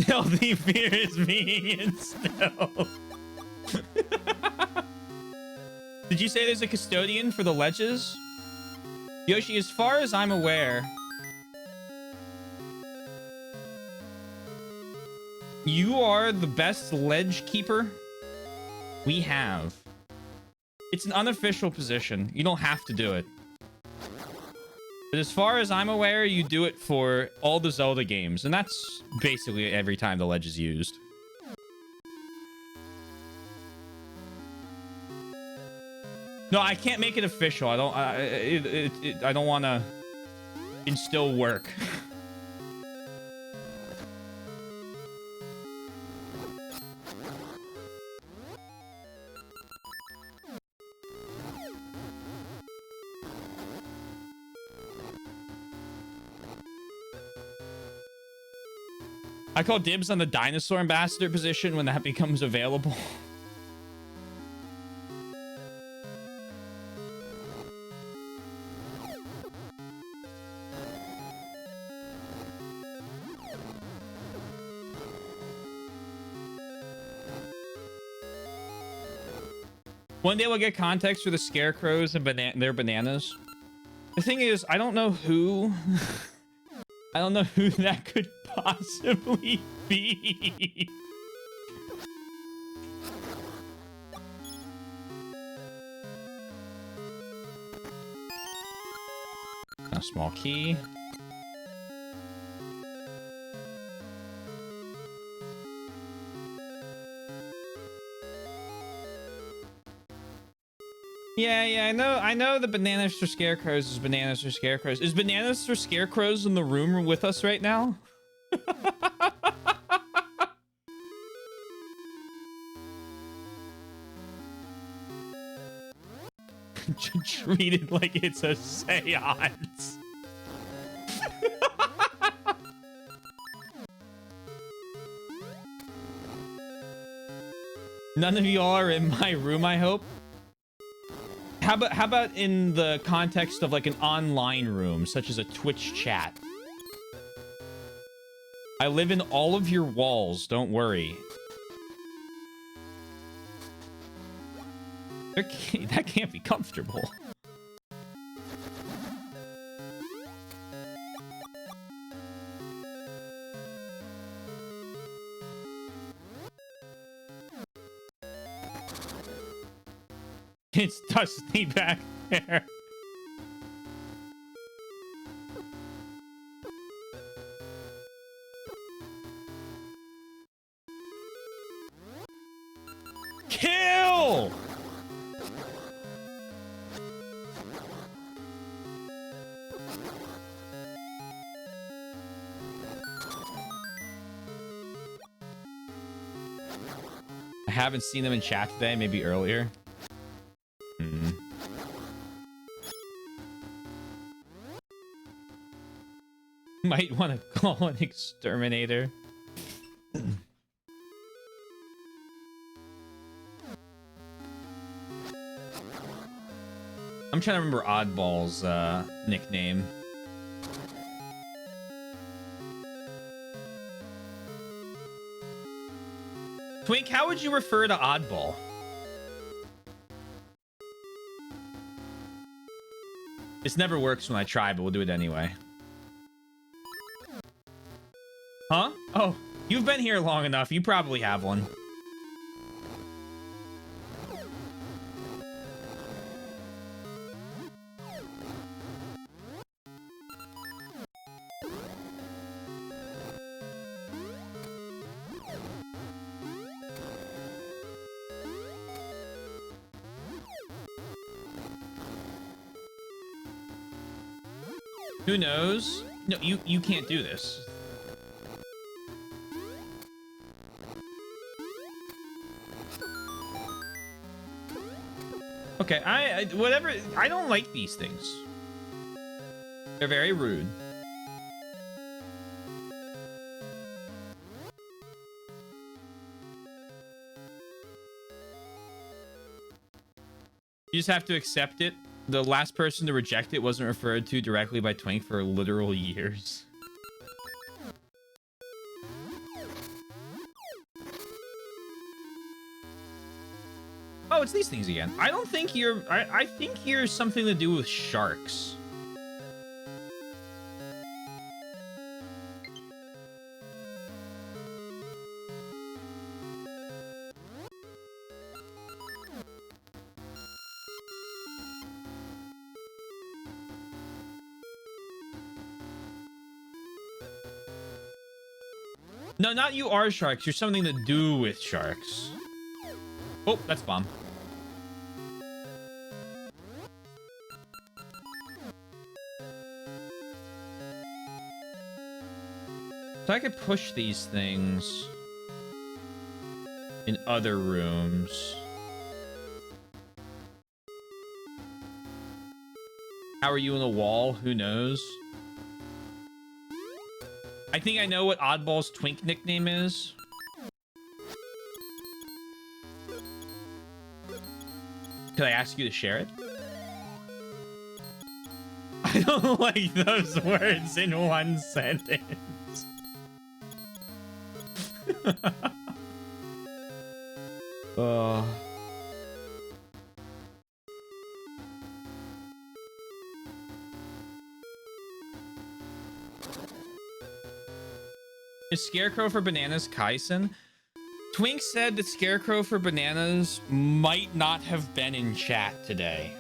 Healthy fear is being instilled. Did you say there's a custodian for the ledges? Yoshi, as far as I'm aware, you are the best ledge keeper we have. It's an unofficial position. You don't have to do it. But as far as I'm aware, you do it for all the Zelda games. And that's basically every time the ledge is used. No, I can't make it official. I don't want to instill work. I call dibs on the dinosaur ambassador position when that becomes available. One day we'll get context for the scarecrows and their bananas. The thing is, I don't know who... I don't know who that could possibly be. A small key. Yeah, I know the bananas for scarecrows is bananas for scarecrows. Is bananas for scarecrows in the room with us right now? Treat it like it's a seance. None of y'all are in my room, I hope. How about in the context of like an online room, such as a Twitch chat? I live in all of your walls, don't worry. That can't be comfortable. It's dusty back there. Kill! I haven't seen them in chat today, maybe earlier. Might want to call an exterminator. I'm trying to remember Oddball's nickname. Twink, how would you refer to Oddball? This never works when I try, but we'll do it anyway. Huh? Oh, you've been here long enough. You probably have one. Who knows? No, you can't do this. Okay, whatever. I don't like these things. They're very rude. You just have to accept it. The last person to reject it wasn't referred to directly by Twink for literal years. Oh, it's these things again. I don't think you're... I think you're something to do with sharks. No, not you are sharks. You're something to do with sharks. Oh, that's bomb. So I could push these things in other rooms. How are you in the wall? Who knows? I think I know what Oddball's Twink nickname is. Could I ask you to share it? I don't like those words in one sentence. Oh. Is Scarecrow for Bananas Kaisen? Twink said that Scarecrow for Bananas might not have been in chat today.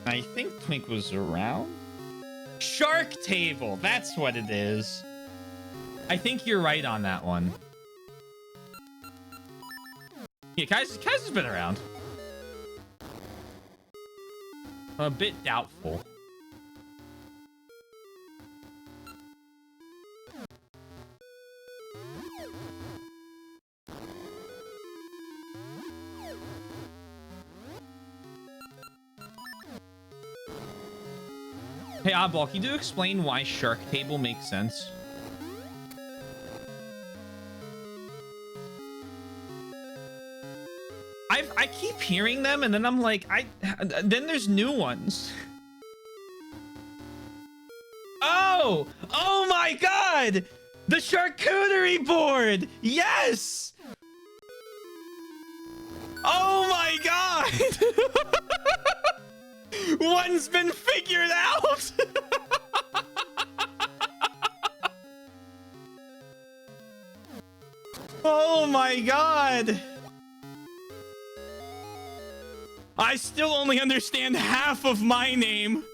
I think Twink was around. Shark Table, that's what it is. I think you're right on that one. Yeah, Kaiser's been around. A bit doubtful. Hey, Oddball, can you explain why Shark Table makes sense? I keep hearing them, and then I'm like, then there's new ones. Oh! Oh my god! The charcuterie board! Yes! Oh my god! One's been figured out! Oh my god! I still only understand half of my name.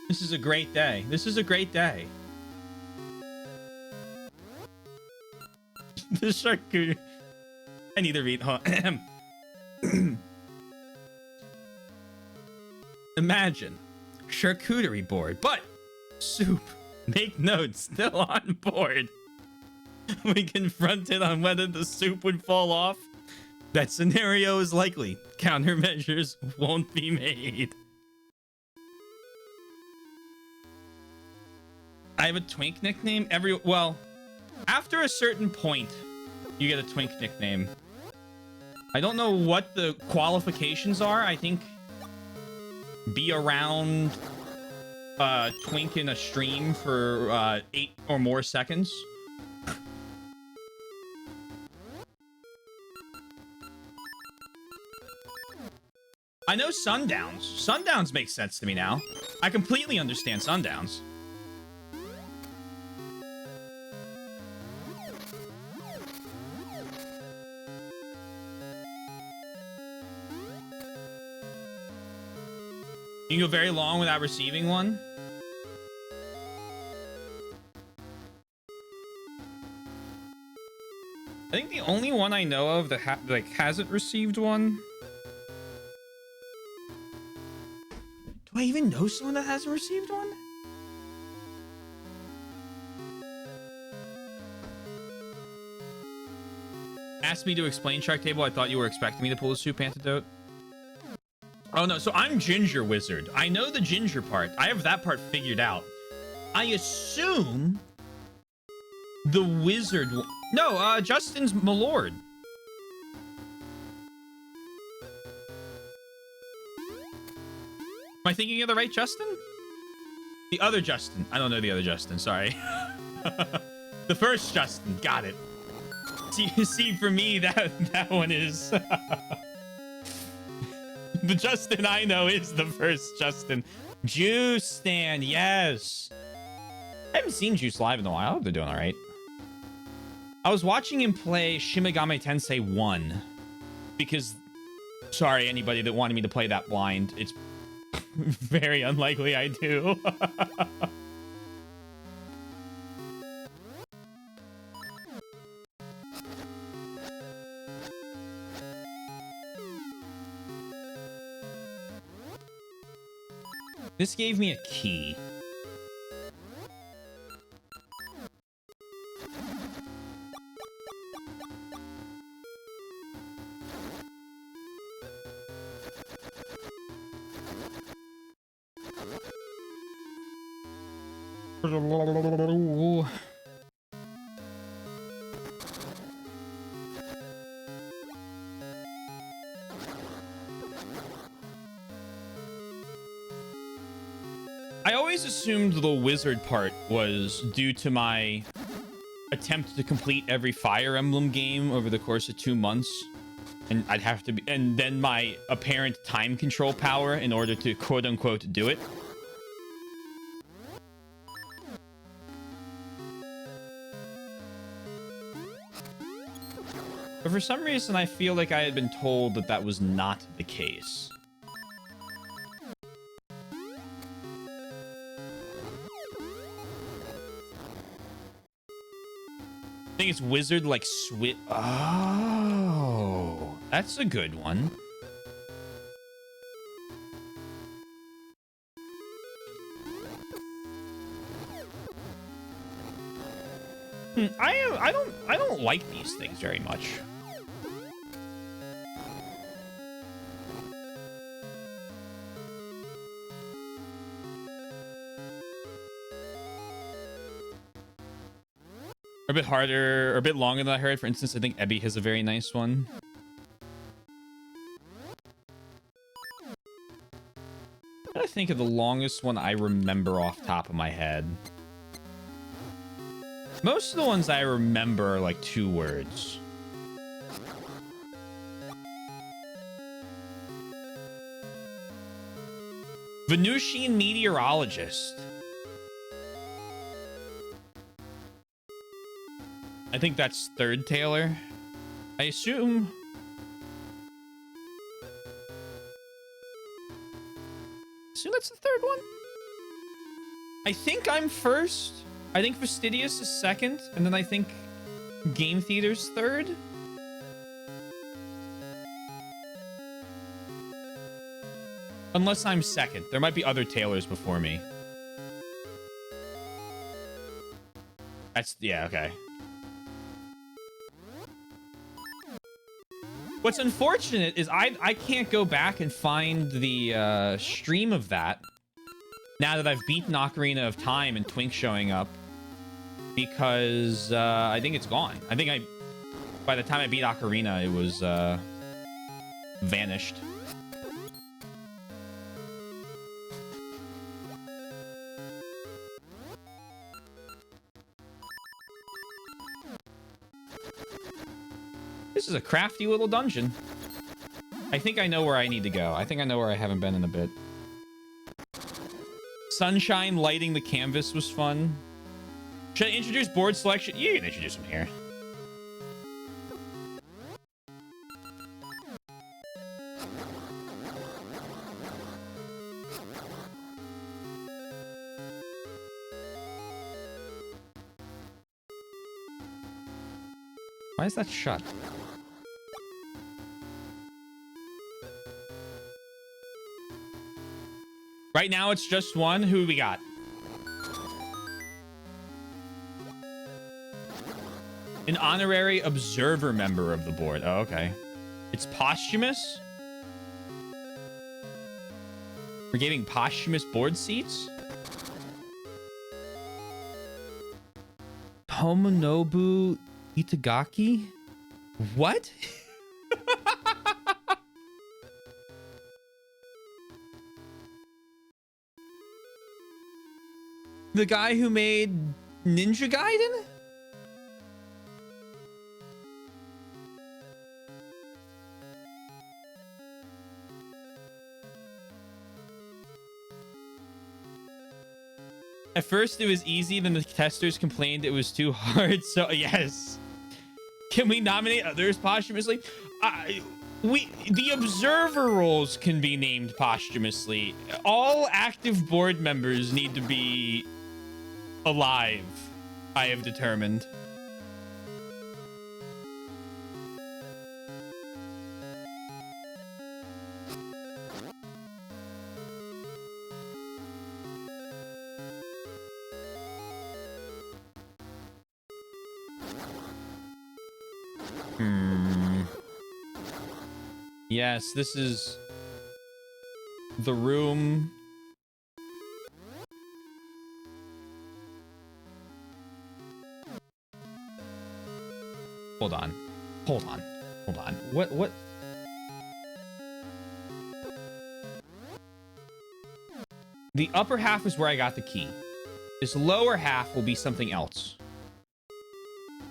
This is a great day. This is a great day. The charcuterie. I need to read. Huh? Imagine charcuterie board, but soup. Make notes, still on board. We confronted on whether the soup would fall off. That scenario is likely. Countermeasures won't be made. I have a twink nickname. Well, after a certain point, you get a twink nickname. I don't know what the qualifications are. I think be around twink in a stream for 8 or more seconds. I know Sundowns. Sundowns makes sense to me now. I completely understand Sundowns. You can go very long without receiving one. I think the only one I know of that hasn't received one. Do I even know someone that hasn't received one? Asked me to explain Shark Table. I thought you were expecting me to pull a soup antidote. Oh no, so I'm Ginger Wizard. I know the ginger part. I have that part figured out. I assume the wizard... No, Justin's Malord. Am I thinking of the right Justin? The other Justin. I don't know the other Justin, sorry. The first Justin, got it. See, for me, that one is... The Justin I know is the first Justin. Juice Stand, yes. I haven't seen Juice live in a while. I hope they're doing all right. I was watching him play Shin Megami Tensei 1 because, sorry, anybody that wanted me to play that blind. It's very unlikely I do. This gave me a key. I always assumed the wizard part was due to my attempt to complete every Fire Emblem game over the course of 2 months. And I'd have to be, and then my apparent time control power in order to quote unquote do it. But for some reason, I feel like I had been told that that was not the case. think it's wizard like swit. Oh, that's a good one. I don't like these things very much. A bit harder, or a bit longer than I heard. For instance, I think Ebby has a very nice one. I think of the longest one I remember off top of my head. Most of the ones I remember are like 2 words. Venusian meteorologist. I think that's third Taylor. I assume. That's the third one. I think I'm first. I think Fastidious is second. And then I think Game Theater's third. Unless I'm second. There might be other Taylors before me. That's, yeah, okay. What's unfortunate is I can't go back and find the stream of that now that I've beaten Ocarina of Time and Twink showing up, because I think it's gone. I think by the time I beat Ocarina, it was vanished. This is a crafty little dungeon. I think I know where I need to go. I think I know where I haven't been in a bit. Sunshine lighting the canvas was fun. Should I introduce board selection? You can introduce them here. Why is that shut? Right now, it's just one. Who we got? An honorary observer member of the board. Oh, okay. It's posthumous? We're giving posthumous board seats? Tomonobu Itagaki? What? The guy who made Ninja Gaiden? At first it was easy, then the testers complained it was too hard, so yes. Can we nominate others posthumously? The observer roles can be named posthumously. All active board members need to be alive, I have determined. Yes, this is the room. Hold on. Hold on. Hold on. What? The upper half is where I got the key. This lower half will be something else.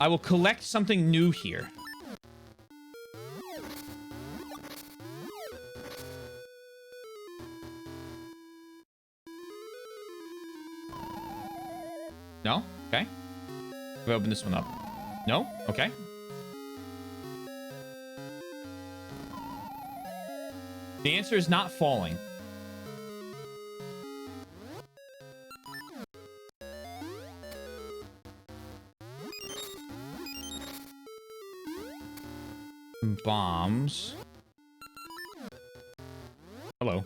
I will collect something new here. No? Okay. We open this one up. No? Okay. The answer is not falling. comes. Hello.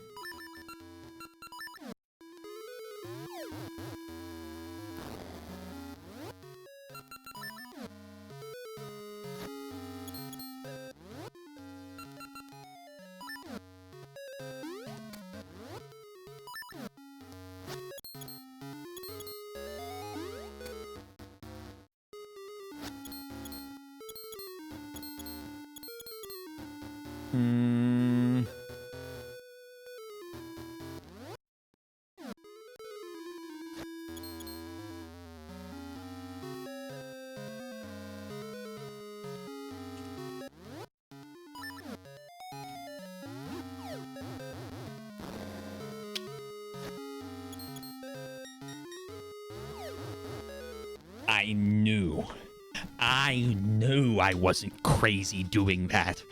I knew I wasn't crazy doing that.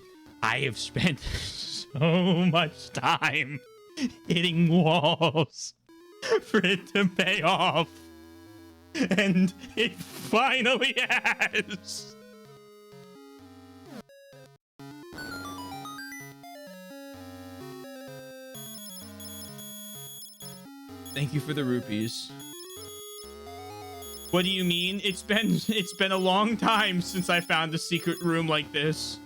I have spent so much time hitting walls for it to pay off. And it finally has. Thank you for the rupees. What do you mean? It's been a long time since I found a secret room like this.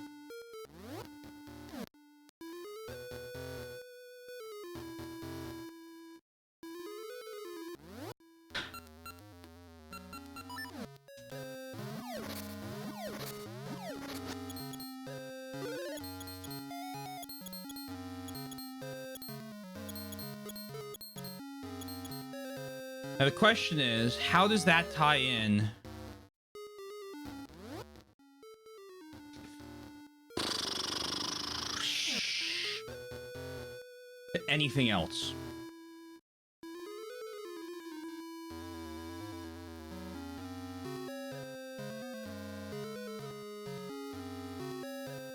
Now the question is, how does that tie in? To anything else?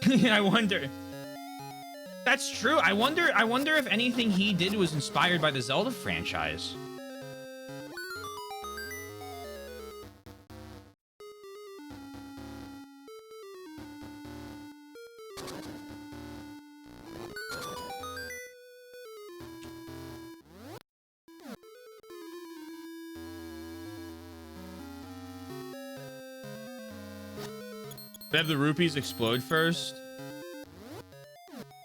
I wonder. That's true. I wonder if anything he did was inspired by the Zelda franchise. Have the rupees explode first?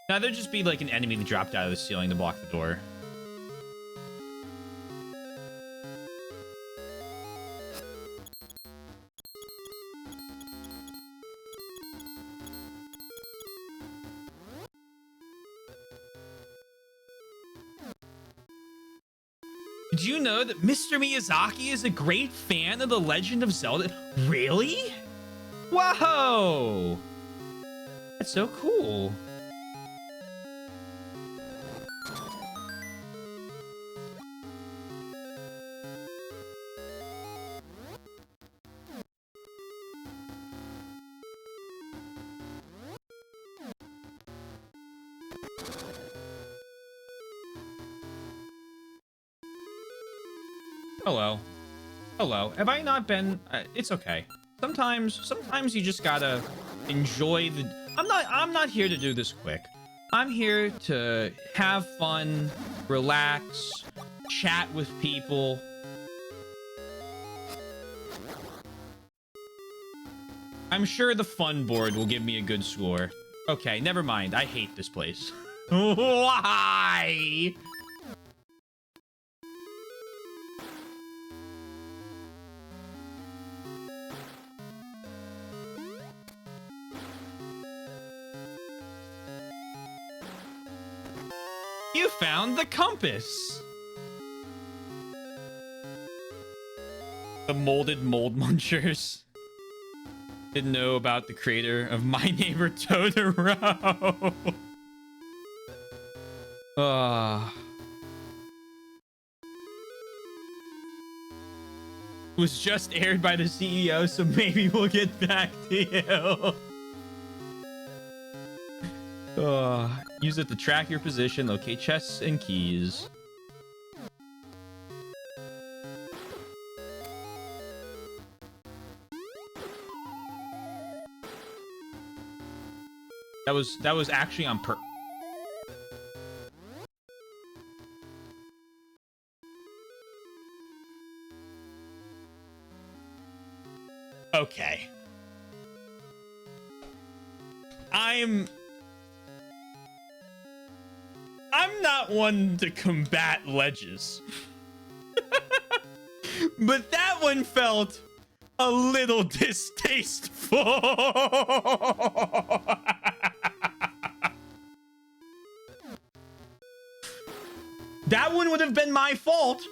Now there'd just be like an enemy that dropped out of the ceiling to block the door. Did you know that Mr. Miyazaki is a great fan of The Legend of Zelda? Really? Whoa! That's so cool. Hello. Hello. Have I not been... it's okay. Sometimes you just gotta enjoy the... I'm not here to do this quick. I'm here to have fun, relax, chat with people. I'm sure the fun board will give me a good score. Okay, never mind. I hate this place. Why? You found the compass. The molded mold munchers. Didn't know about the creator of My Neighbor Totoro. Was just aired by the CEO, so maybe we'll get back to you. Use it to track your position, locate chests and keys. That was actually on purpose. Okay. I'm not one to combat ledges. But that one felt a little distasteful. That one would have been my fault.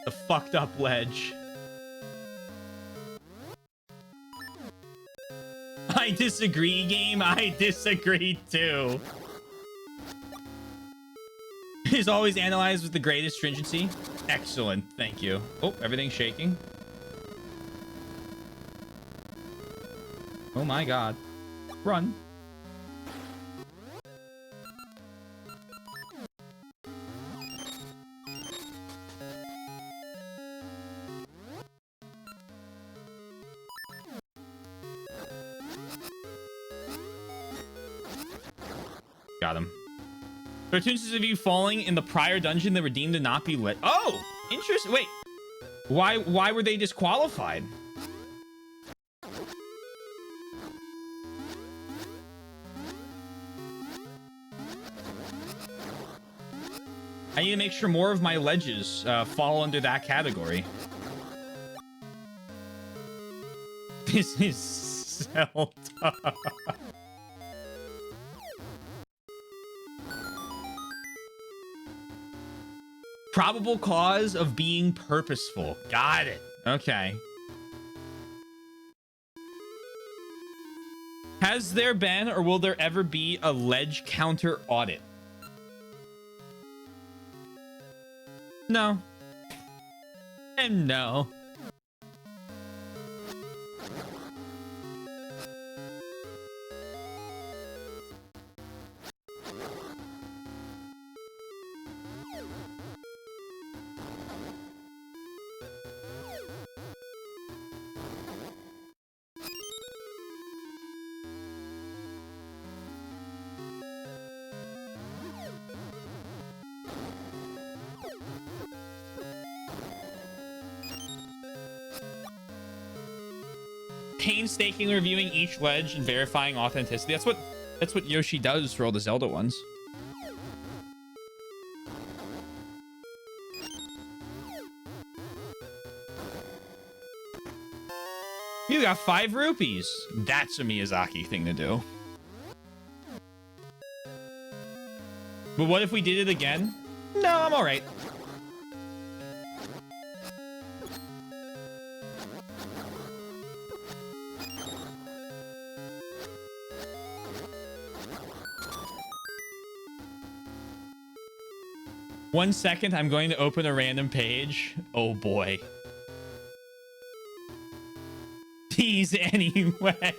The fucked up ledge. I disagree, game. I disagree too. Is always analyzed with the greatest stringency. Excellent. Thank you. Oh, everything's shaking. Oh my god. Run. Got him. Cartoons of you falling in the prior dungeon that were deemed to not be lit. Oh, interesting. Wait, why were they disqualified? I need to make sure more of my ledges fall under that category. This is Zelda. Probable cause of being purposeful. Got it. Okay. Has there been or will there ever be a ledge counter audit? No. And no. Painstakingly reviewing each ledge and verifying authenticity. That's what Yoshi does for all the Zelda ones. You got 5 rupees. That's a Miyazaki thing to do. But what if we did it again? No, I'm all right. One second, I'm going to open a random page. Oh boy. Tease anyway.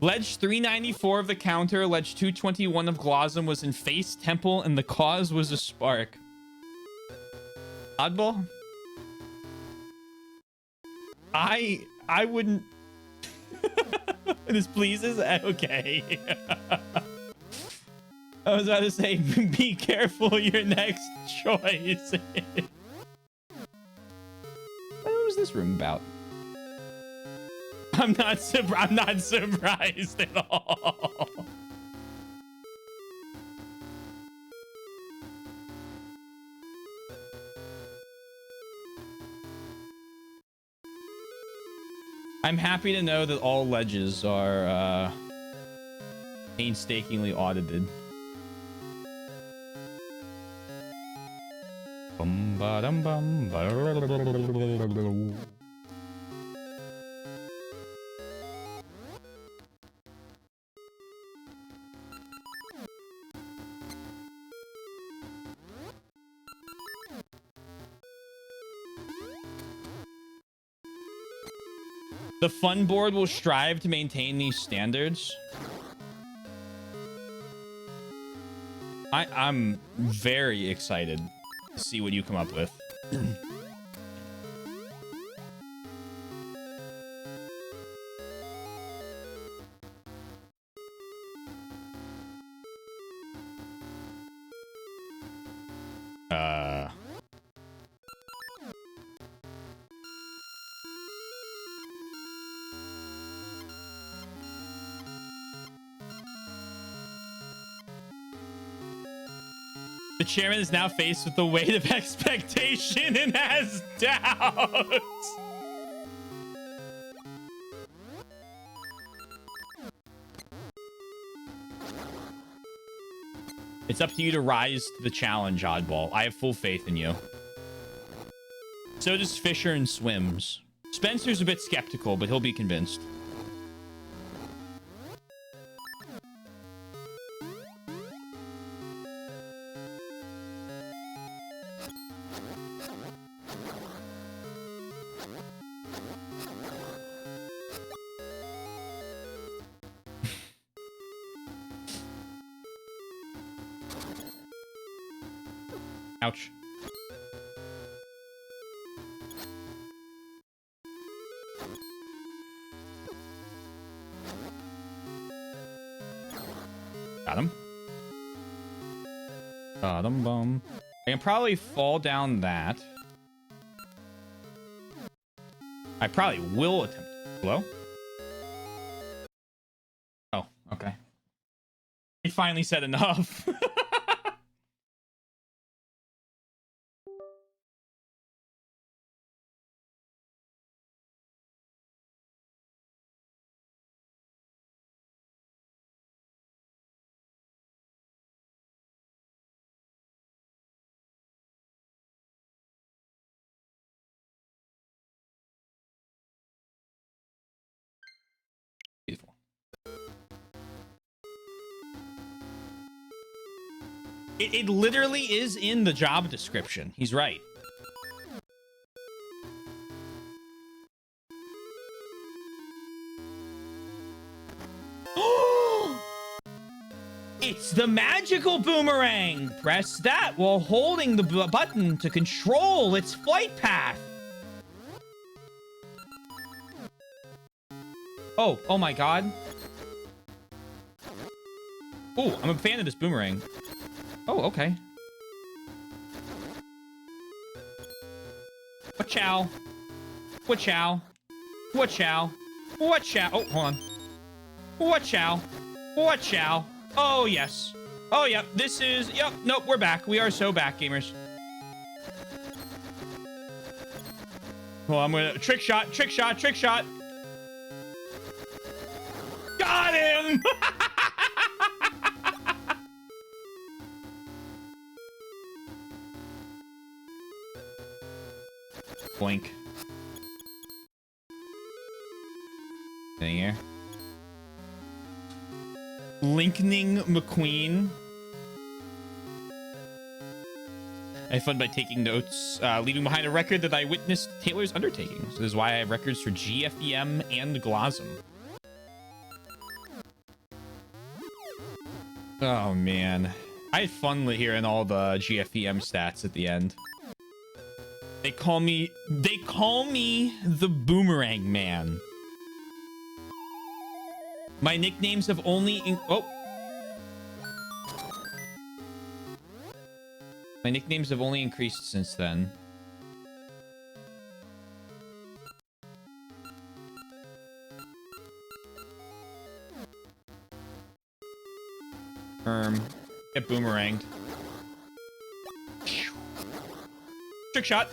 Ledge 394 of the counter, ledge 221 of Glossom was in Face Temple, and the cause was a spark. Oddball? I wouldn't... This pleases? Okay. I was about to say, be careful your next choice. What was this room about? I'm not surprised at all. I'm happy to know that all ledges are painstakingly audited. Bum ba dum bum ba. The fun board will strive to maintain these standards. I'm very excited to see what you come up with. The chairman is now faced with the weight of expectation and has doubts. It's up to you to rise to the challenge, Oddball. I have full faith in you. So does Fisher and Swims. Spencer's a bit skeptical, but he'll be convinced. Ouch. Got him. Got him, bum. I can probably fall down that. I probably will attempt. Hello? Oh, okay. He finally said enough. Beautiful. It literally is in the job description. He's right. It's the magical boomerang. Press that while holding the button to control its flight path. Oh my god. Oh, I'm a fan of this boomerang. Oh, okay. Wa-chow. Wa-chow. Wa-chow. Wa-chow. Oh, hold on. Wa-chow. Wa-chow. Oh, yes. Oh, yep. This is... Yep. Nope, we're back. We are so back, gamers. Well, I'm gonna... Trick shot. Trick shot. Trick shot. Got him! Boink. In here. Lincolning McQueen. I had fun by taking notes, leaving behind a record that I witnessed Taylor's undertaking. So this is why I have records for GFEM and Glosm. Oh, man. I had fun hearing all the GFEM stats at the end. They call me the Boomerang Man. My nicknames have only My nicknames have only increased since then. Get boomeranged. Trick shot.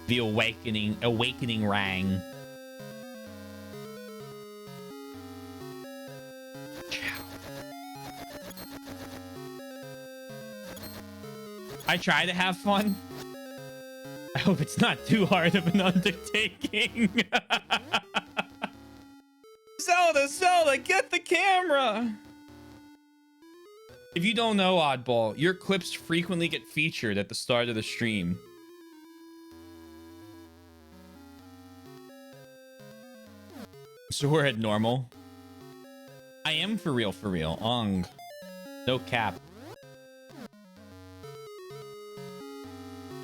The awakening rang. I try to have fun. I hope it's not too hard of an undertaking. Zelda, get the camera. If you don't know, Oddball, your clips frequently get featured at the start of the stream. So we're at normal. I am for real, for real. Ong. No cap.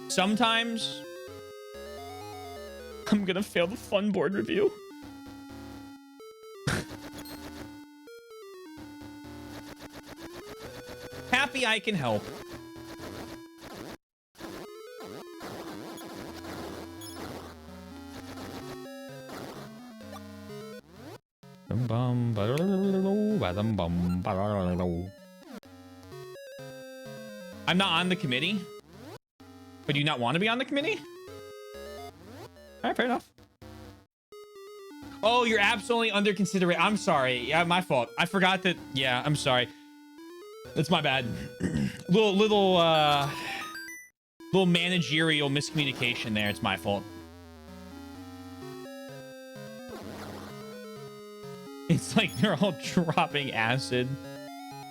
Sometimes I'm gonna fail the fun board review. Happy I can help. I'm not on the committee. But do you not want to be on the committee? All right, fair enough. Oh, you're absolutely under consideration. I'm sorry. Yeah, my fault. I forgot that. Yeah, I'm sorry. That's my bad. little managerial miscommunication there. It's my fault. It's like they're all dropping acid.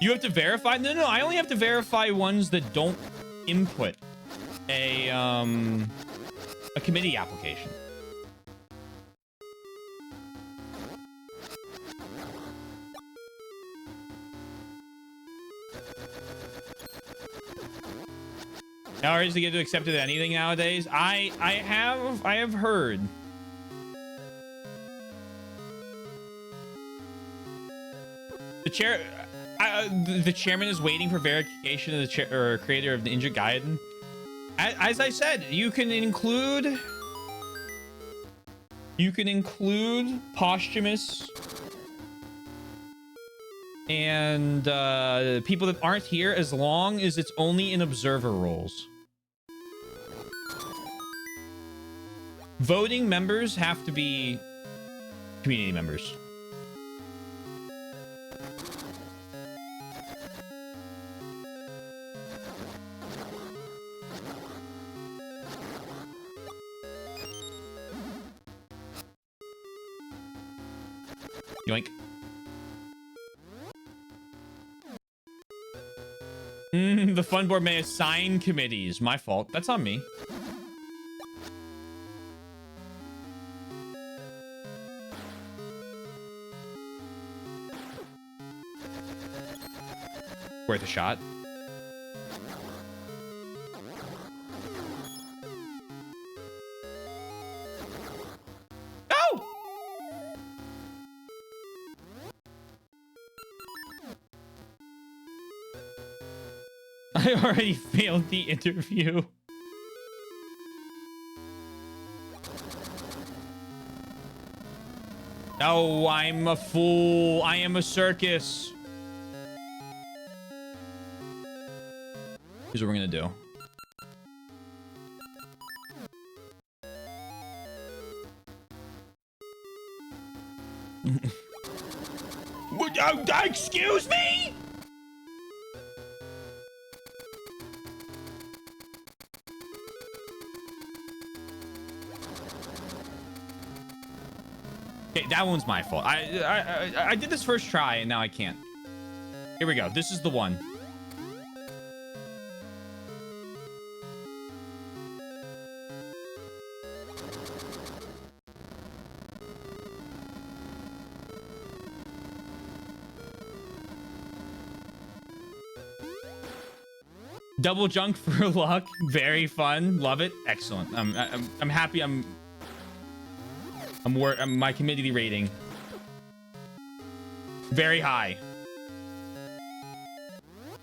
You have to verify? No, I only have to verify ones that don't input a committee application. Now, is to get accepted anything nowadays? I have heard. The chairman is waiting for verification of the creator of Ninja Gaiden. As I said, you can include posthumous and people that aren't here, as long as it's only in observer roles. Voting members have to be community members. Yoink. The fun board may assign committees. My fault. That's on me. Worth a shot. No! I already failed the interview. Oh, I'm a fool. I am a circus. Here's what we're gonna do. Excuse me? Okay, that one's my fault. I did this first try and now I can't. Here we go. This is the one. Double junk for luck. Very fun. Love it. Excellent. I'm happy. I'm my committee rating very high.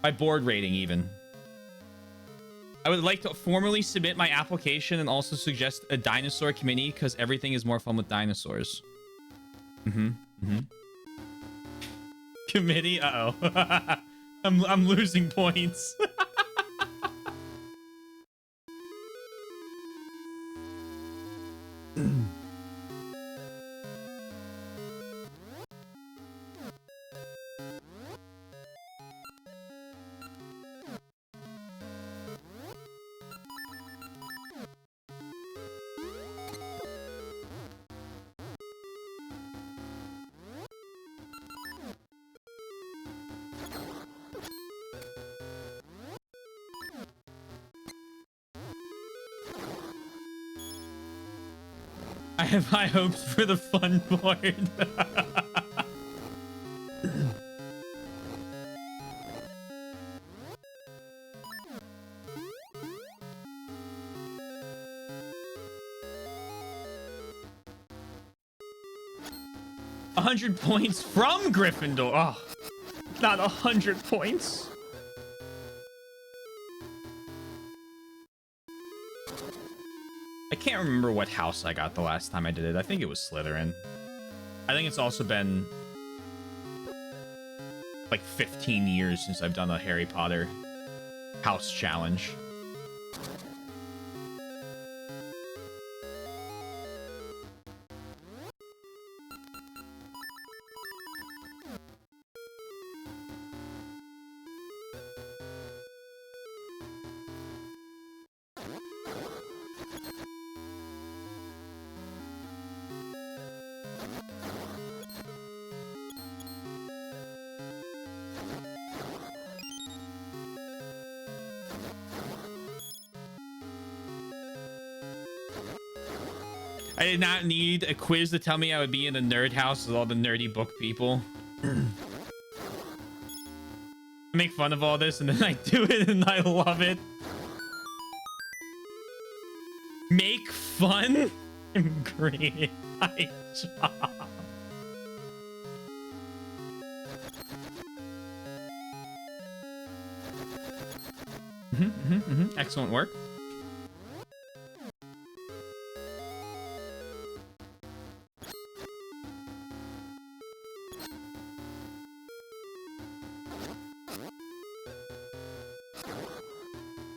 My board rating even. I would like to formally submit my application and also suggest a dinosaur committee because everything is more fun with dinosaurs. Committee. Uh-oh. I'm losing points. I have high hopes for the fun board. 100 points from Gryffindor. Oh, not 100 points. I can't remember what house I got the last time I did it. I think it was Slytherin. I think it's also been like 15 years since I've done a Harry Potter house challenge. I did not need a quiz to tell me I would be in a nerd house with all the nerdy book people. I make fun of all this and then I do it and I love it. Make fun? Great. High job. Excellent work.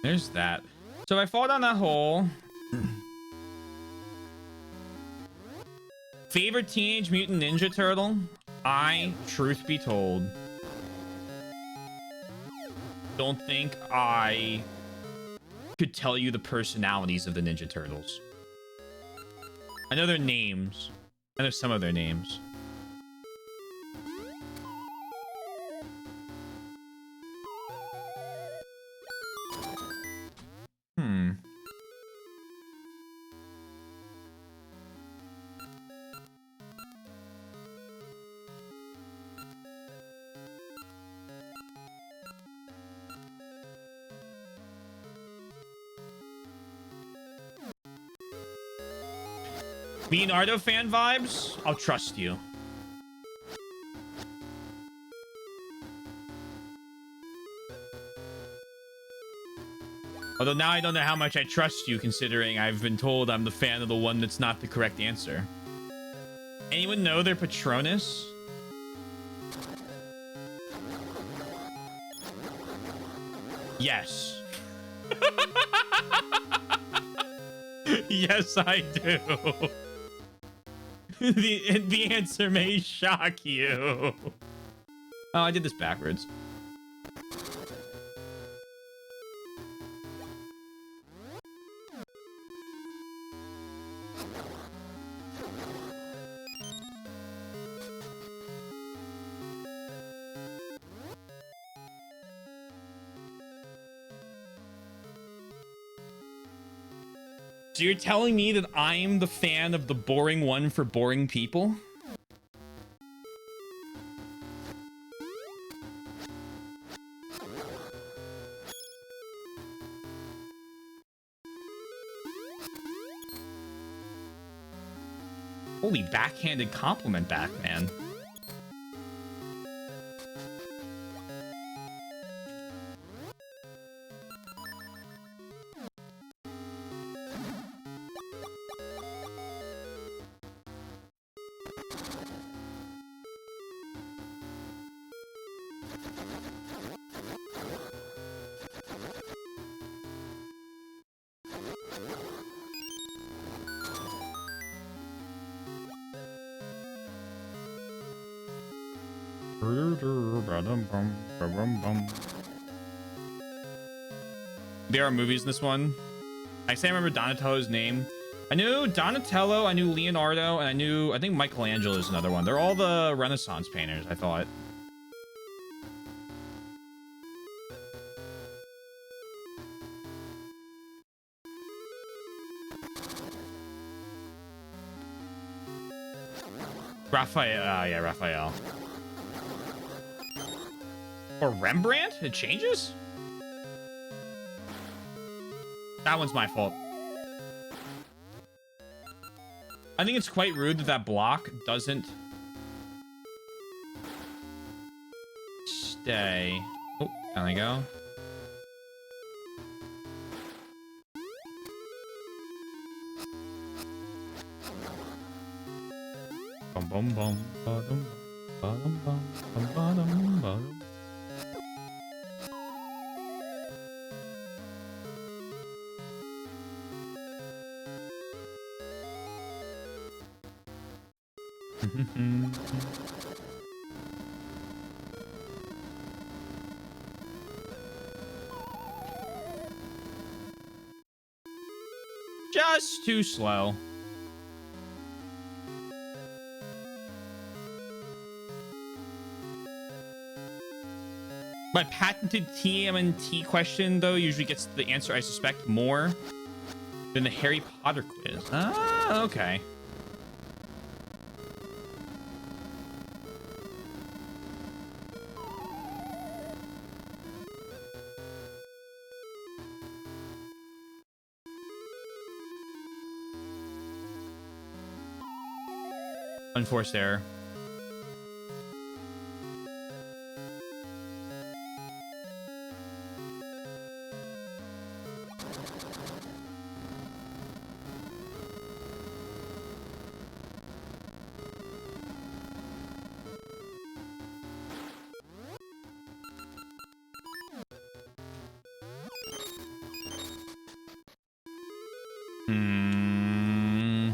There's that. So if I fall down that hole... Favorite Teenage Mutant Ninja Turtle? Truth be told, don't think I could tell you the personalities of the Ninja Turtles. I know their names. I know some of their names. Leonardo fan vibes? I'll trust you. Although now I don't know how much I trust you, considering I've been told I'm the fan of the one that's not the correct answer. Anyone know their Patronus? Yes. Yes, I do. The answer may shock you. Oh, I did this backwards. So you're telling me that I'm the fan of the boring one for boring people? Holy backhanded compliment back, man. There are movies in this one. I say I remember Donatello's name. I knew Donatello, I knew Leonardo, and I think Michelangelo is another one. They're all the Renaissance painters, I thought. Raphael. Yeah, Raphael. Or Rembrandt? It changes? That one's my fault. I think it's quite rude that that block doesn't stay. Oh, there we go. Bum bum bum ba-dum, ba-dum, bum, bum, ba-dum, ba-dum. Just too slow. My patented TMNT question, though, usually gets the answer I suspect more than the Harry Potter quiz. Ah, okay. Unforced error. Hmm.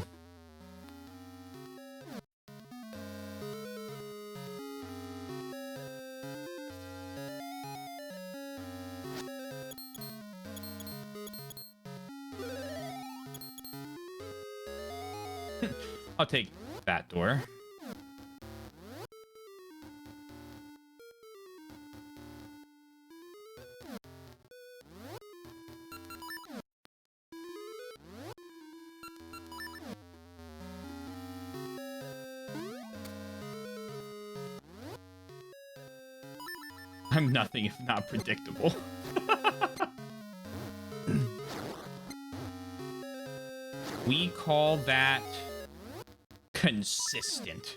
I'll take that door. I'm nothing if not predictable. We call that consistent.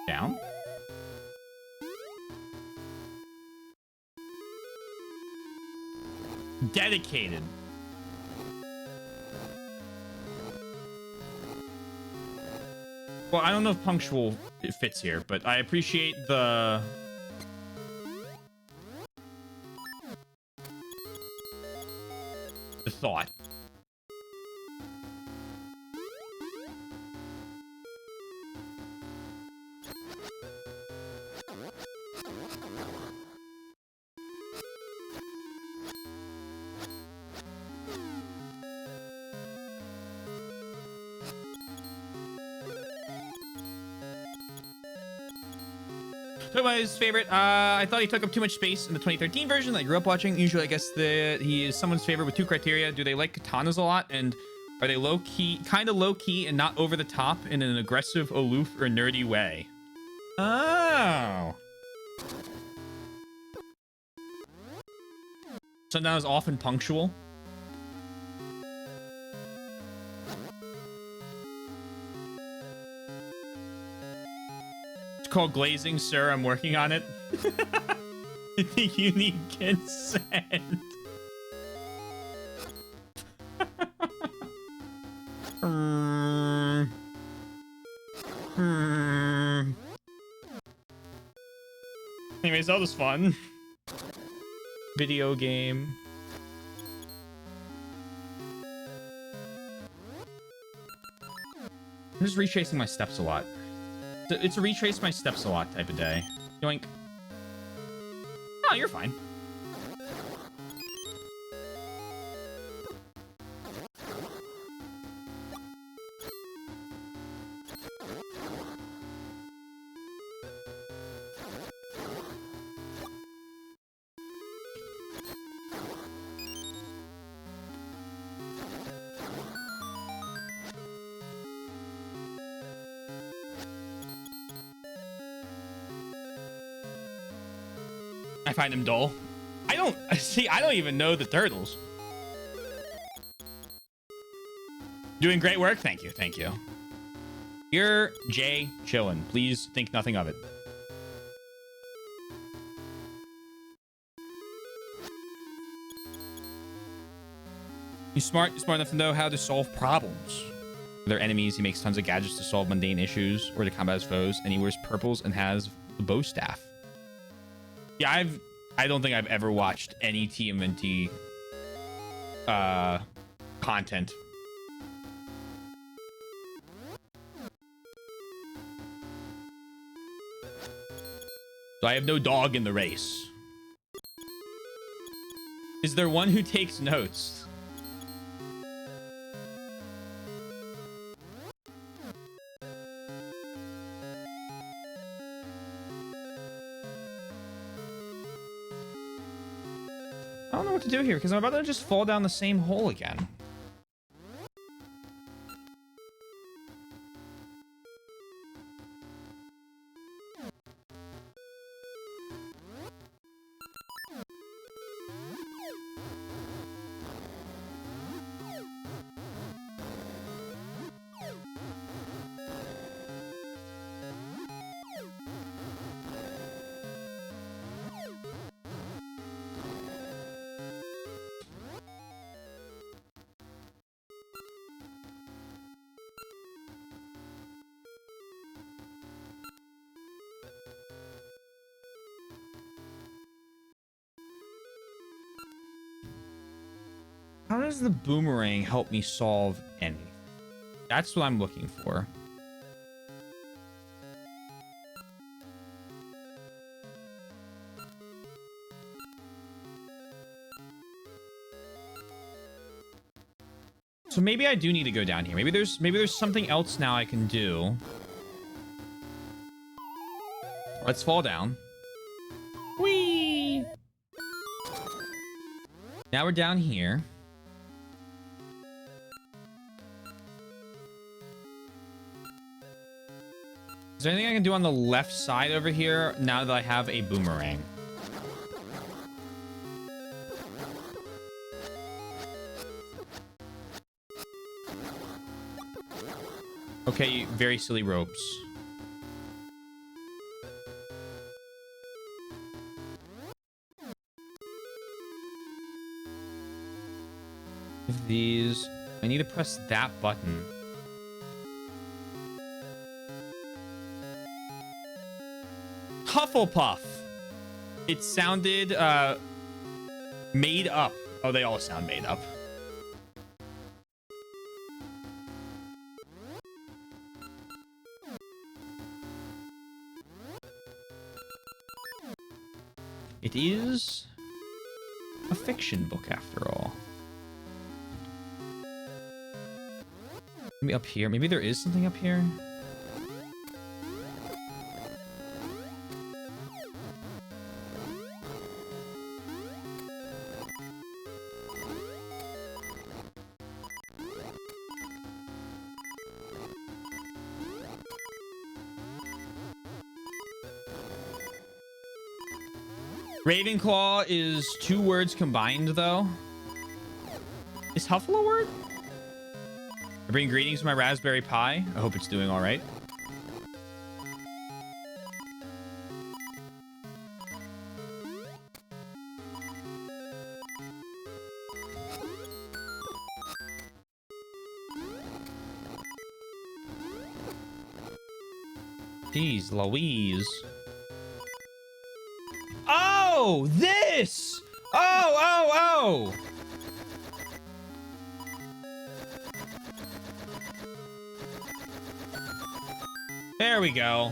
Down. Dedicated. Well, I don't know if punctual it fits here, but I appreciate the thought. Talk about his favorite. I thought he took up too much space in the 2013 version that I grew up watching. Usually, I guess he is someone's favorite with two criteria. Do they like katanas a lot? And are they low-key, kind of low-key and not over the top in an aggressive, aloof, or nerdy way? Oh. Sundown is often punctual. It's called glazing, sir. I'm working on it. I think you need consent. Anyways, that was fun. Video game. I'm just retracing my steps a lot. It's a retrace my steps a lot type of day. Yoink. Oh, you're fine. I find them dull. I don't see. I don't even know the turtles. Doing great work. Thank you. Thank you. You're Jay chillin'. Please think nothing of it. He's smart enough to know how to solve problems. For their enemies, he makes tons of gadgets to solve mundane issues or to combat his foes, and he wears purples and has the bow staff. Yeah, I don't think I've ever watched any TMNT content. So I have no dog in the race. Is there one who takes notes? I don't know what to do here because I'm about to just fall down the same hole again. How does the boomerang help me solve anything? That's what I'm looking for. So maybe I do need to go down here. Maybe there's something else now I can do. Let's fall down. Whee! Now we're down here. Is there anything I can do on the left side over here now that I have a boomerang? Okay, very silly ropes. These, I need to press that button. Hufflepuff. It sounded made up. Oh, they all sound made up. It is a fiction book after all. Maybe up here. Maybe there is something up here. Ravenclaw is 2 words combined, though. Is Huffle a word? I bring greetings to my Raspberry Pi. I hope it's doing all right. Jeez Louise. Oh, this! Oh! There we go.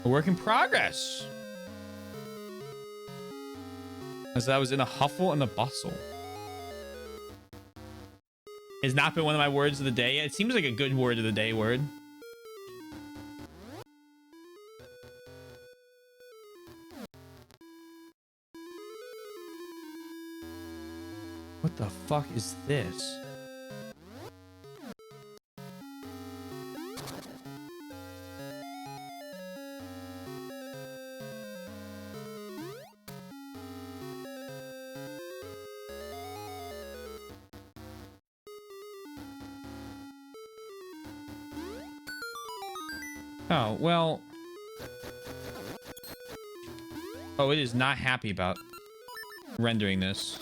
A work in progress. As I was in a huffle and a bustle. Has not been one of my words of the day. It seems like a good word of the day word. What the fuck is this? Oh, well. Oh, it is not happy about rendering this.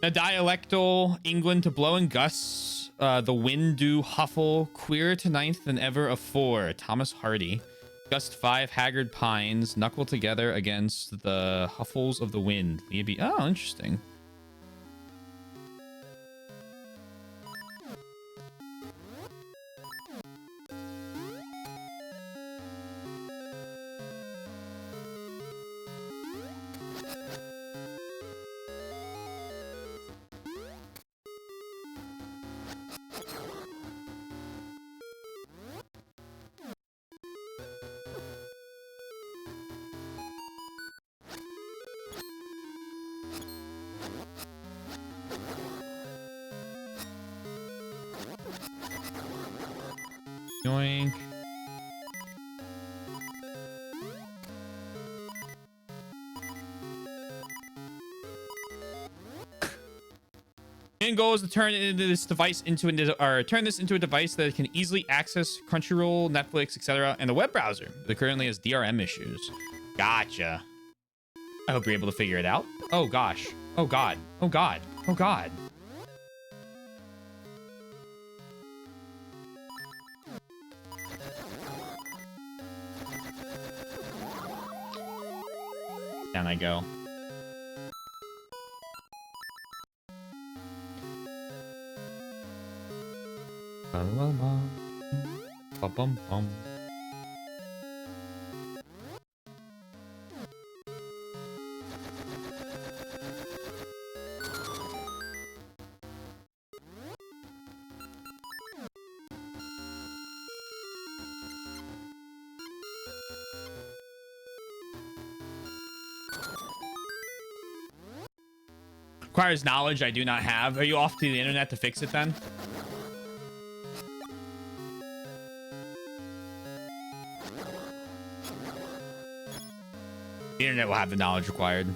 The dialectal England to blow in gusts, the wind do huffle, queerer to ninth than ever afore. Thomas Hardy. Gust 5, haggard pines, knuckle together against the huffles of the wind. Maybe. Oh, interesting. Yoink. Main goal is to turn this into a device that can easily access Crunchyroll, Netflix, etc., and the web browser that currently has DRM issues. Gotcha. I hope you're able to figure it out. Oh gosh. Oh god. Oh god. Oh god. Down I go. Ba-bum-bum. Requires knowledge I do not have. Are you off to the internet to fix it then? The internet will have the knowledge required.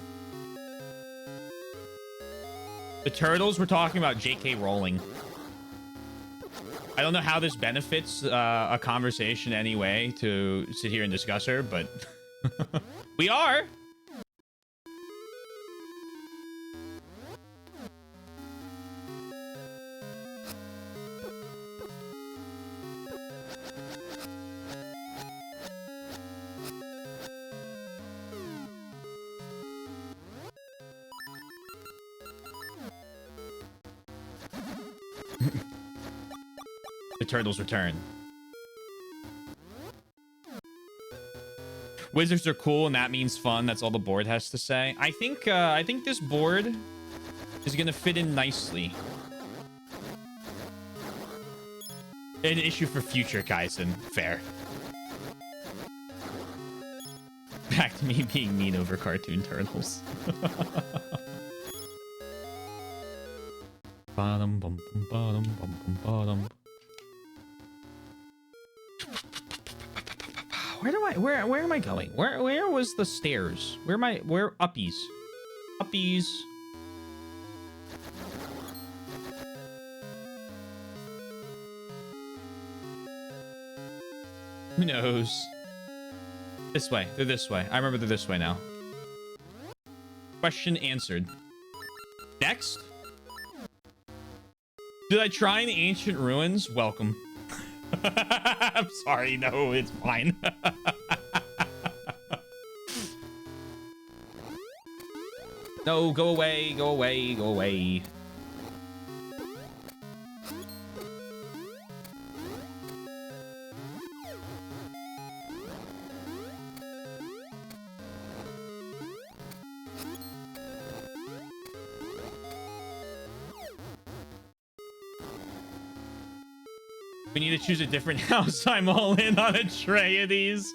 The turtles, we're talking about J.K. Rowling. I don't know how this benefits a conversation anyway to sit here and discuss her, but we are. The turtles return. Wizards are cool, and that means fun. That's all the board has to say. I think this board is gonna fit in nicely. An issue for future Kaisen. Fair. Back to me being mean over cartoon turtles. Bottom, bum, bum, bottom, bum, bum, bottom. Where am I going? Where was the stairs? Where uppies? Uppies. Who knows? This way. They're this way. I remember they're this way now. Question answered. Next. Did I try in the ancient ruins? Welcome. I'm sorry. No, it's fine. No, go away, go away, go away. We need to choose a different house. I'm all in on a tray of these.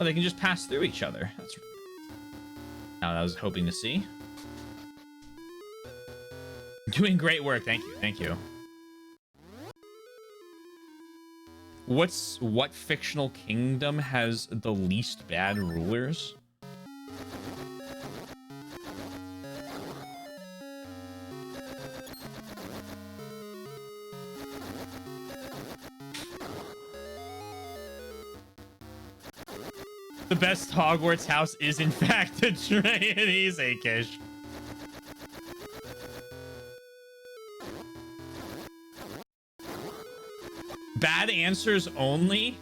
Oh, they can just pass through each other. That's now I was hoping to see. Doing great work. Thank you. Thank you. What fictional kingdom has the least bad rulers? The best Hogwarts house is in fact a Atreides, Akish. Bad answers only?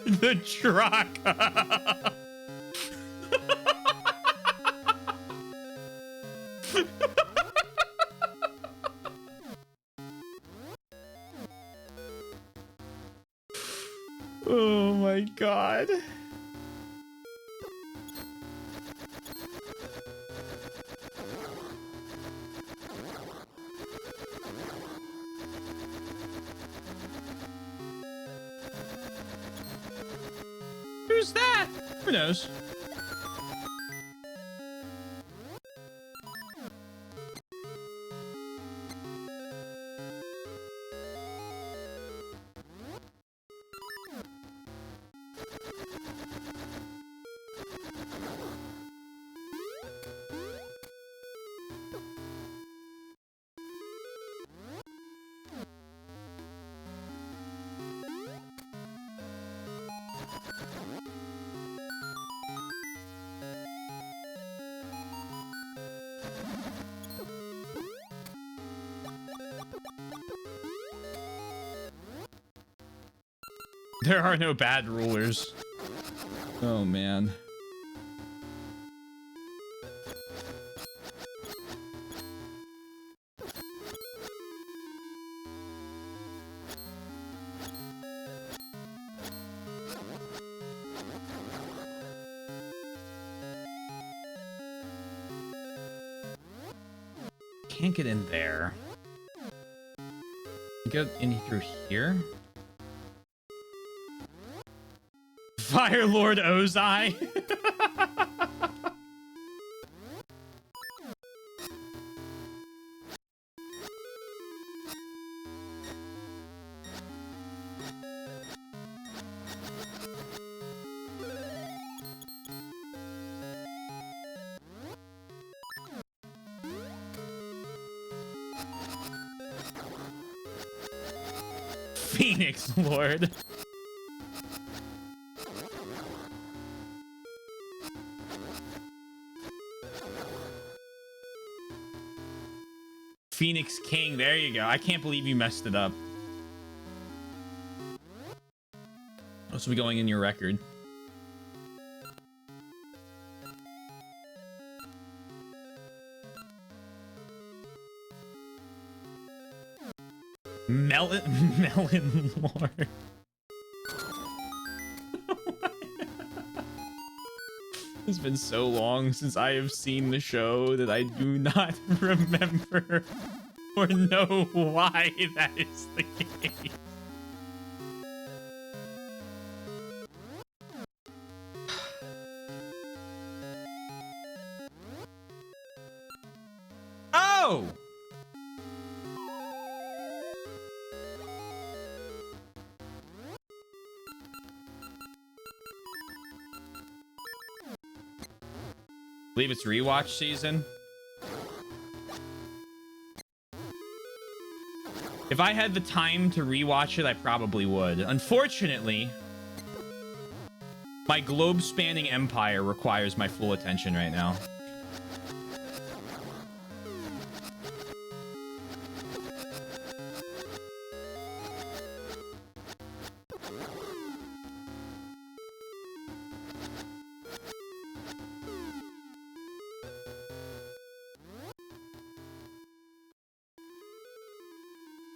The truck. Oh my god. Who's that? Who knows? There are no bad rulers. Oh man. Can't get in there. Get in through here. Fire Lord Ozai. Phoenix Lord. Phoenix King, there you go. I can't believe you messed it up. This will be going in your record. Melon Lord. It's been so long since I have seen the show that I do not remember or know why that is the case. Oh! I believe it's rewatch season. If I had the time to rewatch it, I probably would. Unfortunately, my globe-spanning empire requires my full attention right now.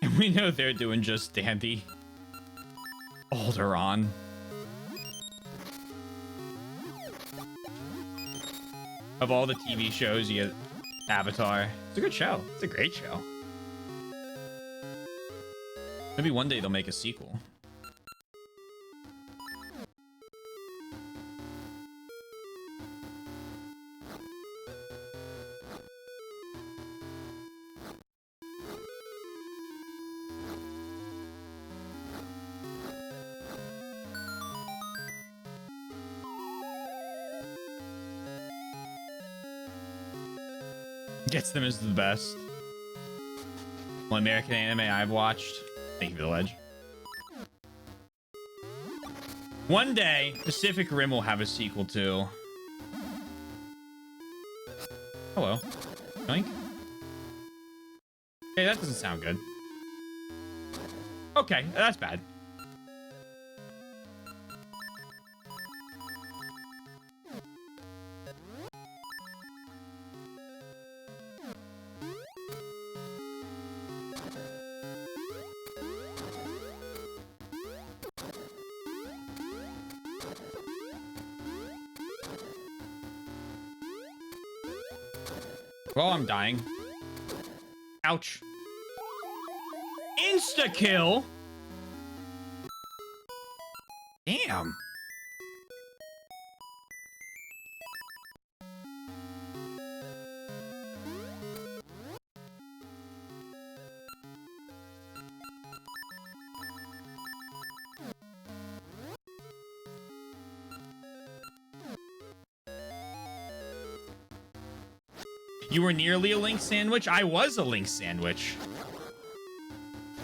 And we know they're doing just dandy. Alderaan. Of all the TV shows, you get Avatar. It's a good show. It's a great show. Maybe one day they'll make a sequel. Gets them as the best. Well, American anime I've watched. Thank you for the ledge. One day, Pacific Rim will have a sequel too. Hello. Yoink. Hey, that doesn't sound good. Okay, that's bad. Well, I'm dying. Ouch. Insta-kill? Damn. You were nearly a Link sandwich? I was a Link sandwich.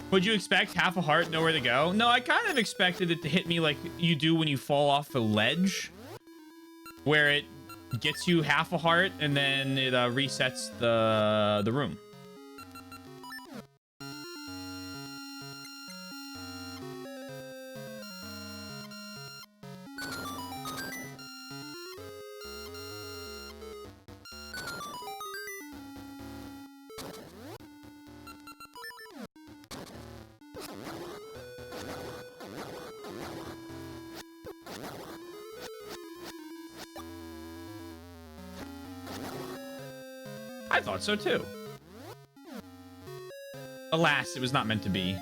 Would you expect half a heart, nowhere to go? No, I kind of expected it to hit me like you do when you fall off a ledge, where it gets you half a heart and then it resets the room. I thought so too. Alas, it was not meant to be.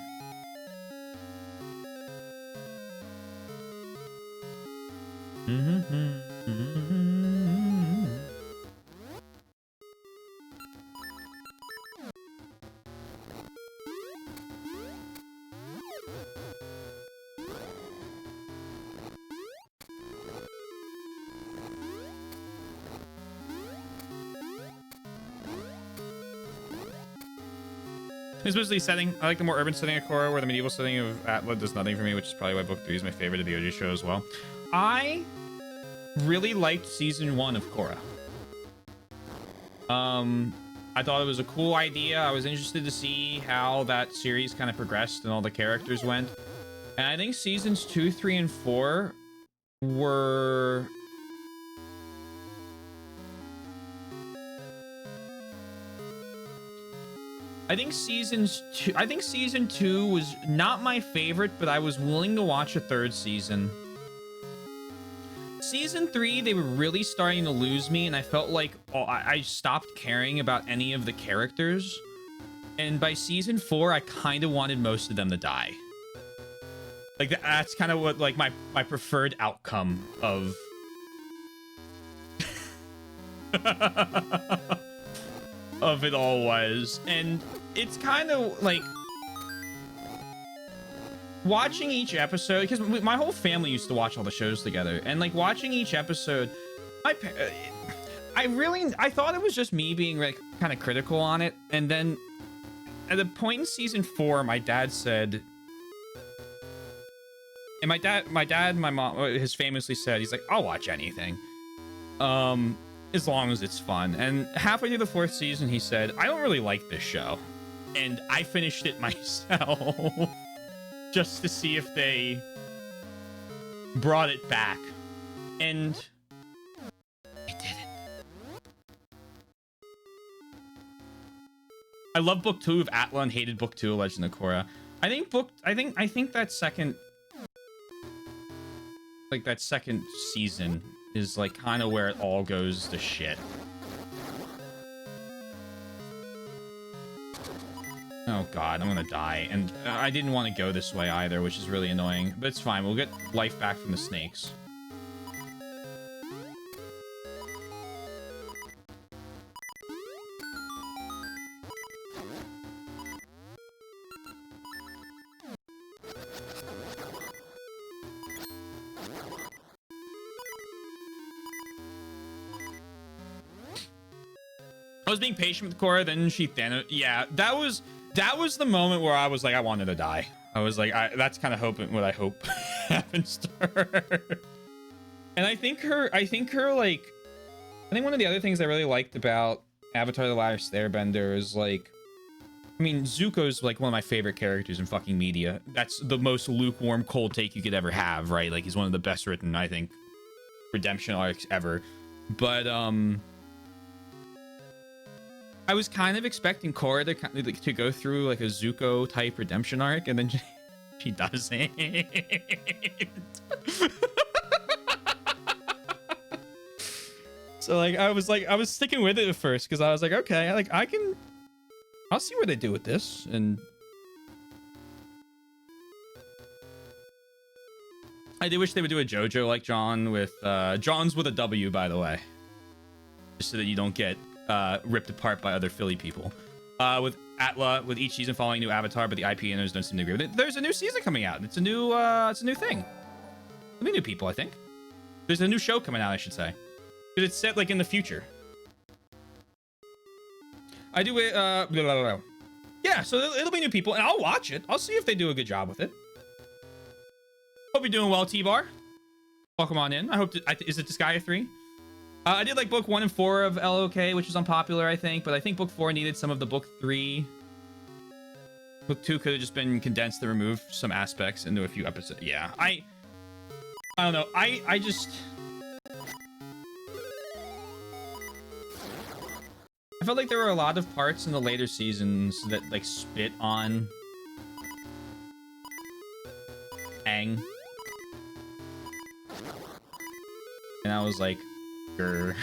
Especially setting, I like the more urban setting of Korra, where the medieval setting of Atla does nothing for me, which is probably why book 3 is my favorite of the OG show as well. I really liked season 1 of Korra. I thought it was a cool idea. I was interested to see how that series kind of progressed and all the characters went. And I think seasons 2, 3, and 4 were... I think season 2 was not my favorite, but I was willing to watch a third season. Season 3, they were really starting to lose me, and I felt like I stopped caring about any of the characters. And by season 4, I kind of wanted most of them to die. Like that's kind of what like my preferred outcome of of it all was. And it's kind of like watching each episode, because my whole family used to watch all the shows together, and like watching each episode, I thought it was just me being like kind of critical on it, and then at the point in season 4, my dad said, and my dad, my mom has famously said, he's like, I'll watch anything, as long as it's fun. And halfway through the 4th season, he said, I don't really like this show, and I finished it myself just to see if they brought it back, and they didn't. I love book 2 of Atla and hated book 2 of Legend of Korra. I think that second, like, that second season is like kind of where it all goes to shit. Oh god, I'm gonna die. And I didn't want to go this way either, which is really annoying. But it's fine, we'll get life back from the snakes. I was being patient with Korra, then she Thanos. Yeah, that was the moment where I was like, I wanted to die. I was like, that's kind of hoping what I hope happens to her. And I think one of the other things I really liked about Avatar: The Last Airbender is, like, I mean, Zuko's like one of my favorite characters in fucking media. That's the most lukewarm, cold take you could ever have, right? Like, he's one of the best written, I think, redemption arcs ever. But I was kind of expecting Korra to go through like a Zuko type redemption arc, and then she doesn't. So I was sticking with it at first because I was like, okay, I'll see where they do with this. And I do wish they would do a JoJo like John with John's with a W, by the way, just so that you don't get ripped apart by other Philly people. With Atla, with each season following new Avatar, but the IP owners don't seem to agree with it. There's a new season coming out. It's a new thing. There'll be new people, I think. There's a new show coming out, I should say. But it's set like in the future. I do it. Blah, blah, blah. Yeah, so it'll be new people, and I'll watch it. I'll see if they do a good job with it. Hope you're doing well, T-Bar. Welcome on in. I hope. Is it Disgaea 3? I did like book 1 and 4 of LOK, which was unpopular, I think, but I think book 4 needed some of the book 3. Book 2 could have just been condensed to remove some aspects into a few episodes. Yeah, I don't know. I just. I felt like there were a lot of parts in the later seasons that like spit on Aang. And I was like, grr.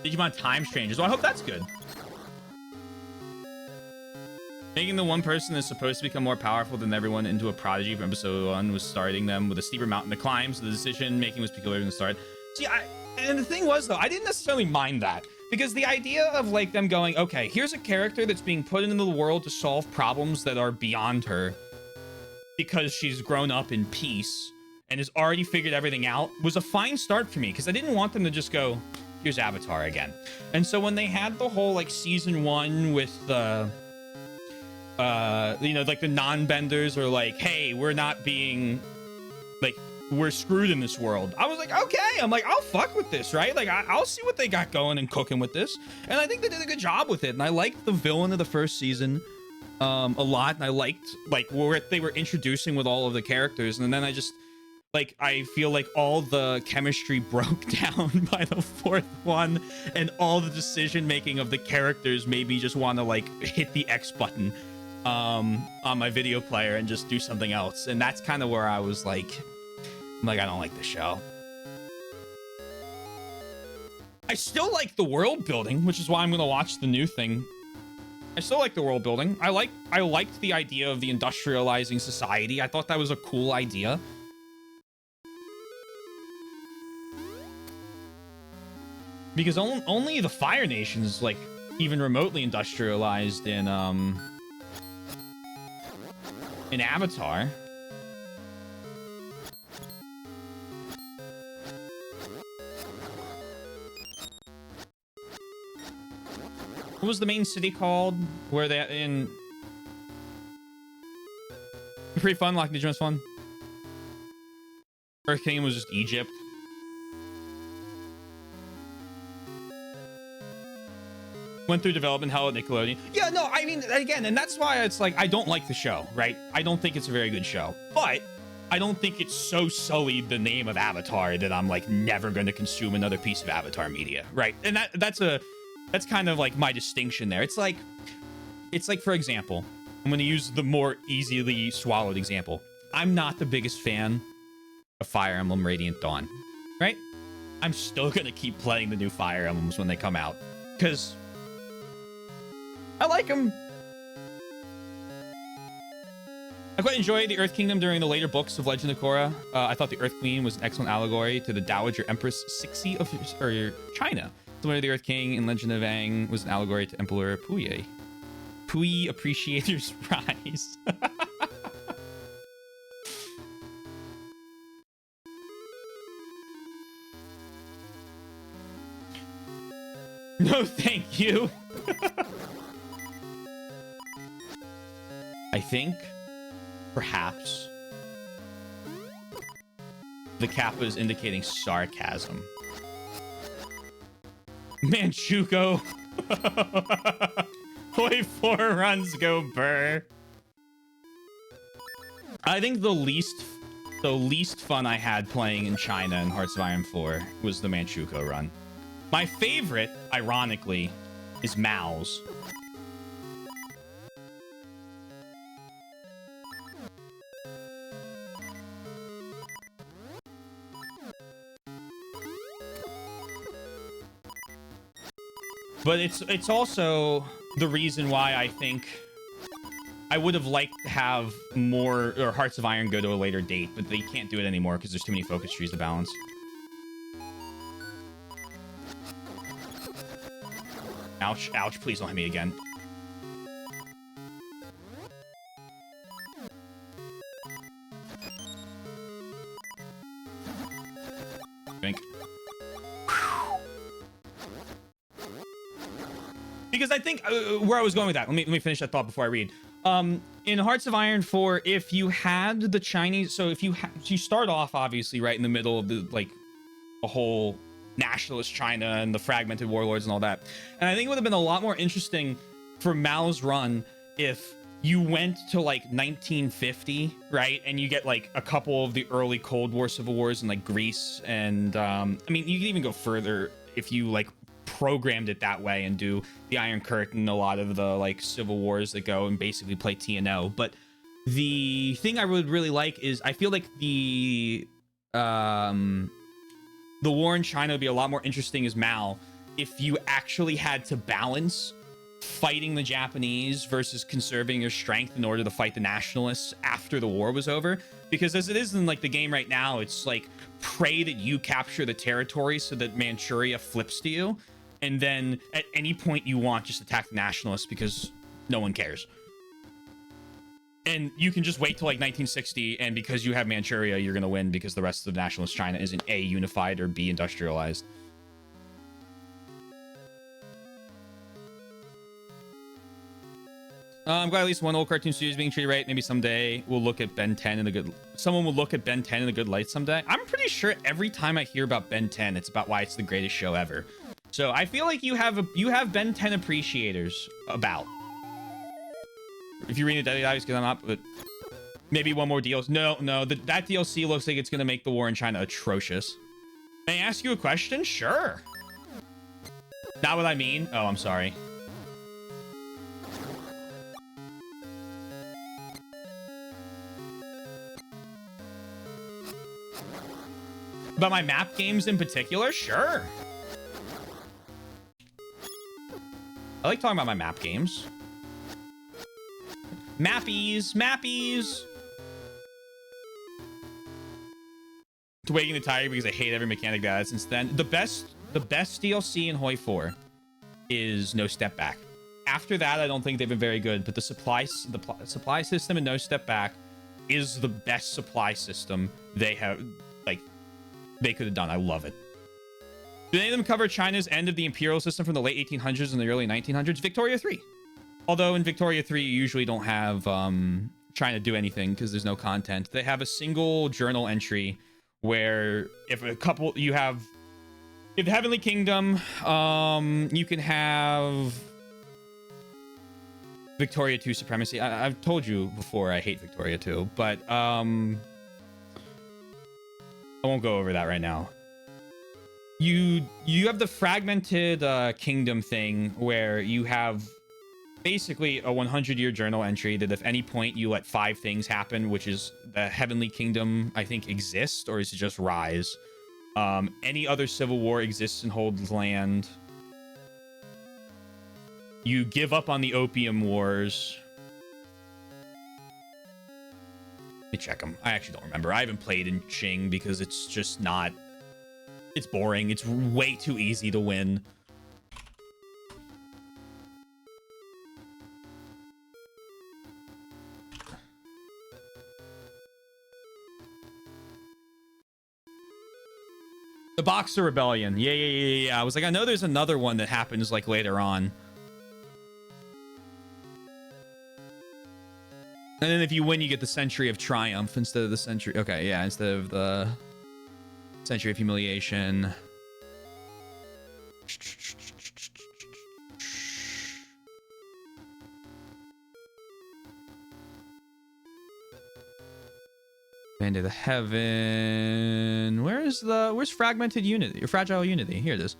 Digimon Time Strangers. Well, I hope that's good. Making the one person that's supposed to become more powerful than everyone into a prodigy from episode 1 was starting them with a steeper mountain to climb, so the decision making was peculiar from the start. See, and the thing was, though, I didn't necessarily mind that, because the idea of like them going, okay, here's a character that's being put into the world to solve problems that are beyond her because she's grown up in peace and has already figured everything out, was a fine start for me, because I didn't want them to just go, here's Avatar again. And so when they had the whole like season 1 with the like the non-benders are like, hey, we're not being like, we're screwed in this world, I was like, okay, I'm like, I'll fuck with this, right? Like I'll see what they got going and cooking with this. And I think they did a good job with it, and I liked the villain of the first season a lot, and I liked like what they were introducing with all of the characters. And then I feel like all the chemistry broke down by the 4th one, and all the decision making of the characters made me just want to like hit the X button on my video player and just do something else. And that's kind of where I was like, I don't like the show. I still like the world building, which is why I'm gonna watch the new thing. I still like the world building. I liked the idea of the industrializing society. I thought that was a cool idea. Because only the Fire Nation is like even remotely industrialized in Avatar. What was the main city called? Where they in? Pretty fun. Lock Digimon was fun. Earth Kingdom was just Egypt. Went through development hell at Nickelodeon. Yeah, no, I mean, again, and that's why it's like, I don't like the show, right? I don't think it's a very good show, but I don't think it's so sullied the name of Avatar that I'm like never going to consume another piece of Avatar media, right? And that's kind of like my distinction there. It's like, for example, I'm going to use the more easily swallowed example. I'm not the biggest fan of Fire Emblem Radiant Dawn, right? I'm still going to keep playing the new Fire Emblems when they come out because I like them. I quite enjoyed the Earth Kingdom during the later books of Legend of Korra. I thought the Earth Queen was an excellent allegory to the Dowager Empress Cixi of China. Similar to the Earth King in Legend of Aang was an allegory to Emperor Puyi. Puyi Appreciators Rise. No, thank you. I think perhaps the kappa is indicating sarcasm. Manchukuo. Hoi 4 runs go burr. I think the least fun I had playing in China in Hearts of Iron 4 was the Manchukuo run. My favorite, ironically, is Mao's. But it's also the reason why I think I would have liked to have more or Hearts of Iron go to a later date, but they can't do it anymore because there's too many focus trees to balance. Ouch, ouch, please don't hit me again. Think. Because I think where I was going with that, let me finish that thought before I read. In Hearts of Iron 4, if you had the Chinese, so if you you start off obviously right in the middle of the like a whole nationalist China and the fragmented warlords and all that, and I think it would have been a lot more interesting for Mao's run if you went to like 1950, right, and you get like a couple of the early Cold War civil wars in like Greece, and I mean you can even go further if you like programmed it that way and do the Iron Curtain, a lot of the like civil wars that go and basically play TNO. But the thing I would really like is I feel like the war in China would be a lot more interesting as Mao if you actually had to balance fighting the Japanese versus conserving your strength in order to fight the nationalists after the war was over. Because as it is in like the game right now, it's like pray that you capture the territory so that Manchuria flips to you, and then at any point you want, just attack the nationalists because no one cares. And you can just wait till like 1960, and because you have Manchuria, you're gonna win because the rest of the nationalist China isn't A, unified, or B, industrialized. I'm glad at least one old cartoon studio is being treated right. Maybe someday we'll look at Ben 10 in a good... Someone will look at Ben 10 in a good light someday. I'm pretty sure every time I hear about Ben 10, it's about why it's the greatest show ever. So I feel like you have Ben 10 appreciators about. If you read the Deadly Dives, because I'm not... But maybe one more DLC. No, that DLC looks like it's going to make the war in China atrocious. May I ask you a question? Sure. Not what I mean. Oh, I'm sorry. About my map games in particular? Sure. I like talking about my map games. Mappies. To waiting to tire because I hate every mechanic that added since then. The best DLC in Hoi 4 is No Step Back. After that, I don't think they've been very good, but the supply system in No Step Back is the best supply system they have, like, they could have done. I love it. Do any of them cover China's end of the imperial system from the late 1800s and the early 1900s? Victoria 3. Although in Victoria 3, you usually don't have China do anything because there's no content. They have a single journal entry where if you have the Heavenly Kingdom, you can have Victoria 2 supremacy. I've told you before I hate Victoria 2, but I won't go over that right now. You have the fragmented kingdom thing where you have basically a 100-year journal entry that if any point you let 5 things happen, which is the Heavenly Kingdom, I think, exists, or is it just rise? Any other civil war exists and holds land. You give up on the Opium Wars. Let me check them. I actually don't remember. I haven't played in Qing because it's just not... It's boring. It's way too easy to win. The Boxer Rebellion. Yeah. I was like, I know there's another one that happens like later on. And then if you win, you get the Century of Triumph instead of the Century. Okay, yeah, instead of the Century of Humiliation. Band of the Heaven. Where's Fragmented Unity or Fragile Unity? Here it is.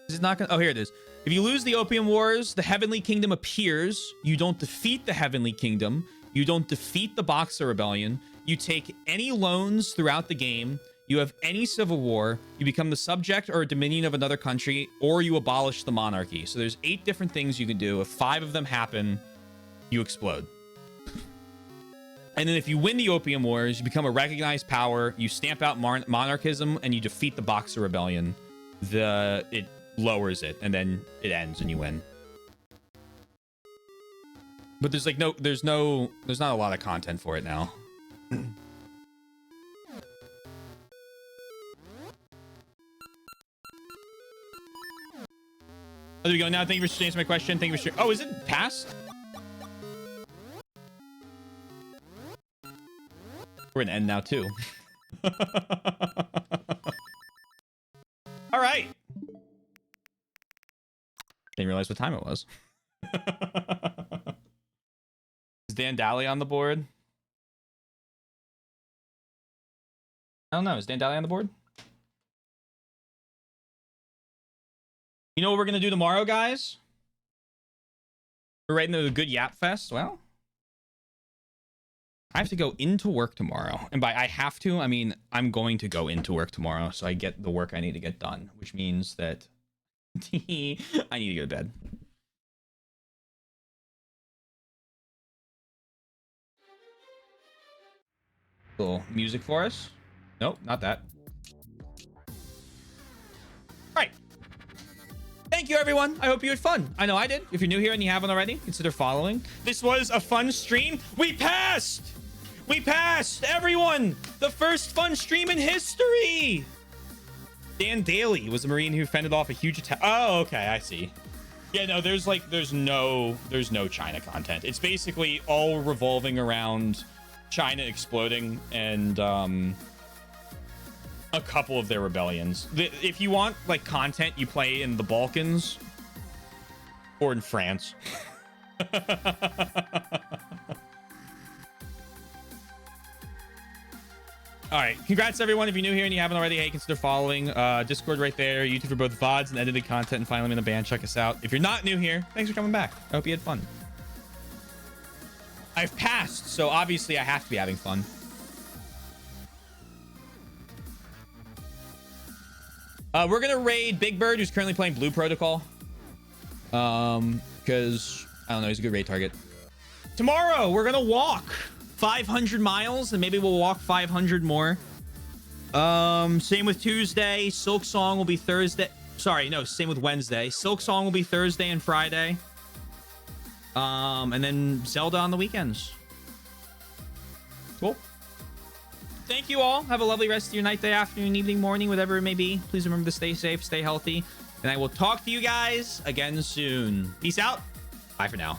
Is it not gonna? Oh, here it is. If you lose the Opium Wars, the Heavenly Kingdom appears. You don't defeat the Heavenly Kingdom. You don't defeat the Boxer Rebellion. You take any loans throughout the game. You have any civil war, you become the subject or dominion of another country, or you abolish the monarchy. So there's 8 different things you can do. If 5 of them happen, you explode. And then if you win the Opium Wars, you become a recognized power, you stamp out monarchism, and you defeat the Boxer Rebellion. It lowers it, and then it ends and you win. But there's not a lot of content for it now. Oh, there we go. Now, thank you for answering my question. Thank you for sharing. Oh, is it passed? We're gonna end now, too. All right. Didn't realize what time it was. Is Dan Daly on the board? I don't know. Is Dan Daly on the board? You know what we're going to do tomorrow, guys? We're right into the Good Yap Fest. Well, I have to go into work tomorrow. And by I have to, I mean I'm going to go into work tomorrow so I get the work I need to get done, which means that I need to go to bed. Little music for us. Nope, not that. All right. Thank you, everyone. I hope you had fun. I know I did. If you're new here and you haven't already, consider following. This was a fun stream. We passed! We passed! Everyone! The first fun stream in history! Dan Daly was a Marine who fended off a huge attack. Oh, okay. I see. Yeah, no, there's no China content. It's basically all revolving around China exploding and a couple of their rebellions. If you want like content, you play in the Balkans or in France. All right, congrats everyone. If you're new here and you haven't already, hey, consider following. Discord right there, YouTube for both VODs and edited content, and finally I'm in the band. Check us out. If you're not new here, thanks for coming back. I hope you had fun. I've passed, so obviously I have to be having fun. We're gonna raid Big Bird, who's currently playing Blue Protocol. Because I don't know, he's a good raid target. Tomorrow we're gonna walk 500 miles, and maybe we'll walk 500 more. Same with Tuesday. Silk Song will be Thursday. Sorry, no, same with Wednesday. Silk Song will be Thursday and Friday. And then Zelda on the weekends. Cool. Thank you all. Have a lovely rest of your night, day, afternoon, evening, morning, whatever it may be. Please remember to stay safe, stay healthy. And I will talk to you guys again soon. Peace out. Bye for now.